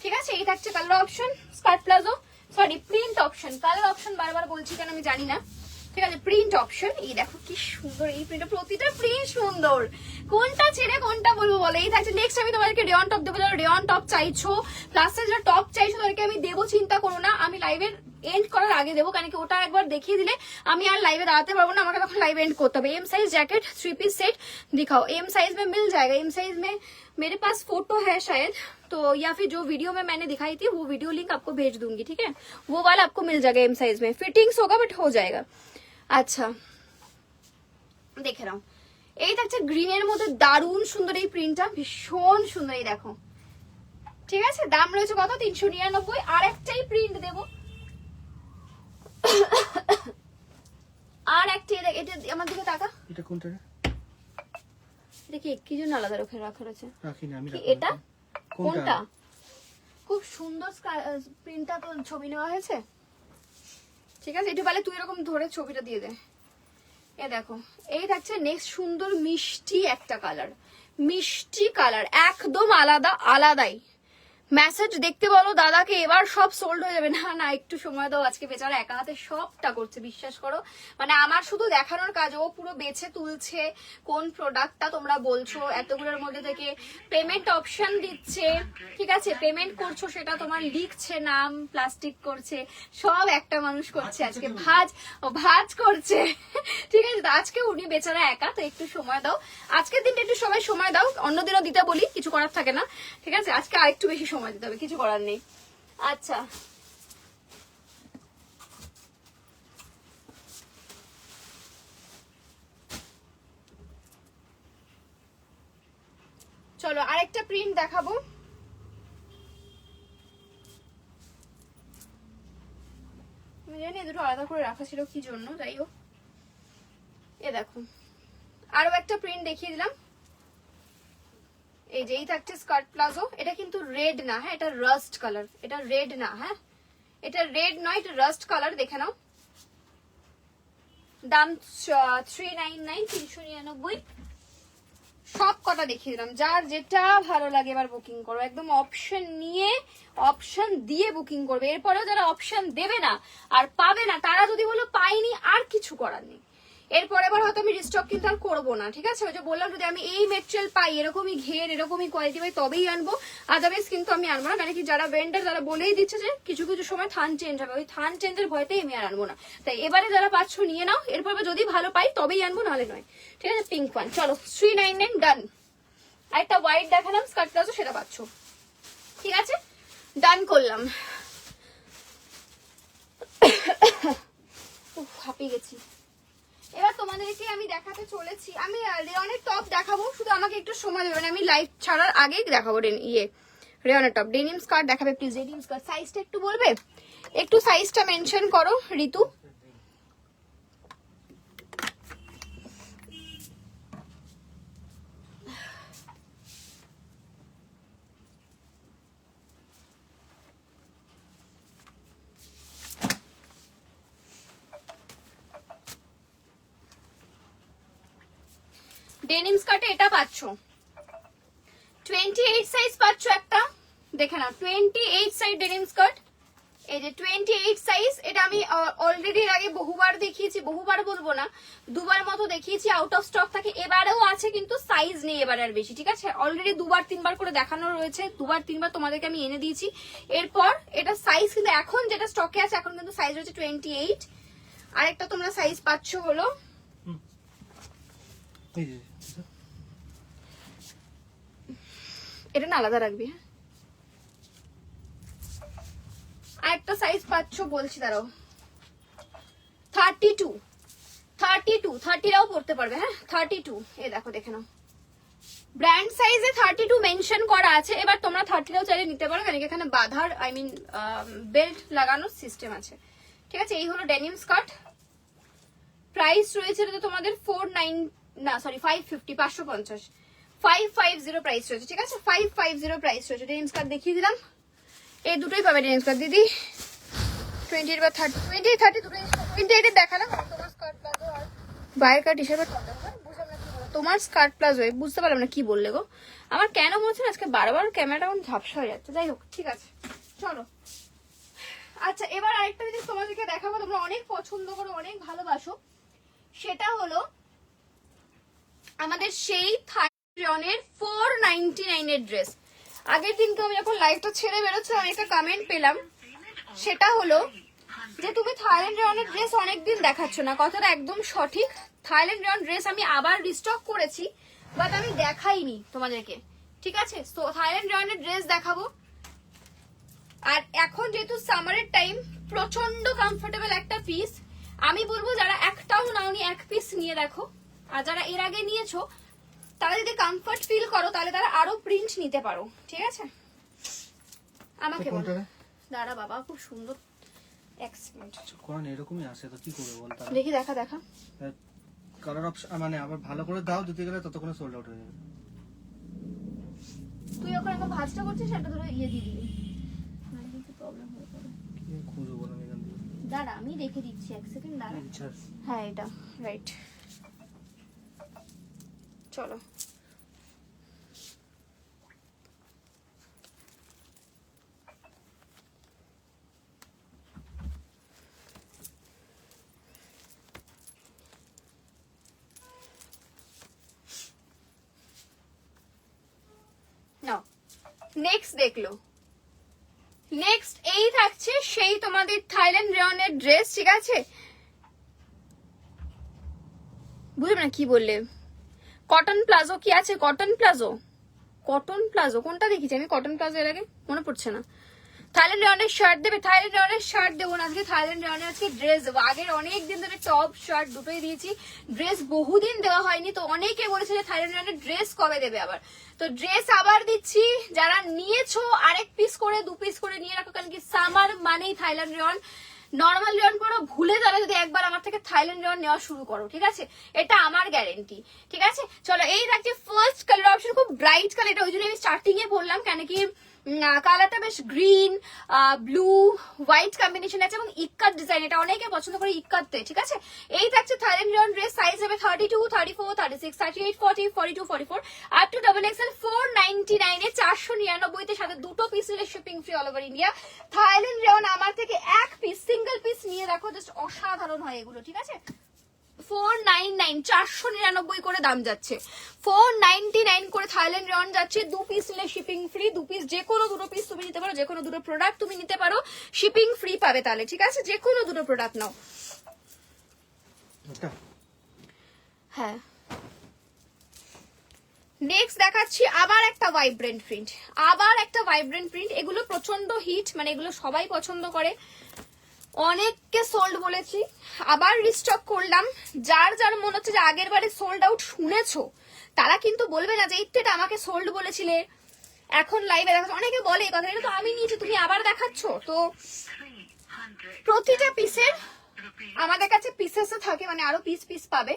ঠিক আছে। এই থাকছে colour option, skirt palazzo, sorry print option, colour option বারবার বলছি কেন আমি জানি না, ঠিক আছে। প্রিন্ট অপশন, এই দেখো কি সুন্দর এই প্রিন্ট, প্রতিটা প্রিন্ট সুন্দর, কোনটা ছেড়ে কোনটা বলবো বলো। এই থাকছে নেক্সট, আমি তোমাদেরকে রেয়ন টপ দেবো, যারা রেয়ন টপ চাইছো প্লাস যারা টপ চাইছো তাদেরকে আমি দেবো, চিন্তা করো না। আমি লাইভের এন্ড করার আগে দেবো, কারণ কি ওটা একবার দেখিয়ে দিলে আমি আর লাइवे दाঁড়াতে পারবো না, আমাকে তখন লাইভ एंड করতে হবে। M size jacket 3 piece set दिखाओ, एम साइज में मिल जाएगा। एम साइज में मेरे पास फोटो है शायद, तो या फिर जो वीडियो में मैंने दिखाई थी वो वीडियो लिंक आपको भेज दूंगी, ठीक है। वो वाला आपको मिल जाएगा एम साइज में, फिटिंग्स होगा बट हो जाएगा। আচ্ছা দেখে নাও, এই থাকছে গ্রিনের মধ্যে দারুণ সুন্দর এই প্রিন্টটা, ভীষণ সুন্দর, এই দেখো, ঠিক আছে। দাম রয়েছে কত? 399। আর একটাই প্রিন্ট দেবো, আর একটা এটা আমার দিকে তাকা। এটা কোনটা রে? দেখি কি জন্য আলাদা রাখা রয়েছে, রাখি না আমি। এটা কোনটা? খুব সুন্দর প্রিন্টটা, তো ছবি নেওয়া হয়েছে, ঠিক আছে। একটু বলে তুই এরকম ধরে ছবিটা দিয়ে দে। এ দেখো এই থাকছে নেক্সট, সুন্দর মিষ্টি একটা কালার, মিষ্টি কালার একদম আলাদা, আলাদাই। মেসেজ দেখতে বলো দাদাকে, এবার সব সোল্ড হয়ে যাবে। না না একটু সময় দাও, আজকে বেচারা একা হাতে সবটা করছে, বিশ্বাস করো। মানে আমার শুধু দেখানোর কাজ, ও পুরো বেছে তুলছে কোন প্রোডাক্টটা তোমরা বলছো এতগুলোর মধ্যে থেকে, পেমেন্ট অপশন দিচ্ছে, ঠিক আছে। পেমেন্ট করছো সেটা তোমার লিখছে, নাম প্লাস্টিক করছে, সব একটা মানুষ করছে আজকে, ভাজ করছে, ঠিক আছে। তো আজকে উনি বেচারা একা, তো একটু সময় দাও, আজকের দিনটা একটু সবাই সময় দাও, অন্যদিনও দিতে বলি, কিছু করার থাকে না, ঠিক আছে। আজকে আরেকটু বেশি সময় দিতে হবে, কিছু করার নেই। আচ্ছা চলো আরেকটা প্রিন্ট দেখাবো, আমি জানি দুটো আলাদা করে রাখা ছিল কি জন্য, যাই হোক। এ দেখো আরো একটা প্রিন্ট দেখিয়ে দিলাম, এই যে এই থাকছে স্কার্ট প্লাজো। এটা কিন্তু রেড না, হ্যাঁ এটা রাস্ট কালার, এটা রেড না, হ্যাঁ এটা রেড নয়, এটা রাস্ট কালার, দেখে নাও। দাম 399, 399। সব কটা দেখিয়ে দিলাম, যার যেটা ভালো লাগে এবার বুকিং করো, একদম অপশন নিয়ে অপশন দিয়ে বুকিং করবে। এরপরেও যারা অপশন দেবে না আর পাবে না, তারা যদি বলো পাইনি, আর কিছু করার নেই। এরপরে আবার হয়তো আমি রিস্টক কিন্তু আর করবো না, ঠিক আছে। ওই যে বললাম যদি আমি এই মেটেরিয়াল পাই, এরকমই ঘের, এরকমই কোয়ালিটি পাই, তবেই আনবো, আদারওয়াইজ কিন্তু আমি আনবো না। কারণ কি যারা ভেন্ডার তারা বলেই দিচ্ছে যে কিছু কিছু সময় থান চেঞ্জ হবে, ওই থান চেঞ্জের ভয়তেই আমি আর আনবো না। তাই এবারে যারা পাচ্ছ নিয়ে নাও, এরপর যদি ভালো পাই তবেই আনবো, নাহলে নয়, ঠিক আছে। পিঙ্ক ওয়ান, চলো 399 ডান। আরেকটা হোয়াইট দেখালাম স্কার্ট প্লাজো, সেটা পাচ্ছ, ঠিক আছে, ডান করলাম। হাঁপিয়ে গেছি। এবার তোমাদেরকে আমি দেখাতে চলেছি, আমি রেয়নের টপ দেখাবো, শুধু আমাকে একটু সময় দেবেন, আমি লাইভ ছাড়ার আগেই দেখাবো রেয়নের টপ। ডেনিম স্কার্ট দেখাবে প্লিজ, ডেনিম স্কার্ট সাইজটা একটু বলবে, একটু সাইজটা মেনশন করো ঋতু। ডেনিম স্কার্টে এটা পাচ্ছ 28 সাইজ পাচ্ছ একটা, দেখে না 28 সাইজ ডেনিম স্কার্ট, এই যে 28 সাইজ। এটা আমি অলরেডি আগে বহুবার দেখিয়েছি, বহুবার বলবো না, দুবার মতো দেখিয়েছি, আউট অফ স্টক থাকে, এবারেও আছে কিন্তু সাইজ নেই এবারে আর বেশি, ঠিক আছে। অলরেডি দুবার তিনবার করে দেখানো রয়েছে, দুবার তিনবার তোমাদেরকে আমি এনে দিয়েছি। এরপর এটা সাইজ কিন্তু এখন যেটা স্টকে আছে, এখন কিন্তু সাইজ হচ্ছে 28। আরেকটা তোমরা সাইজ পাচ্ছ হলো এটা না আলাদা রাখবি, হ্যাঁ। আর একটা সাইজ পাচ্ছ বলছি, দাঁড়াও। 32 30রাও পড়তে পারবে, হ্যাঁ 32। এই দেখো দেখে নাও, ব্র্যান্ড সাইজে 32 মেনশন করা আছে। এবার তোমরা 30রাও চাইলে নিতে পারো, কারণ এখানে বাঁধার বেল্ট লাগানোর সিস্টেম আছে, ঠিক আছে। এই হলো ডেনিম স্কার্ট। প্রাইস রয়েছে এটা তোমাদের 550 550 প্রাইস রয়েছে, ঠিক আছে। 550 প্রাইস রয়েছে। ডেনিম স্কার্ট দেখিয়ে দিলাম, এই দুটোই পাবে ডেনিম স্কার্ট দিদি। 28 বা 30, 28 30 দুটোই। 28 দেখালাম তোমার স্কার্ট প্লাজো আর বাইরের কাট হিসেবে তোমার স্কার্ট প্লাজো। বুঝতে পারলাম না কি বললে গো, আমার কেন মনে হচ্ছে আজকে বারবার ক্যামেরাটা আমার ঝাপসা হয়ে যাচ্ছে। যাই হোক, ঠিক আছে, চলো। আচ্ছা, এবার আরেকটা জিনিস তোমাদেরকে দেখাবো, তোমরা অনেক পছন্দ করো, অনেক ভালোবাসো। সেটা হলো আমাদের সেই থাইলনের 499 এর ড্রেস। আগের দিনকে আমি যখন লাইভটা ছেড়ে বেরোচ্ছি, আমি একটা কমেন্ট পেলাম, সেটা হলো যে তুমি থাইল্যান্ড রেওয়ানের ড্রেস অনেকদিন দেখাচ্ছ না। কথাটা একদম সঠিক। থাইল্যান্ড রেওয়ান ড্রেস আমি আবার রিস্টক করেছি, বাট আমি দেখাইনি তোমাদেরকে, ঠিক আছে। তো থাইল্যান্ড রেওয়ানের ড্রেস দেখাবো। আর এখন যেহেতু সামারের টাইম, প্রচন্ড কমফোর্টেবল একটা পিস। আমি বলবো যারা একটাও নাওনি, এক পিস নিয়ে দেখো। আর যারা এর আগে নিয়েছো, তারা যদি কমফর্ট ফিল করো, তাহলে তারা আরো প্রিন্ট নিতে পারো, ঠিক আছে। আমাকে বলো, দাঁড়া বাবা, খুব সুন্দর। এক্সিলেন্ট। কোন এরকমই আসে তো কি করে বল তারা? দেখি, দেখা। কালার অপশন মানে আবার ভালো করে দাও, দিতে গেলে ততক্ষণে সোল্ড আউট হয়ে যাবে। তুই ওখানে এখন ভাজটা করছিস, সেটা ধরে দিয়ে দিবি, মানে কিছু প্রবলেম হয়ে যাবে। কি খুঁজে বলো এখান থেকে? দাঁড়া, আমি রেখে দিচ্ছি, এক সেকেন্ড দাঁড়া। আচ্ছা, হ্যাঁ এটা রাইট। চলো, নাও নেক্সট দেখলো। নেক্সট এই থাকছে সেই তোমাদের থাইল্যান্ড রেওয়ানের ড্রেস, ঠিক আছে। বুঝবে না কি বললে। কটন প্লাজো কি আছে? কটন প্লাজো কোনটা দেখেছি আমি? কটন প্লাজো এর আগে মনে পড়ছে না। থাইল্যান্ড রেওয়ানের শার্ট দেবে? থাইল্যান্ড রেওয়ানের শার্ট দেবো না আজকে, থাইল্যান্ড রেওয়ানের আজকে ড্রেস দেবো। আগের অনেক দিন ধরে টপ শার্ট দুটোই দিয়েছি, ড্রেস বহুদিন দেওয়া হয়নি। তো অনেকে বলেছে যে থাইল্যান্ড রেওয়ানের ড্রেস কবে দেবে আবার, তো ড্রেস আবার দিচ্ছি। যারা নিয়েছো আরেক পিস করে, 2 পিস করে নিয়ে রাখো, কারণ কি সামার মানেই থাইল্যান্ড রেওয়ান। নর্মাল রেওয়ান পরো ভুলে যাবে যদি একবার আমার থেকে থাইল্যান্ড রেওয়ান নেওয়া শুরু করো, ঠিক আছে। এটা আমার গ্যারেন্টি, ঠিক আছে। চলো, এই থাকছে ফার্স্ট কালার অপশন, খুব ব্রাইট কালার। এটা ওই জন্য আমি স্টার্টিং এ বললাম, কেন কি কালারটা বেশ গ্রিন ব্লু হোয়াইট কম্বিনেশন আছে এবং ইক্কাত ডিজাইন। এটা অনেকে পছন্দ করে ইক্কাতে, ঠিক আছে। এই থাকছে থাইল্যান্ড রেওয়ান ড্রেস। সাইজ হবে 32 34 36 38 40 42 44 আপ টু ডাবল এক্সেল। 499 এ 499 তে, সাথে দুটো পিসের shipping free all over India. Thailand রেওয়ান আমার থেকে এক পিস, সিঙ্গেল পিস নিয়ে দেখো, জাস্ট অসাধারণ হয় এগুলো, ঠিক আছে। 499 499 করে দাম যাচ্ছে, 499 করে থাইল্যান্ড রেওয়ান যাচ্ছে। 2 পিস নিলে শিপিং ফ্রি, 2 পিস যে কোনো দুটো পিস তুমি নিতে পারো, যে কোনো দুটো প্রোডাক্ট তুমি নিতে পারো, শিপিং ফ্রি পাবে তাহলে, ঠিক আছে। যে কোনো দুটো প্রোডাক্ট নাও। হ্যাঁ, নেক্সট দেখাচ্ছি আবার একটা ভাইব্রেন্ট প্রিন্ট। এগুলো প্রচন্ড হিট, মানে এগুলো সবাই পছন্দ করে, অনেককে সোল্ড বলেছি, আবার রিস্টক করলাম। যার যার মনে হচ্ছে যে আগের বারে সোল্ড আউট শুনেছো, তারা কিন্তু বলবে না যে এটা আমাকে সোল্ড বলেছিলে, এখন লাইভে দেখাচ্ছ। অনেকে বলে এই কথা, এটা তো আমি নিয়েছি, তুমি আবার দেখাচ্ছ। তো 300 প্রতিটা পিসের rupees. আমাদের কাছে পিসেসও থাকে, মানে আরো পিস পাবে।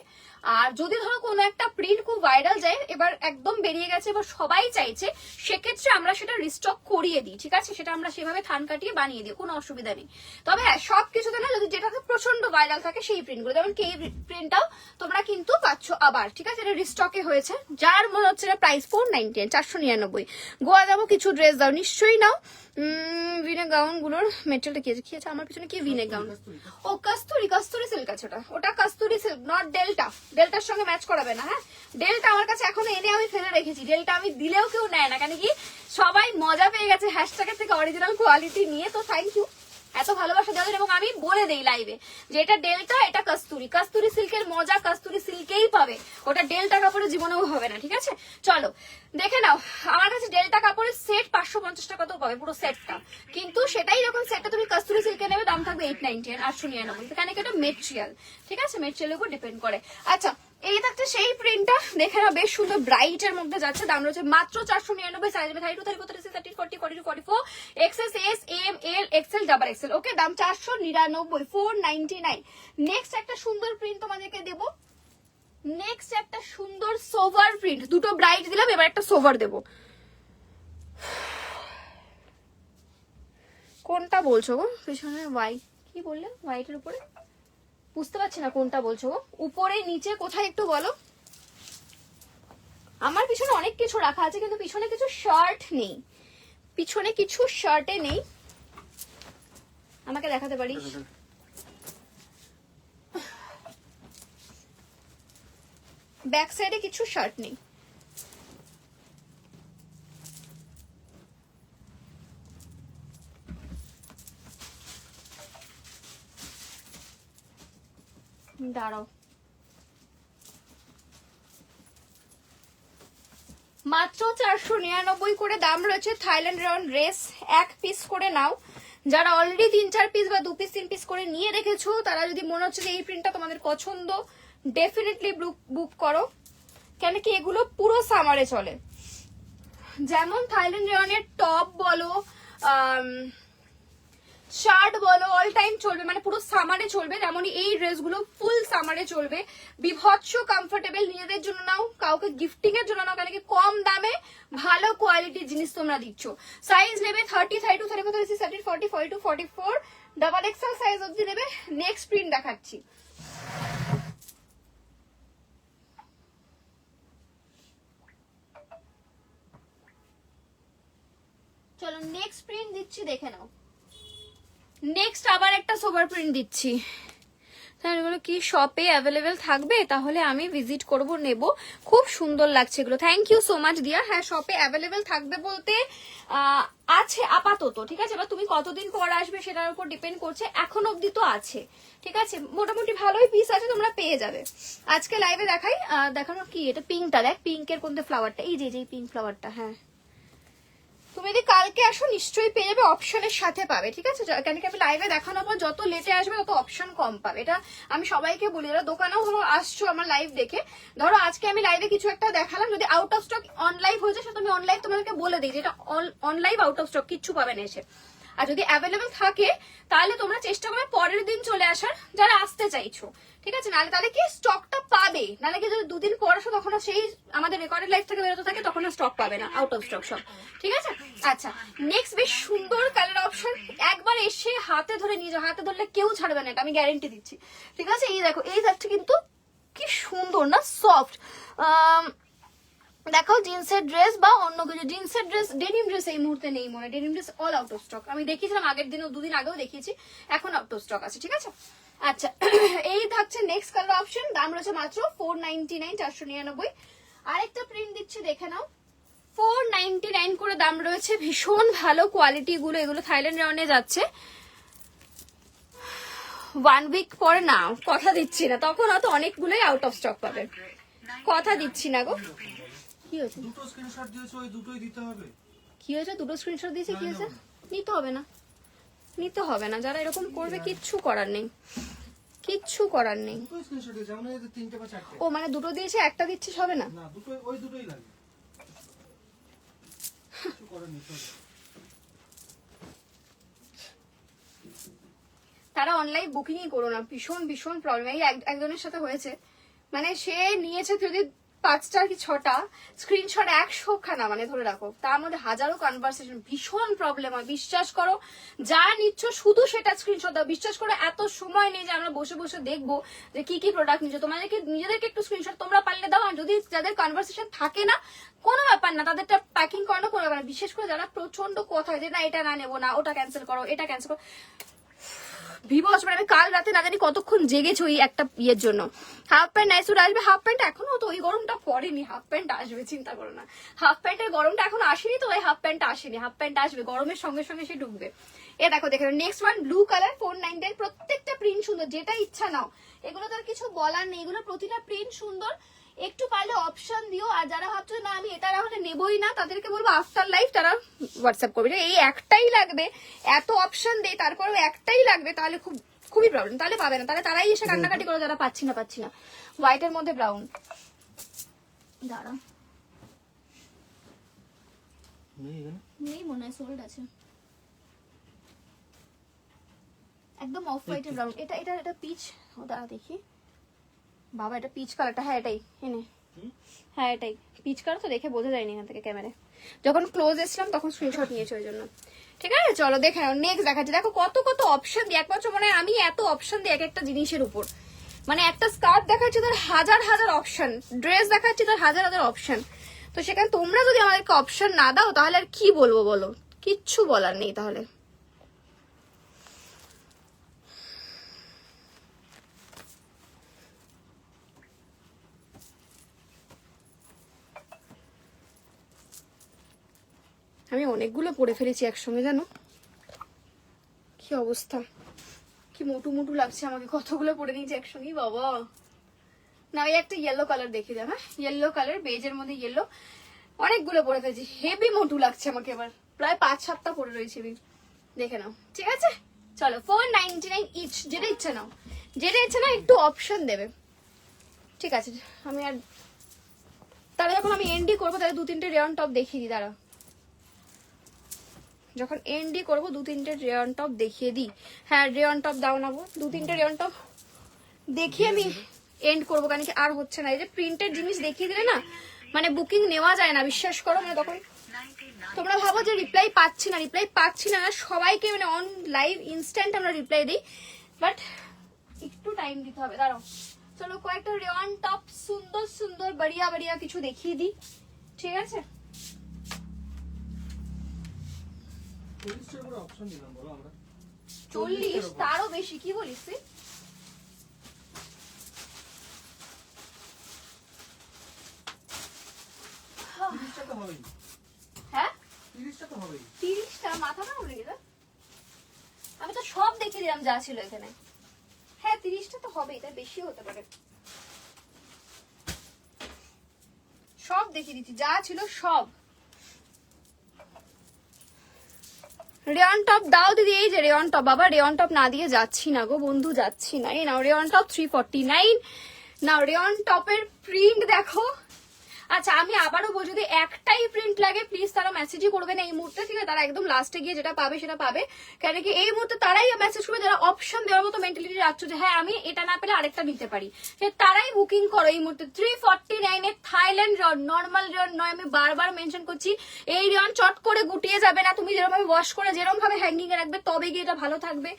আর যদি ধরো কোনো একটা প্রিন্ট খুব ভাইরাল যায়, এবার একদম বেরিয়ে গেছে, এবার সবাই চাইছে, সেক্ষেত্রে আমরা সেটা রিস্টক করিয়ে দিই, ঠিক আছে। সেটা আমরা সেভাবে থান কাটিয়ে বানিয়ে দিই, কোনো অসুবিধা নেই। তবে হ্যাঁ, সবকিছুতে না, যদি যেটা প্রচন্ড ভাইরাল থাকে সেই প্রিন্টগুলো, যেমন এই প্রিন্টটাও তোমরা কিন্তু পাচ্ছ আবার, ঠিক আছে। এটা রিস্টকে হয়েছে। যার মনে হচ্ছে না প্রাইস 499 499। গোয়া যাবো, কিছু ড্রেস দাও, নিশ্চয়ই নাও। ভিনে গাউন গুলোর মেটেরিয়ালটা কি আছে? আমার পিছনে কি ভিনে গাউন? ও কস্তুরি সিল্ক আছে, ওটা কস্তুরি সিল্ক, নট ডেল্টা। ডেল্টার সঙ্গে ম্যাচ করাবে না, হ্যাঁ। ডেল্টা আমার কাছে এখনো এনে আমি ফেলে রেখেছি। ডেল্টা আমি দিলেও কেউ নেয় না, কেন কি সবাই মজা পেয়ে গেছে হ্যাশট্যাগের থেকে অরিজিনাল কোয়ালিটি নিয়ে। তো থ্যাংক ইউ, এত ভালোবাসা দেওয়ার জন্য। এবং আমি বলে দেই লাইভে যে এটা ডেল্টা, এটা কাস্তুরি। কাস্তুরি সিল্কের মজা কাস্তুরি সিল্কেই পাবে, ওটা ডেল্টা কাপড়ের জীবনেও হবে না, ঠিক আছে? চলো দেখে নাও, আমার কাছে ডেল্টা কাপড়ের সেট 550 টাকাতেও পাবে পুরো সেটটা, কিন্তু সেটাই যখন সেটটা তুমি কাস্তুরি সিল্কে নেবে দাম থাকবে 890 আর 899, কারণ এটা মেটেরিয়াল, ঠিক আছে? মেটেরিয়ালের উপর ডিপেন্ড করে। আচ্ছা এই থাকছে সেই প্রিন্টটা, দেখে নাও বেশ সুন্দর ব্রাইটের মধ্যে যাচ্ছে, দাম রয়েছে মাত্র 499, সাইজ হবে 32, 34, 30, 40, 42, 44, XS, S, M, L, XL, double Excel. ওকে, দাম 499, 499। নেক্সট একটা সুন্দর প্রিন্ট তোমাদেরকে দেবো, নেক্সট একটা সুন্দর সোভার প্রিন্ট, দুটো ব্রাইট দিলাম, এবার একটা সোভার দেবো। কোনটা বলছো গো? পিছনে হোয়াইট, কি বললে? হোয়াইটের উপরে বুঝতে পারছি না কোনটা বলছো গো, উপরে নিচে কোথায় একটু বলো। আমার পিছনে অনেক কিছু রাখা আছে, কিন্তু পিছনে কিছু শার্ট নেই, পিছনে কিছু শার্টে নেই। আমাকে দেখাতে পারিস? ব্যাক সাইডে কিছু শার্ট নেই। দাঁড়াও, মাত্র 499 করে দাম রয়েছে। থাইল্যান্ড রেয়ন ড্রেস, এক পিস করে নাও। যারা অলরেডি 3-4 পিস বা 2 পিস 3 পিস করে নিয়ে রেখেছো, তারা যদি মনে হচ্ছে যে এই প্রিন্টটা তোমাদের পছন্দ, ডেফিনেটলি বুক করো, কেন কি এগুলো পুরো সামারে চলে। যেমন থাইল্যান্ড রেয়নের টপ বলো, শার্ট বলো, অল টাইম চলবে, মানে পুরো সামারে চলবে, তেমনই এই ড্রেসগুলো ফুল সামারে চলবে। বিভৎস কমফোর্টেবল, নিজেদের জন্য নাও, কাউকে গিফটিং এর জন্য নাও, কেন কি কম দামে ভালো কোয়ালিটির জিনিস তোমরা দিচ্ছ। সাইজ নেবে 30, 32, 34, 36, 38, 40, 42, 44, ডাবল এক্সেল সাইজ অবধি নেবে। নেক্সট প্রিন্ট দেখাচ্ছি। চলো নেক্সট প্রিন্ট দিচ্ছি, দেখে নাও। নেক্সট আবার একটা সোভার প্রিন্ট দিচ্ছি। তাহলে এগুলো কি শপে অ্যাভেলেবেল থাকবে? তাহলে আমি ভিজিট করব, নেব। খুব সুন্দর লাগছে এগুলো, থ্যাংক ইউ সো মাচ দিয়া। হ্যাঁ, শপে অ্যাভেলেবেল থাকবে বলতে আছে আপাতত, ঠিক আছে? এবার তুমি কতদিন পর আসবে সেটার উপর ডিপেন্ড করছে, এখন অবধি তো আছে, ঠিক আছে? মোটামুটি ভালোই পিস আছে, তোমরা পেয়ে যাবে। আজকে লাইভে দেখাই, দেখানো কি এটা, পিঙ্কটা দেখ, পিঙ্কের কোনটা ফ্লাওয়ারটা, এই যে পিঙ্ক ফ্লাওয়ারটা। হ্যাঁ, তুমি যদি কালকে আসো নিশ্চয়ই পেয়ে যাবে, অপশনের সাথে পাবে, ঠিক আছে? কেন কি আমি লাইভে দেখানোর পর যত লেটে আসবে তত অপশন কম পাবে, এটা আমি সবাইকে বলি। যারা দোকানেও ধরো আসছো আমার লাইভ দেখে, ধরো আজকে আমি লাইভে কিছু একটা দেখালাম, যদি out of stock on live হয়ে যায় সেটা আমি অন লাইভ তোমাদেরকে বলে দিই, যেটা on live out of stock, কিচ্ছু পাবে না এসে। আর যদি অ্যাভেলেবেল থাকে তাহলে তোমরা চেষ্টা করবে পরের দিন চলে আসার, যারা আসতে চাইছো, ঠিক আছে? নাহলে তাহলে কি স্টকটা পাবে, নাহলে কি যদি দুদিন পর আসো তখন সেই আমাদের রেকর্ডেড লাইভ থেকে বেরোতে থাকে, তখন স্টক পাবে না, আউট অফ স্টক সব, ঠিক আছে? আচ্ছা, নেক্সট বেশ সুন্দর কালার অপশন, একবার এসে হাতে ধরে নিয়ে যাও, হাতে ধরলে কেউ ছাড়বে না, এটা আমি গ্যারেন্টি দিচ্ছি, ঠিক আছে? এই দেখো, এই থাকছে কিন্তু কি সুন্দর না, সফট। দেখো জিন্সের ড্রেস বা অন্য কিছু, জিন্সের ড্রেস, ডেনিম ড্রেস এই মুহূর্তে নেই মনে, denim dress all out of stock. আমি দেখিয়েছিলাম আগের দিনও, 2 দিন আগেও দেখিয়েছি, এখন আউট অফ স্টক আছে, ঠিক আছে? আচ্ছা, এই থাকছে নেক্সট কালার অপশন, দাম রয়েছে মাত্র 499, 499। আরেকটা প্রিন্ট দিচ্ছি, দেখে নাও, 499 করে দাম রয়েছে। ভীষণ ভালো কোয়ালিটি গুলো, এগুলো থাইল্যান্ড রেয়নে যাচ্ছে। 1 উইক পরে না, কথা দিচ্ছি না, তখন হয়তো অনেকগুলোই আউট অফ স্টক পাবে, কথা দিচ্ছি না গো। কি হয়েছে? দুটো স্ক্রিনশট দিয়েছো, ওই দুটোই দিতে হবে। কি হয়েছে? দুটো স্ক্রিনশট দিয়েছে, কি হয়েছে? নিতে হবে না, নিতে হবে না, যারা এরকম করবে কিচ্ছু করার নেই, কিচ্ছু করার নেই। দুটোই স্ক্রিনশট দিয়েছে, যেমন এই যে 3টে বা 4টে। ও মানে দুটো দিয়েছে, একটা দিচ্ছিস, হবে না? না, দুটোই, ওই দুটোই লাগে, কিছু করার নেই। তারা অনলাইন বুকিংই করো না, ভীষণ ভীষণ প্রবলেম। এই একজনের সাথে হয়েছে, মানে সে নিয়েছে যদি 5টা কি 6টা স্ক্রিনশট, 100 খানা মানে ধরে রাখো, তার মধ্যে হাজারো কনভারসেশন, ভীষণ প্রবলেম হয়। বিশ্বাস করো, যা নিচ্ছ শুধু সেটা স্ক্রিনশট দাও। বিশ্বাস করো, এত সময় নেই যে আমরা বসে বসে দেখবো যে কি কি প্রোডাক্ট নিচ্ছ। তোমাদেরকে নিজেদেরকে একটু স্ক্রিনশট তোমরা পারলে দাও, আর যদি যাদের কনভারসেশন থাকে না, কোনো ব্যাপার না, তাদেরটা প্যাকিং করানো কোনো ব্যাপার না। বিশেষ করে যারা প্রচন্ড কথা যে না এটা না নেবো না, ওটা ক্যান্সেল করো, এটা ক্যান্সেল করো, ভিভস, মানে আমি কাল রাতে না জানি কতক্ষণ জেগেছি ওই একটা ইয়ের জন্য। হাফ প্যান্ট নাইসুট আসবে, হাফ প্যান্ট এখনো তো ওই গরমটা পড়েনি, হাফ প্যান্ট আসবে, চিন্তা করো না। হাফ প্যান্টের গরমটা এখন আসেনি তো, ওই হাফ প্যান্ট আসেনি, হাফ প্যান্ট আসবে, গরমের সঙ্গে সঙ্গে সে ঢুকবে। এ দেখো দেখে নেক্সট ওয়ান ব্লু কালার 499, প্রত্যেকটা প্রিন্ট সুন্দর, যেটা ইচ্ছা নাও, এগুলো তো আর কিছু বলার নেই, এগুলো প্রতিটা প্রিন্ট সুন্দর। একটু পারলে অপশন দিও, আর যারা ভাবছো না আমি এটা রাখলে নেবই না, তাদেরকে বলবো আফটার লাইফ তারা হোয়াটসঅ্যাপ করবে, এই একটাই লাগবে, এত অপশন দেয় তারপরেও একটাই লাগবে, তাহলে খুবই প্রবলেম, তাহলে পাবে না, তাহলে তারাই এসে কান্নাকাটি করে যারা পাচ্ছি না। হোয়াইটের মধ্যে ব্রাউন, দাঁড়া নেই মনে হয়, সোল্ড আছে, একদম অফ হোয়াইটের ব্রাউন, এটা এটা এটা পিচ, দাঁড়া দেখি বাবা, এটা পিচ কালারটা, হ্যাঁ এটাই এনে, হ্যাঁ এটাই পিচ কালার, তো দেখে বোঝা যায়নি এখান থেকে ক্যামেরায়, যখন ক্লোজ এসছিলাম তখন স্ক্রিনশট নিয়েছে ওই জন্য। ঠিক আছে চলো দেখে নাও, নেক্সট দেখাচ্ছি। দেখো কত কত অপশন দিই, একমাত্র মনে হয় আমি এত অপশন দিই এক একটা জিনিসের উপর, মানে একটা স্কার্ট দেখাচ্ছি তার হাজার হাজার অপশন, ড্রেস দেখাচ্ছি তার হাজার হাজার অপশন, তো সেখানে তোমরা যদি আমাদেরকে অপশন না দাও তাহলে আর কি বলবো বলো, কিচ্ছু বলার নেই তাহলে। আমি অনেকগুলো পরে ফেলেছি একসঙ্গে, জানো কি অবস্থা, কি মোটু মোটু লাগছে আমাকে, কতগুলো পরে নিয়েছি একসঙ্গে বাবা। না ওই একটা ইয়েলো কালার দেখিয়ে দাও, হ্যাঁ ইয়েলো কালার, বেজের মধ্যে ইয়েলো, অনেকগুলো পরে ফেলেছি, হেভি মোটু লাগছে আমাকে, এবার প্রায় 5-7টা পরে রয়েছে আমি, দেখে নাও। ঠিক আছে চলো 499 ইচ, যেটা ইচ্ছে নাও, যেটা ইচ্ছে না, একটু অপশন দেবে। ঠিক আছে আমি আর তাহলে যখন আমি এন্ডি করবো তাহলে 2-3টে রেয়ন টপ দেখিয়ে দিই, দাঁড়া যখন এন্ডি করবো 2-3টে রেয়ন টপ দেখিয়ে দিই। হ্যাঁ রেয়ন টপ দাও না গো, 2-3টে রেয়ন টপ দেখিয়ে আমি এন্ড করবো, কারণ কি আর হচ্ছে না, এই যে প্রিন্টের জিনিস দেখিয়ে দিলে না মানে বুকিং নেওয়া যায় না, বিশ্বাস করো, মানে তখন তোমরা ভাবো যে রিপ্লাই পাচ্ছি না, সবাইকে মানে অন লাইভ ইনস্ট্যান্ট আমরা রিপ্লাই দিই, বাট একটু টাইম দিতে হবে, দাঁড়াও চলো কয়েকটা রেওয়ান টপ সুন্দর সুন্দর বড়িয়া বড়িয়া কিছু দেখিয়ে দিই। ঠিক আছে 40 তারও বেশি, কি বলিস তুই? হ্যাঁ 30টা মাথা না উড়ে গেল, আমি তো সব দেখে দিলাম যা ছিল এখানে। হ্যাঁ 30টা তো হবেই, তার বেশি হতে পারে, সব দেখিয়ে দিচ্ছি যা ছিল সব। রেয়ন টপ দাও দিদি, এই যে রেয়ন টপ, বাবা রেয়ন টপ না দিয়ে যাচ্ছি না গো বন্ধু, যাচ্ছি না। এই নাও রেয়ন টপ 349, নাও রেয়ন টপের প্রিন্ট দেখো। আচ্ছা আমি আবারও বলছি, যদি একটাই প্রিন্ট লাগে প্লিজ তারা মেসেজই করবে না এই মুহূর্তে, ঠিক আছে? তারা একদম লাস্টে গিয়ে যেটা পাবে সেটা পাবে, কেন কি এই মুহূর্তে তারাই মেসেজ করবে যারা অপশন দেওয়ার মতো মেন্টালিটি রাখছো যে হ্যাঁ আমি এটা না পেলে আরেকটা নিতে পারি, তারাই বুকিং করো এই মুহূর্তে। 349 এর থাইল্যান্ড রিয়ন, নর্মাল রিয়ন নয়, আমি বারবার মেনশন করছি, এই রিয়ন চট করে গুটিয়ে যাবে না, তুমি যেরকম ভাবে ওয়াশ করে যেরকম ভাবে হ্যাঙ্গিং এ রাখবে তবে গিয়ে এটা ভালো থাকবে,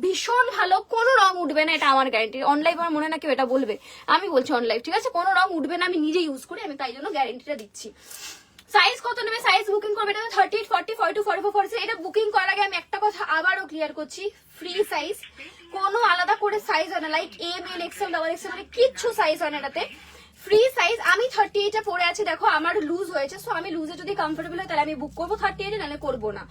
ভীষণ ভালো, কোনো রং উঠবে না, এটা আমার গ্যারেন্টি। অনলাইন আমার মনে না কেউ এটা বলবে, আমি বলছি অনলাইন, ঠিক আছে? কোনো রং উঠবে না, আমি নিজে ইউজ করি, আমি তাই জন্য গ্যারেন্টিটা দিচ্ছি। সাইজ কত নেবে, সাইজ বুকিং করবে, এটা 38, 40, 42, 44, 46। এটা বুকিং করার আগে আমি একটা কথা আবারও ক্লিয়ার করছি, ফ্রি সাইজ, কোনো আলাদা করে সাইজ হয় না, like M L XL double XL মানে কিচ্ছু সাইজ হয় না এটাতে, ফ্রি সাইজ। আমি 38 পরে আছি, দেখো আমার লুজ হয়েছে, সো আমি লুজে যদি কমফোর্টেবল হয় তাহলে আমি বুক করবো 38, নাহলে করবো না।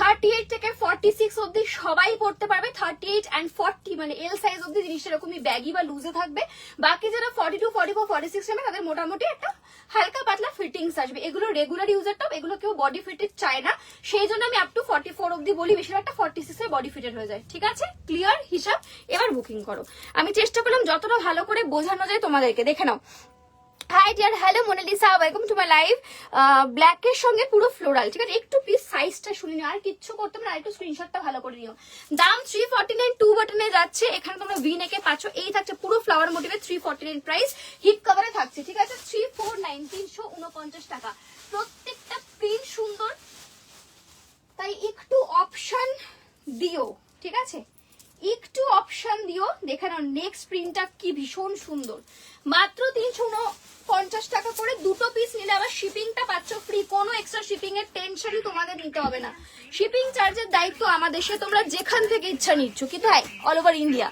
38 থেকে 46 অব্দি সবাই পড়তে পারবে, 38 and 40 মানে এল সাইজ অব্দি জিনিসটা এরকমই ব্যাগি বা লুজে থাকবে। বাকি যারা 42, 44, 46 নেবে তাদের মোটামুটি একটা হালকা পাতলা ফিটিংস আসবে। এগুলো রেগুলার ইউজার টপ, এগুলো কেউ বডি ফিটেড চায় না, সেই জন্য আমি আপ টু 44 অব্দি বলি, বেশিরভাগটা 46 এ বডি ফিটেড হয়ে যায়। ঠিক আছে, ক্লিয়ার হিসাব? এবার বুকিং করো। আমি চেষ্টা করলাম যতটা ভালো করে বোঝানো যায় তোমাদেরকে, দেখে নাও। Hi dear, hello Monalisa, welcome to my live. ব্ল্যাকের সঙ্গে পুরো ফ্লোরাল, ঠিক আছে? একটু প্লিজ সাইজটা শুনে নিও, আর কিচ্ছু করতে হবে না, একটু স্ক্রিনশটটা ভালো করে নিও। দাম 349, 2 বাটনে যাচ্ছে, এখানে তোমরা ভি নেকে পাচ্ছ, এই থাকছে পুরো ফ্লাওয়ার মোটিভে 349 প্রাইস, হিপ কভারে থাকছে, ঠিক আছে? 349, 349 টাকা। প্রত্যেকটা প্রিন্ট সুন্দর, তাই একটু অপশন দিও, ঠিক আছে? একটু অপশন দিও। দেখে নাও নেক্সট প্রিন্টটা কি ভীষণ সুন্দর, মাত্র 349 টাকা করে। দুটো পিস নিলে আবার শিপিংটা পাচ্ছ ফ্রি, কোনো এক্সট্রা শিপিং এর টেনশনই তোমাদের নিতে হবে না। শিপিং চার্জের দায়িত্ব আমাদের, সে তোমরা যেখান থেকে ইচ্ছা নিচ্ছ, কিন্তু হ্যাঁ অল ওভার ইন্ডিয়া।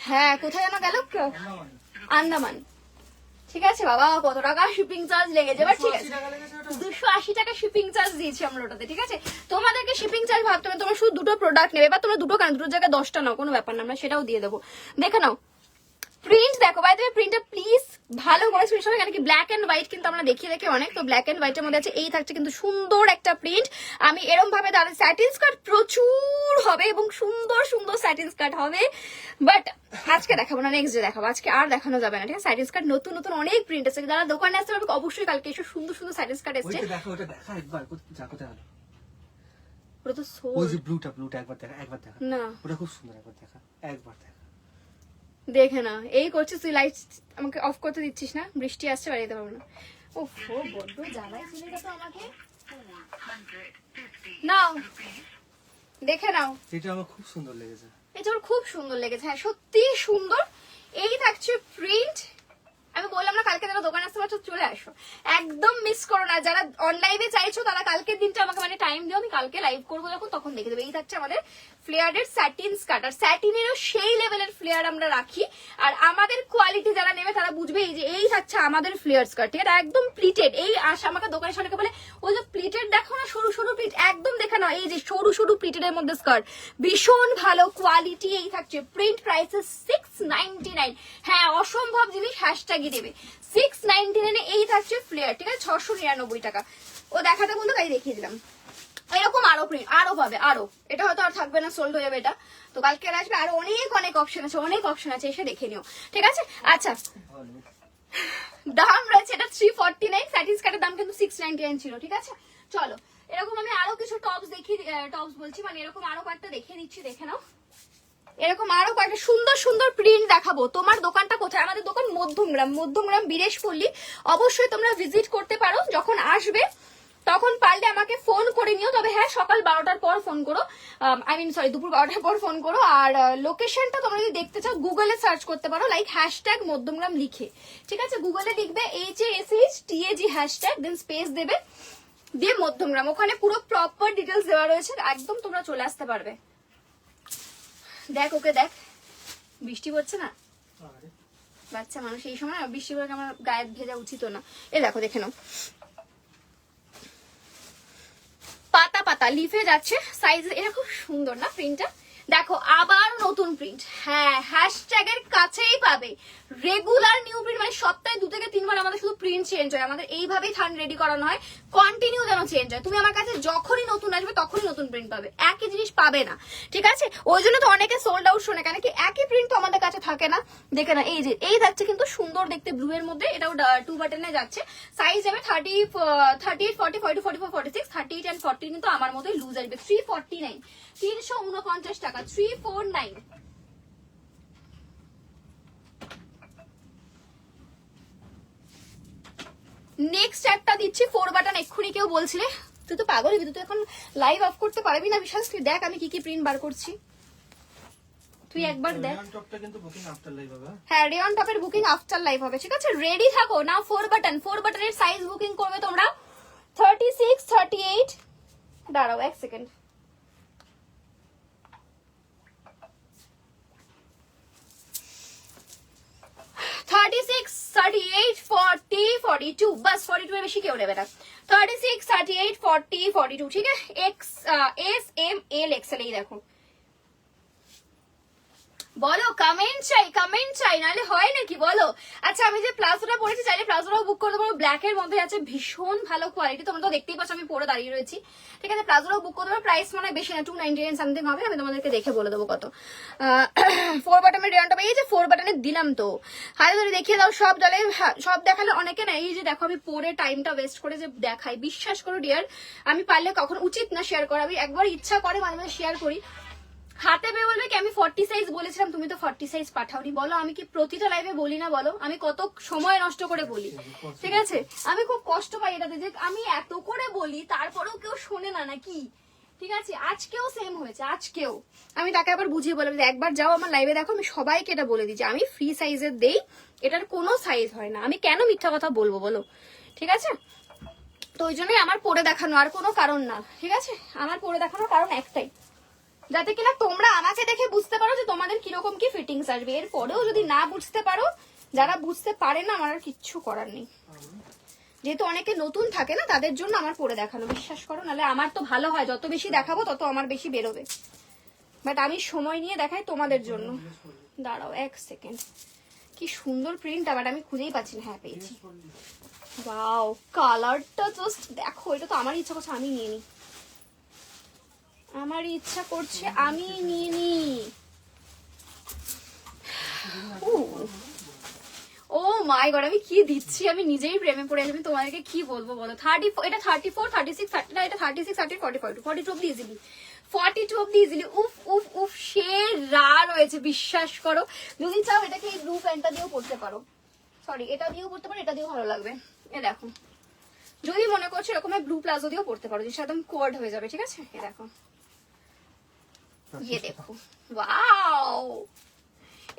হ্যাঁ কোথায় যেন গেল, আন্দামান। ঠিক আছে বাবা, কত টাকা শিপিং চার্জ লেগেছে, বাট ঠিক আছে 280 টাকা শিপিং চার্জ দিয়েছি আমরা ওটাতে। ঠিক আছে, তোমাদেরকে শিপিং চার্জ ভাবতে হবে, তোমরা শুধু দুটো প্রোডাক্ট নেবে, বা তোমরা দুটো কেন, দুটো জায়গায় 10টা নাও, কোনো ব্যাপার না, আমরা সেটাও দিয়ে দেবো। দেখে নাও প্রিন্ট দেখো, বাই দ্য ওয়ে প্রিন্টটা প্লিজ ভালো করে স্ক্রিনশট, কেন কি ব্ল্যাক এন্ড হোয়াইট কিন্তু আমরা দেখিয়ে দেখে অনেক, তো ব্ল্যাক এন্ড হোয়াইটের মধ্যে আছে। এই থাকছে কিন্তু সুন্দর একটা প্রিন্ট, আমি এরকম ভাবে দাঁড়াতে, স্যাটিন স্কার্ট প্রচুর হবে এবং সুন্দর সুন্দর স্যাটিন স্কার্ট হবে, বাট আজকে দেখাবো না, নেক্সট ডে দেখাবো, আজকে আর দেখানো যাবে না। ঠিক আছে, স্যাটিন স্কার্ট নতুন নতুন অনেক প্রিন্ট আছে, যারা দোকানে আসতে পারবে অবশ্যই কালকে এসে সুন্দর সুন্দর স্যাটিন স্কার্ট এসছে। দেখো ওটা দেখা একবার, যা কোথায় হলো ওটা তো ওই যে ব্লুটা একবার দেখা, একবার দেখা না, ওটা খুব সুন্দর, একবার দেখা, একবার দেখা। দেখে না, এই করছিস তুই, লাইট আমাকে অফ করতে দিচ্ছিস না, বৃষ্টি আসছে বাড়ি যেতে পারবো না। ও বড্ড জ্বালায় ছেলেটা তো আমাকে। 450 নাও rupees. দেখে নাও, এটা আমার খুব সুন্দর লেগেছে। এটা আমার খুব সুন্দর লেগেছে, হ্যাঁ সত্যি সুন্দর। এই থাকছে প্রিন্ট, আমি বললাম না কালকে যারা দোকানে আসতে পারছো চলে আসো, একদম মিস করো না। যারা অনলাইনে চাইছো তারা কালকের দিনটা আমাকে মানে টাইম দিও, আমি কালকে লাইভ করবো যখন তখন দেখে দেবো। এই থাকছে আমাদের ফ্লেয়ারের স্যাটিন স্কার্ট, আর স্যাটিনেরও সেই লেভেলের ফ্লেয়ার আমরা রাখি, আর আমাদের কোয়ালিটি যারা নেবে তারা বুঝবে। এই যে এই থাকছে আমাদের ফ্লেয়ার স্কার্ট, ঠিক আছে, একদম প্লিটেড। এই আসে আমাকে দোকানের সামনে বলে ওই যে প্লিটেড দেখো না, সরু সরু প্লিট, একদম দেখে নাও, এই যে সরু সরু প্লিটেডের মধ্যে স্কার্ট, ভীষণ ভালো কোয়ালিটি। এই থাকছে প্রিন্ট, প্রাইসেস 699, হ্যাঁ অসম্ভব জিনিস, হ্যাশট্যাগই দেবে 699। এই থাকছে ফ্লেয়ার, ঠিক আছে, 699 টাকা। ও দেখাতে বলতো তাই দেখিয়ে দিলাম। এরকম আরো প্রিন্ট আরো পাবে, আরো, এটা হয়তো আর থাকবে না, সোল্ড হয়ে যাবে এটা, তো কালকে আসবে, আরো অনেক অনেক অপশন আছে, অনেক অপশন আছে, এসে দেখে নিও। ঠিক আছে, আচ্ছা দাম রয়েছে এটা 349, স্যাটিন স্কার্টের দাম কিন্তু 699 ছিল। ঠিক আছে, চলো এরকম আমি আরো কিছু টপস দেখি, টপস বলছি মানে এরকম আরো কয়েকটা দেখিয়ে দিচ্ছি, দেখে নাও। এরকম আরো কয়েকটা সুন্দর সুন্দর প্রিন্ট দেখাবো। তোমার দোকানটা কোথায়? আমাদের দোকান মধ্যমগ্রাম বীরেশপল্লী। অবশ্যই তোমরা ভিজিট করতে পারো, যখন আসবে তখন পারলে আমাকে ফোন করে নিও, তবে হ্যাঁ সকাল 12টার পর ফোন করো, দুপুর 12টার পর ফোন করো। আর লোকেশনটা তোমরা যদি দেখতে চাও গুগলে সার্চ করতে পারো, লাইক হ্যাশট্যাগ মধ্যমগ্রাম লিখে। ঠিক আছে, গুগলে লিখবে HASHTAG হ্যাশট্যাগ, দেন স্পেস দেবে, দিয়ে মধ্যমগ্রাম, ওখানে পুরো প্রপার ডিটেলস দেওয়া রয়েছে, একদম তোমরা চলে আসতে পারবে। দেখ ওকে দেখ, বৃষ্টি পড়ছে না, বাচ্চা মানুষ এই সময় বৃষ্টি পড়ে আমার গায়ে ভেজা উচিত না। এ দেখো দেখে নাও, পাতা পাতা লিফে যাচ্ছে, সাইজ এটা খুব সুন্দর না প্রিন্টটা। দেখো আবার নতুন প্রিন্ট, হ্যাঁ হ্যাশট্যাগের কাছেই পাবে রেগুলার নিউ প্রিন্ট, মানে সপ্তাহে 2 থেকে 3 বার আমাদের শুধু প্রিন্ট চেঞ্জ হয়, আমাদের এইভাবেই থান রেডি করানো হয়, কন্টিনিউ যেন চেঞ্জ হয়। তুমি আমার কাছে যখনই নতুন আসবে তখনই নতুন প্রিন্ট পাবে, একই জিনিস পাবে না। ঠিক আছে, ওই জন্য তো অনেকে সোল্ড আউট শোনে, কেন কি একই প্রিন্ট তো আমাদের কাছে থাকে না। দেখে না, এই যে এই যাচ্ছে কিন্তু সুন্দর দেখতে ব্লু এর মধ্যে, এটাও 2 বাটনে যাচ্ছে, সাইজ যাবে 38, 40, 42, 44, 46, 38 and 40 কিন্তু আমার মতোই লুজ আসবে। 349, 349 টাকা, 349। নেক্সট একটা দিচ্ছি 4 বাটন, এক্ষুনি কেউ বলছিলে তুই তো পাগল হবি, তুই তো এখন লাইভ অফ করতে পারবি না, বিশ্বাস তুই দেখ আমি কি কি প্রিন্ট বার করছি, তুই একবার দেখ। টপটা কিন্তু বুকিং আফটার লাইভ হবে। হ্যাঁ রেয়ন টপের বুকিং আফটার লাইভ হবে। ঠিক আছে, রেডি থাকো না। 4 বাটনের সাইজ বুকিং করবে তোমরা 36, 38, দাঁড়াও 1 সেকেন্ড, 36, 38, 40, 42, বাস 42 এর বেশি কেউ নেবে না। 36, 38, 40, 42, ঠিক আছে, S, M, L, XL। এই দেখো, বলো কমেন্ট চাই নাহলে হয় নাকি বলো। আচ্ছা আমি যে প্লাজোটা পরেছি, চাইলে প্লাজোটাও বুক করতে পারো, ব্ল্যাক এর মধ্যে আছে, ভীষণ ভালো কোয়ালিটি, তোমরা তো দেখতেই পাচ্ছ আমি পরে দাঁড়িয়ে রয়েছি। ঠিক আছে, প্লাজোটাও বুক করতে পারো, প্রাইস মানে বেশি না, 299 সামথিং হবে, আমি তোমাদেরকে দেখে বলে দেবো কত। 4 বাটনের রেয়ন টপ, এই যে 4 বাটনের দিলাম তো, হাতে ধরে দেখিয়ে দাও, সব জলে সব দেখালে অনেকে না, এই যে দেখো আমি পরে টাইমটা ওয়েস্ট করে যে দেখাই, বিশ্বাস করো ডিয়ার আমি পারলে কখন উচিত না শেয়ার করা, আমি একবার ইচ্ছা করে মাঝে মাঝে শেয়ার করি, হাতে পেয়ে বলবে কি আমি 40 সাইজ বলেছিলাম, তুমি তো 40 সাইজ পাঠাওনি। বলো আমি কি প্রতিটা লাইভে বলি না, বলো আমি কত সময় নষ্ট করে বলি। ঠিক আছে, আমি খুব কষ্ট পাই এটাতে, যে আমি এত করে বলি তারপরেও কেউ শোনে না নাকি, ঠিক আছে, আজকেও সেম হয়েছে, আজকেও আমি তাকে আবার বুঝিয়ে বললাম যে একবার যাও আমার লাইভে দেখো, আমি সবাইকে এটা বলে দিচ্ছি আমি ফ্রি সাইজের দেই, এটার কোনো সাইজ হয় না, আমি কেন মিথ্যা কথা বলবো বলো, ঠিক আছে? তো ওই জন্যই আমার পরে দেখানো, আর কোনো কারণ না, ঠিক আছে? আমার পরে দেখানোর কারণ একটাই, যাতে কিনা তোমরা আমাকে দেখে বুঝতে পারো যে তোমাদের কিরকম কি ফিটিংস আসবে। এরপরেও যদি না বুঝতে পারো, যারা বুঝতে পারে না আমার আর কিচ্ছু করার নেই, যেহেতু অনেকে নতুন থাকে না তাদের জন্য আমার পরে দেখানো, বিশ্বাস করো, নাহলে আমার তো ভালো হয়, যত বেশি দেখাবো তত আমার বেশি বেরোবে, বাট আমি সময় নিয়ে দেখাই তোমাদের জন্য। দাঁড়াও এক সেকেন্ড, কি সুন্দর প্রিন্টটা, বাট আমি খুঁজেই পাচ্ছি না। হ্যাঁ পেয়েছি, ওয়াও কালারটা জাস্ট দেখো, এটা তো আমার ইচ্ছা করছে আমি নিয়ে নিই, আমার ইচ্ছা করছে আমি নিয়ে নিই। ও মাই গড, আমি কি দিচ্ছি, আমি নিজেই প্রেমে পড়ে গেছি, আমি তোমাদেরকে কি বলবো বলো। 34, এটা 34, 36, 30 না, এটা 36, 30, 45, 42 অব্দি ইজিলি, 42 অব্দি ইজিলি। উফ উফ উফ, সে রা রয়েছে, বিশ্বাস করো। যদি চাও এটাকে এই ব্লু প্যান্টটা দিয়েও পড়তে পারো, সরি এটা দিয়েও পড়তে পারো, এটা দিয়েও ভালো লাগবে। এ দেখো, যদি মনে করছো এরকম ব্লু প্লাজো দিয়েও পড়তে পারো, যেটা একদম কোয়ার্ড হয়ে যাবে, ঠিক আছে? এ দেখো, ইয়ে দেখো, ওয়াও,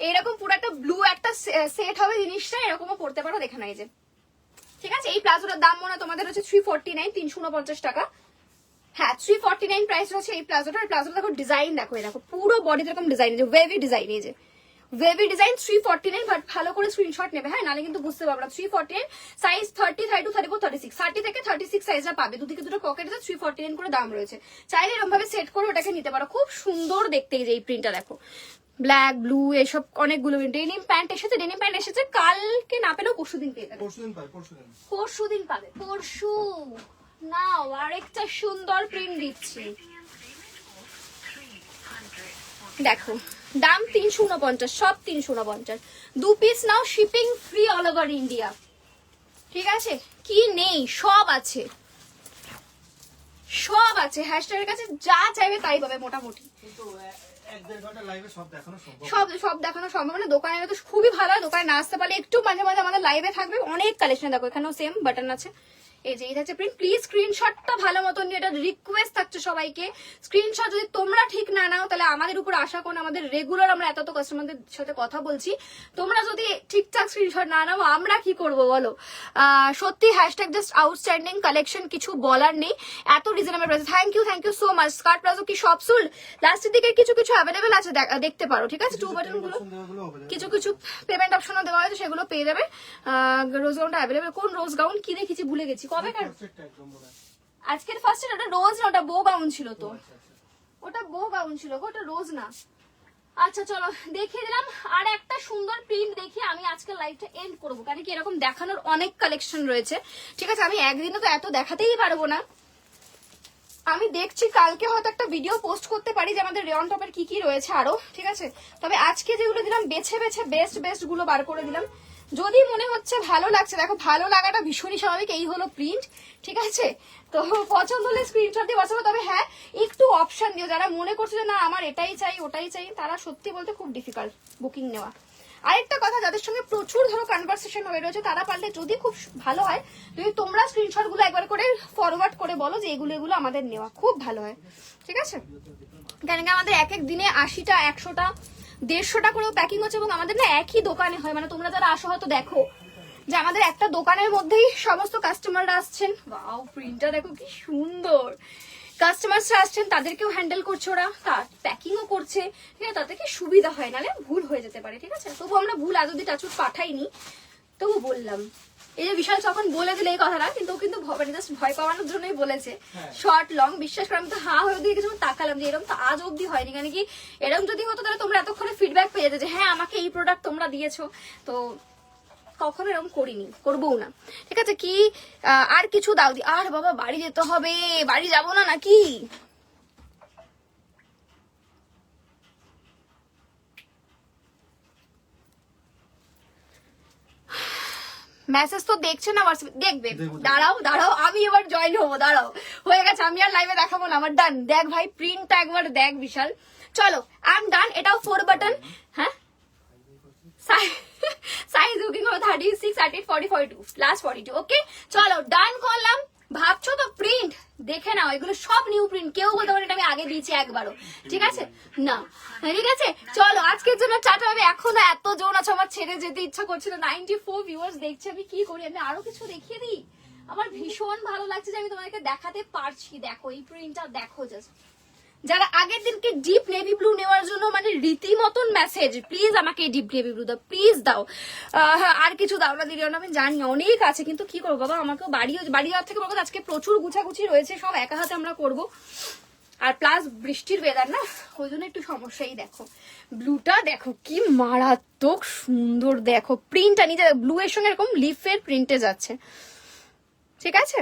এরকম পুরো একটা ব্লু একটা সেট হবে জিনিসটা, এরকমও পড়তে পারো, দেখে নাই যে, ঠিক আছে? এই প্লাজোটার দাম মনে হয় তোমাদের হচ্ছে 349, 349 টাকা। হ্যাঁ 349 প্রাইস হচ্ছে এই প্লাজোটার। প্লাজোটা দেখো, ডিজাইন দেখো, এই দেখো পুরো বডিতে এরকম ডিজাইন, এই যে ওয়েভি ডিজাইন, এই যে ওয়েভি ডিজাইন 349, বাট ভালো করে স্ক্রিনশট নেবে, হ্যাঁ, নালে কিন্তু বুঝতে পারবে না। 349 সাইজ 30, 32, 34, 36, 30 থেকে 36 সাইজটা পাবে, দুদিকে দুটো পকেটে 349 করে দাম রয়েছে। চাইলে এরকম ভাবে সেট করে ওটাকে নিতে পারো, খুব সুন্দর দেখতে। এই যে এই প্রিন্টটা দেখো, ব্ল্যাক ব্লু এসব অনেকগুলো ডেনিম প্যান্ট এসেছে, ডেনিম প্যান্ট এসেছে কালকে না পেলেও পরশুদিন পেয়ে যাবে, পরশুদিন পাবে, পরশু। নাও আরেকটা সুন্দর প্রিন্ট দিচ্ছি, দেখো দাম 349, সব 349, 2 পিস নাও, shipping free all over India, ঠিক আছে? কি নেই, সব আছে, সব আছে, হ্যাশট্যাগের কাছে যা চাইবে তাই পাবে মোটামুটি। সব দেখানো সম্ভব না, দোকানে তো খুবই ভালো হয়, দোকানে না আসতে পারলে একটু মাঝে মাঝে আমাদের লাইভে থাকবে, অনেক কালেকশন। দেখো এখানেও সেম বাটন আছে, এই যে এটা হচ্ছে প্রিন্ট। প্লিজ স্ক্রিনশটটা ভালো মতন নিয়ে, এটা রিকোয়েস্ট থাকছে সবাইকে, স্ক্রিনশট যদি তোমরা ঠিক না নাও তাহলে আমাদের উপর আশা করো, আমাদের রেগুলার আমরা এত কাস্টমারদের সাথে কথা বলছি, তোমরা যদি ঠিকঠাক স্ক্রিনশট না নাও আমরা কি করবো বলো? সত্যি হ্যাশট্যাগ জাস্ট আউটস্ট্যান্ডিং কালেকশন, কিছু বলার নেই, এত reasonable price. Thank you so much. Skirt palazzo কি সব সোল্ড? লাস্টের দিকে কিছু কিছু অ্যাভেলেবেল আছে, দেখতে পারো, ঠিক আছে? 2 বাটন গুলো কিছু কিছু পেমেন্ট অপশনও দেওয়া হয়েছে, সেগুলো পেয়ে যাবে। রোজ গাউনটা অ্যাভেলেবেল, কোন রোজ গাউন কি দেখেছি ভুলে গেছি, কবে আজকের ফার্স্ট, ওটা রোজ না, ওটা বো গাউন ছিল, তো ওটা বো গাউন ছিল, ওটা রোজ না। আচ্ছা চলো দেখিয়ে দিলাম, আর একটা সুন্দর প্রিন্ট দেখিয়ে আমি আজকে লাইভটা এন্ড করবো, কারণ কি এরকম দেখানোর অনেক কালেকশন রয়েছে, ঠিক আছে? আমি একদিনে তো এত দেখাতেই পারবো না, আমি দেখছি কালকে হয়তো একটা ভিডিও পোস্ট করতে পারি যে আমাদের রেয়ন টপের কি কি রয়েছে আরো, ঠিক আছে? তবে আজকে যেগুলো দিলাম বেছে বেছে বেস্ট গুলো বার করে দিলাম। যদি মনে হচ্ছে ভালো লাগছে, দেখো ভালো লাগাটা ভীষণই স্বাভাবিক, এই হলো প্রিন্ট, ঠিক আছে? তো পছন্দ হলে স্ক্রিনশট দিয়ে বসাবো। তবে হ্যাঁ একটু অপশন দিও, যারা মনে করছে যে না আমার এটাই চাই ওটাই চাই, তারা সত্যি বলতে খুব ডিফিকাল্ট বুকিং নেওয়া। আরেকটা কথা, যাদের সঙ্গে প্রচুর ধরো কনভারসেশন হয়ে রয়েছে, তারা পারলে যদি খুব ভালো হয় যদি তোমরা স্ক্রিনশট গুলো একবার করে ফরওয়ার্ড করে বলো যে এগুলো আমাদের নেওয়া, খুব ভালো হয়, ঠিক আছে? কেন কি আমাদের এক এক দিনে 80টা 100টা 150টা করেও প্যাকিং হচ্ছে, এবং আমাদের না একই দোকানে হয়, মানে তোমরা যারা আসো হয়তো দেখো যে আমাদের একটা দোকানের মধ্যেই সমস্ত কাস্টমাররা আসছেন। ওয়াও প্রিন্টটা দেখো কি সুন্দর, কাস্টমাররা আসছেন, তাদেরকেও হ্যান্ডেল করছে ওরা, প্যাকিংও করছে, ঠিক আছে? তাতে কি সুবিধা হয়, নালে ভুল হয়ে যেতে পারে, ঠিক আছে? তবু আমরা ভুল আজ অব্দি টাচুট পাঠাইনি, তবু বললাম। এই যে বিশাল যখন বলে দিলে এই কথাটা, কিন্তু জাস্ট ভয় পাওয়ানোর জন্যই বলেছে, শর্ট লং। বিশ্বাস করে আমি তো হা হয়ে দিয়ে কিছু তাকালাম যে এরকম তো আজ অব্দি হয়নি, কেন কি এরকম যদি হতো তাহলে তোমরা এতক্ষণে ফিডব্যাক পেয়ে যেতে যে হ্যাঁ আমাকে এই প্রোডাক্ট তোমরা দিয়েছো, তো কখনো এরকম করিনি, করবো না, ঠিক আছে? কি আর কিছু দাও দি, আর বাবা বাড়ি যেতে হবে, বাড়ি যাবো না নাকি? মেসেজ তো দেখছে না, দেখবে, দাঁড়াও আমি এবার জয়েন হবো, দাঁড়াও হয়ে গেছে, আমি আর লাইভে দেখাবো না, আমার ডান। দেখ ভাই প্রিন্টটা একবার দেখ, বিশাল। চলো আই এম ডান, এটাও 4 বাটন, হ্যাঁ সাইজ বুকিং হবে 36, 38, 40, 42, লাস্ট 42, ওকে? চলো ডান করলাম, ভাবছো তো প্রিন্ট দেখে নাও, এগুলো সব নিউ প্রিন্ট, কেউ বলতে পারে এটা আমি আগে দিয়েছি একবারও, ঠিক আছে না, ঠিক আছে। চলো আজকের জন্য টাটা হবে, এখনো এত জোন আছে আমার ছেড়ে যেতে ইচ্ছা করছিল, 94 ভিউয়ার্স দেখছে, আমি কি করি, আমি আরো কিছু দেখিয়ে দিই, আমার ভীষণ ভালো লাগছে যে আমি তোমাদেরকে দেখাতে পারছি। দেখো এই প্রিন্টটা দেখো জাস্ট, যারা আগের দিনকে ডিপ নেভি ব্লু নেওয়ার জন্য মানে রীতিমতন মেসেজ, প্লিজ আমাকে ডিপ নেভি ব্লু দাও, প্লিজ দাও। হ্যাঁ আর কিছু দাও না দিলেও না, আমি জানি অনেক আছে, কিন্তু কি করবো বাবা, আমাকেও বাড়ি যাওয়ার থেকে বলবো আজকে প্রচুর গুছাগুছি রয়েছে, সব একা হাতে আমরা করবো, আর প্লাস বৃষ্টির ওয়েদার না, ওই জন্য একটু সমস্যাই। দেখো ব্লুটা দেখো কি মারাত্মক সুন্দর, দেখো প্রিন্টটা নিজে ব্লু এর সঙ্গে এরকম লিফের প্রিন্টে যাচ্ছে, ঠিক আছে।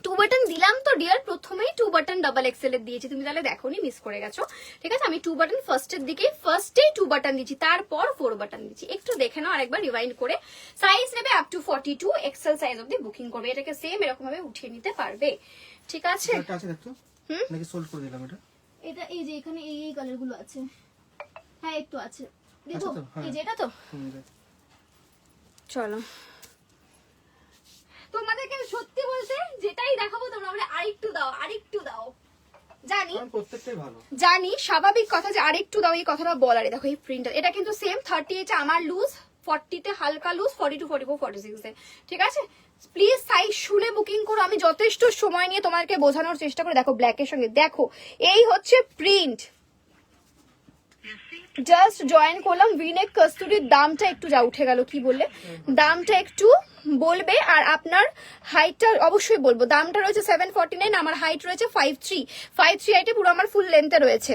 2 বাটন দিলাম তো ডিয়ার, প্রথমেই 2 বাটন ডাবল এক্সেল এর দিয়েছি, তুমি তাহলে দেখোনি, মিস করে গেছো, ঠিক আছে। আমি 2 বাটন ফার্স্টেই 2 বাটন দিচ্ছি, তারপর 4 বাটন দিচ্ছি, একটু দেখে নাও আরেকবার রিভাইন্ড করে। সাইজ নেবে আপ টু 42, এক্সেল সাইজ অবধি বুকিং করবে, এটাকে সেম এরকম ভাবে উঠিয়ে নিতে পারবে, ঠিক আছে। এটা আছে দেখতো নাকি সোল্ড করে দিলাম এটা? এটা এই যে এখানে এই কালার গুলো আছে, হ্যাঁ একটু আছে, দেখো আছে তো? হ্যাঁ। এই যে এটা তো, চলো তোমাদেরকে সত্যি বলতে যেটাই দেখাবো তোমরা বলে আরেকটু দাও আরেকটু দাও, জানি প্রত্যেকটাই ভালো, জানি স্বাভাবিক কথা যে আরেকটু দাও, এই কথাটা বলারে। দেখো এই প্রিন্টার, এটা কিন্তু সেম 38 আমার লুজ, 40 তে হালকা লুজ, 42 44 46 এ, ঠিক আছে। প্লিজ সাইজ শুনে বুকিং করো, আমি যথেষ্ট সময় নিয়ে তোমাদেরকে বোঝানোর চেষ্টা করে। দেখো ব্ল্যাকের সঙ্গে দেখো এই হচ্ছে প্রিন্ট, জাস্ট জয়েন করলাম, ভিনেক কস্তুরির দামটা একটু যা উঠে গেল, কি বললে দামটা একটু বলবে, আর আপনার হাইটটা অবশ্যই বলবো। দামটা রয়েছে 749, আমার হাইট রয়েছে 5'3", হাইটে পুরো আমার ফুল লেন্থে রয়েছে।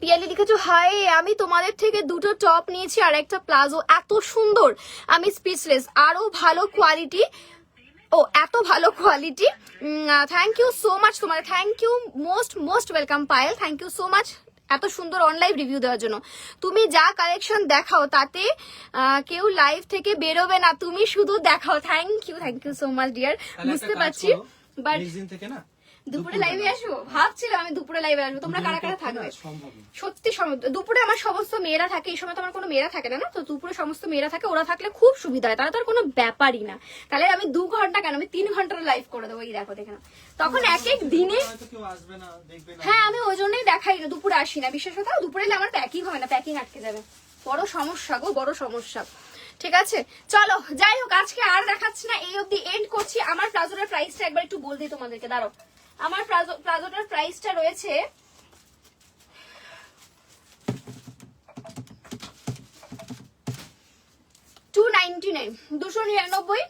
পিয়ালি লিখেছো হাই, আমি তোমাদের থেকে দুটো টপ নিয়েছি আর একটা প্লাজো, এত সুন্দর আমি স্পিচলেস, আরো ভালো কোয়ালিটি, ও এত ভালো quality, thank you so much তোমার, thank you most welcome Payel, thank you so much এত সুন্দর অনলাইন রিভিউ দেওয়ার জন্য। তুমি যা কালেকশন দেখাও তাতে কেউ লাইভ থেকে বেরোবে না, তুমি শুধু দেখাও। Thank you so much dear, বুঝতে পারছি, বাট থেকে না দুপুরে লাইভে আসবো ভাবছিলাম, আমি দুপুরে লাইভে আসবো, তোমরা কারা কারা থাকবে? সম্ভব না। সত্যি দুপুরে আমার সমস্ত মেয়েরা থাকে, এই সময় তো আমার কোনো মেয়েরা থাকে না, তো দুপুরে সমস্ত মেয়েরা থাকে, ওরা থাকলে খুব সুবিধা হয়, তারা তো আর কোনো ব্যাপারই না, তাহলে আমি 2 ঘন্টা কেন, আমি 3 ঘন্টার লাইভ করে দেবো, এই দেখো দেখে নাও। তখন এক এক দিনে, হয়তো কেউ আসবে না, দেখবে না। হ্যাঁ আমি ওই জন্যই দেখাই না, দুপুরে আসি না, বিশেষ কথা দুপুরে এলে আমার প্যাকিং হয় না, প্যাকিং আটকে যাবে, বড় সমস্যা গো, বড় সমস্যা, ঠিক আছে। চলো যাই হোক, আজকে আর দেখাচ্ছি না, এই অবধি এন্ড করছি। আমার প্লাজোটার প্রাইসটা একবার একটু বল দিই তোমাদেরকে, দাঁড়াও। আমার প্লাজোটার প্রাইসটা রয়েছে 299, 299।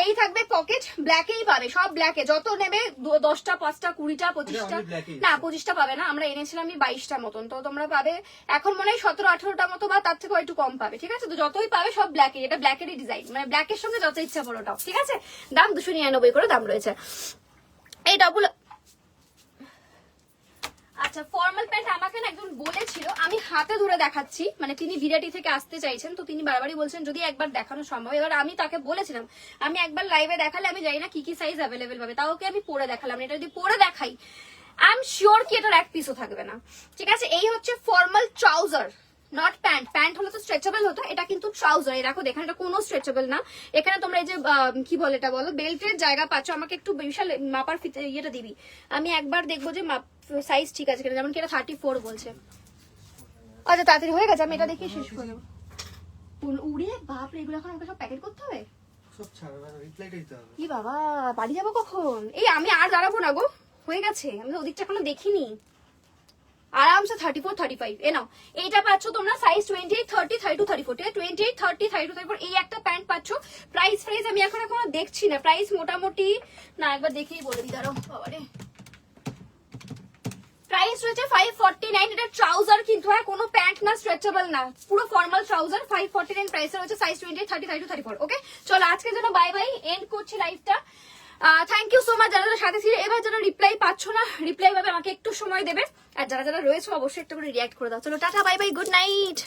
এই থাকবে পকেট, ব্ল্যাকেই পাবে, সব ব্ল্যাকে, যত নেবে 10টা 5টা 20টা 25টা, না 25টা পাবে না, আমরা এনেছিলাম 22টা মতন, তো তোমরা পাবে এখন মনে হয় 17-18টা মতো, বা তার থেকে একটু কম পাবে, ঠিক আছে। তো যতই পাবে সব ব্ল্যাকে, এটা ব্ল্যাকেরই ডিজাইন, মানে ব্ল্যাকের সঙ্গে যত ইচ্ছা পড়োটাও, ঠিক আছে। দাম 299 করে দাম রয়েছে। এই ডাবল, আচ্ছা ফর্মাল প্যান্ট আমাকে না একজন বলেছিল, আমি হাতে ধরে দেখাচ্ছি, মানে তিনি বিরাটি থেকে আসতে চাইছেন, তো তিনি বারবারই বলছেন যদি একবার দেখানো সম্ভব। এবার আমি তাকে বলেছিলাম আমি একবার লাইভে দেখালে আমি জানি না কি কি সাইজ অ্যাভেলেবেল পাবে, তাও ওকে আমি পরে দেখালাম, এটা যদি পরে দেখাই আই এম শিওর কি এটার এক পিসও থাকবে না, ঠিক আছে। এই হচ্ছে formal trouser, not pant, pant হলে তো স্ট্রেচেবল হতো, এটা কিন্তু ট্রাউজার। এই দেখো দেখেন, এটা কোনো স্ট্রেচেবল না, এখানে তোমরা এই যে কি বলে এটা বলো, বেল্টের জায়গা পাচ্ছ। আমাকে একটু বিশাল মাপার ইয়েটা দিবি, আমি একবার দেখবো যে সাইজ ঠিক আছে কিনা, যেমন কি এটা 34 বলছে। আচ্ছা তাড়াতাড়ি হয়ে গেছে, আমি এটা দেখে শেষ করে দেবো। উড়ে বাপরে, এগুলো এখন আমাকে সব প্যাকেট করতে হবে, সব ছাড়া রিপ্লাইটা দিতে হবে। কি বাবা বাড়ি যাবো কখন? এই আমি আর দাঁড়াবো না গো, হয়ে গেছে, আমি তো ওদিকটা এখনো দেখিনি। আরামসে 34 35 এ নাও। এইটা পাচ্ছ তোমরা সাইজ 28 30 32 34, ঠিক আছে। 28 30 32 34 এই একটা প্যান্ট পাচ্ছ। প্রাইস আমি এখন এখনো দেখছি না, প্রাইস মোটামুটি না, একবার দেখেই বলে দিই, দাঁড়াও বাবারে। প্রাইস রয়েছে 549, এটা ট্রাউজার কিন্তু, হ্যাঁ কোনো প্যান্ট না, স্ট্রেচেবল না, পুরো ফর্মাল ট্রাউজার। 549 প্রাইসে রয়েছে, সাইজ 28 30 32 34। ওকে চলো আজকের জন্য বাই বাই, এন্ড করছি লাইভটা। থ্যাংক ইউ সো মাচ যারা সাথে ছিল। এবার যারা রিপ্লাই পাচ্ছ না, রিপ্লাই পাবে আমাকে একটু সময় দেবে, আর যারা যারা রয়েছে অবশ্যই একটা করে রিয়াক্ট করে দাও। চলো tata bye bye, good night.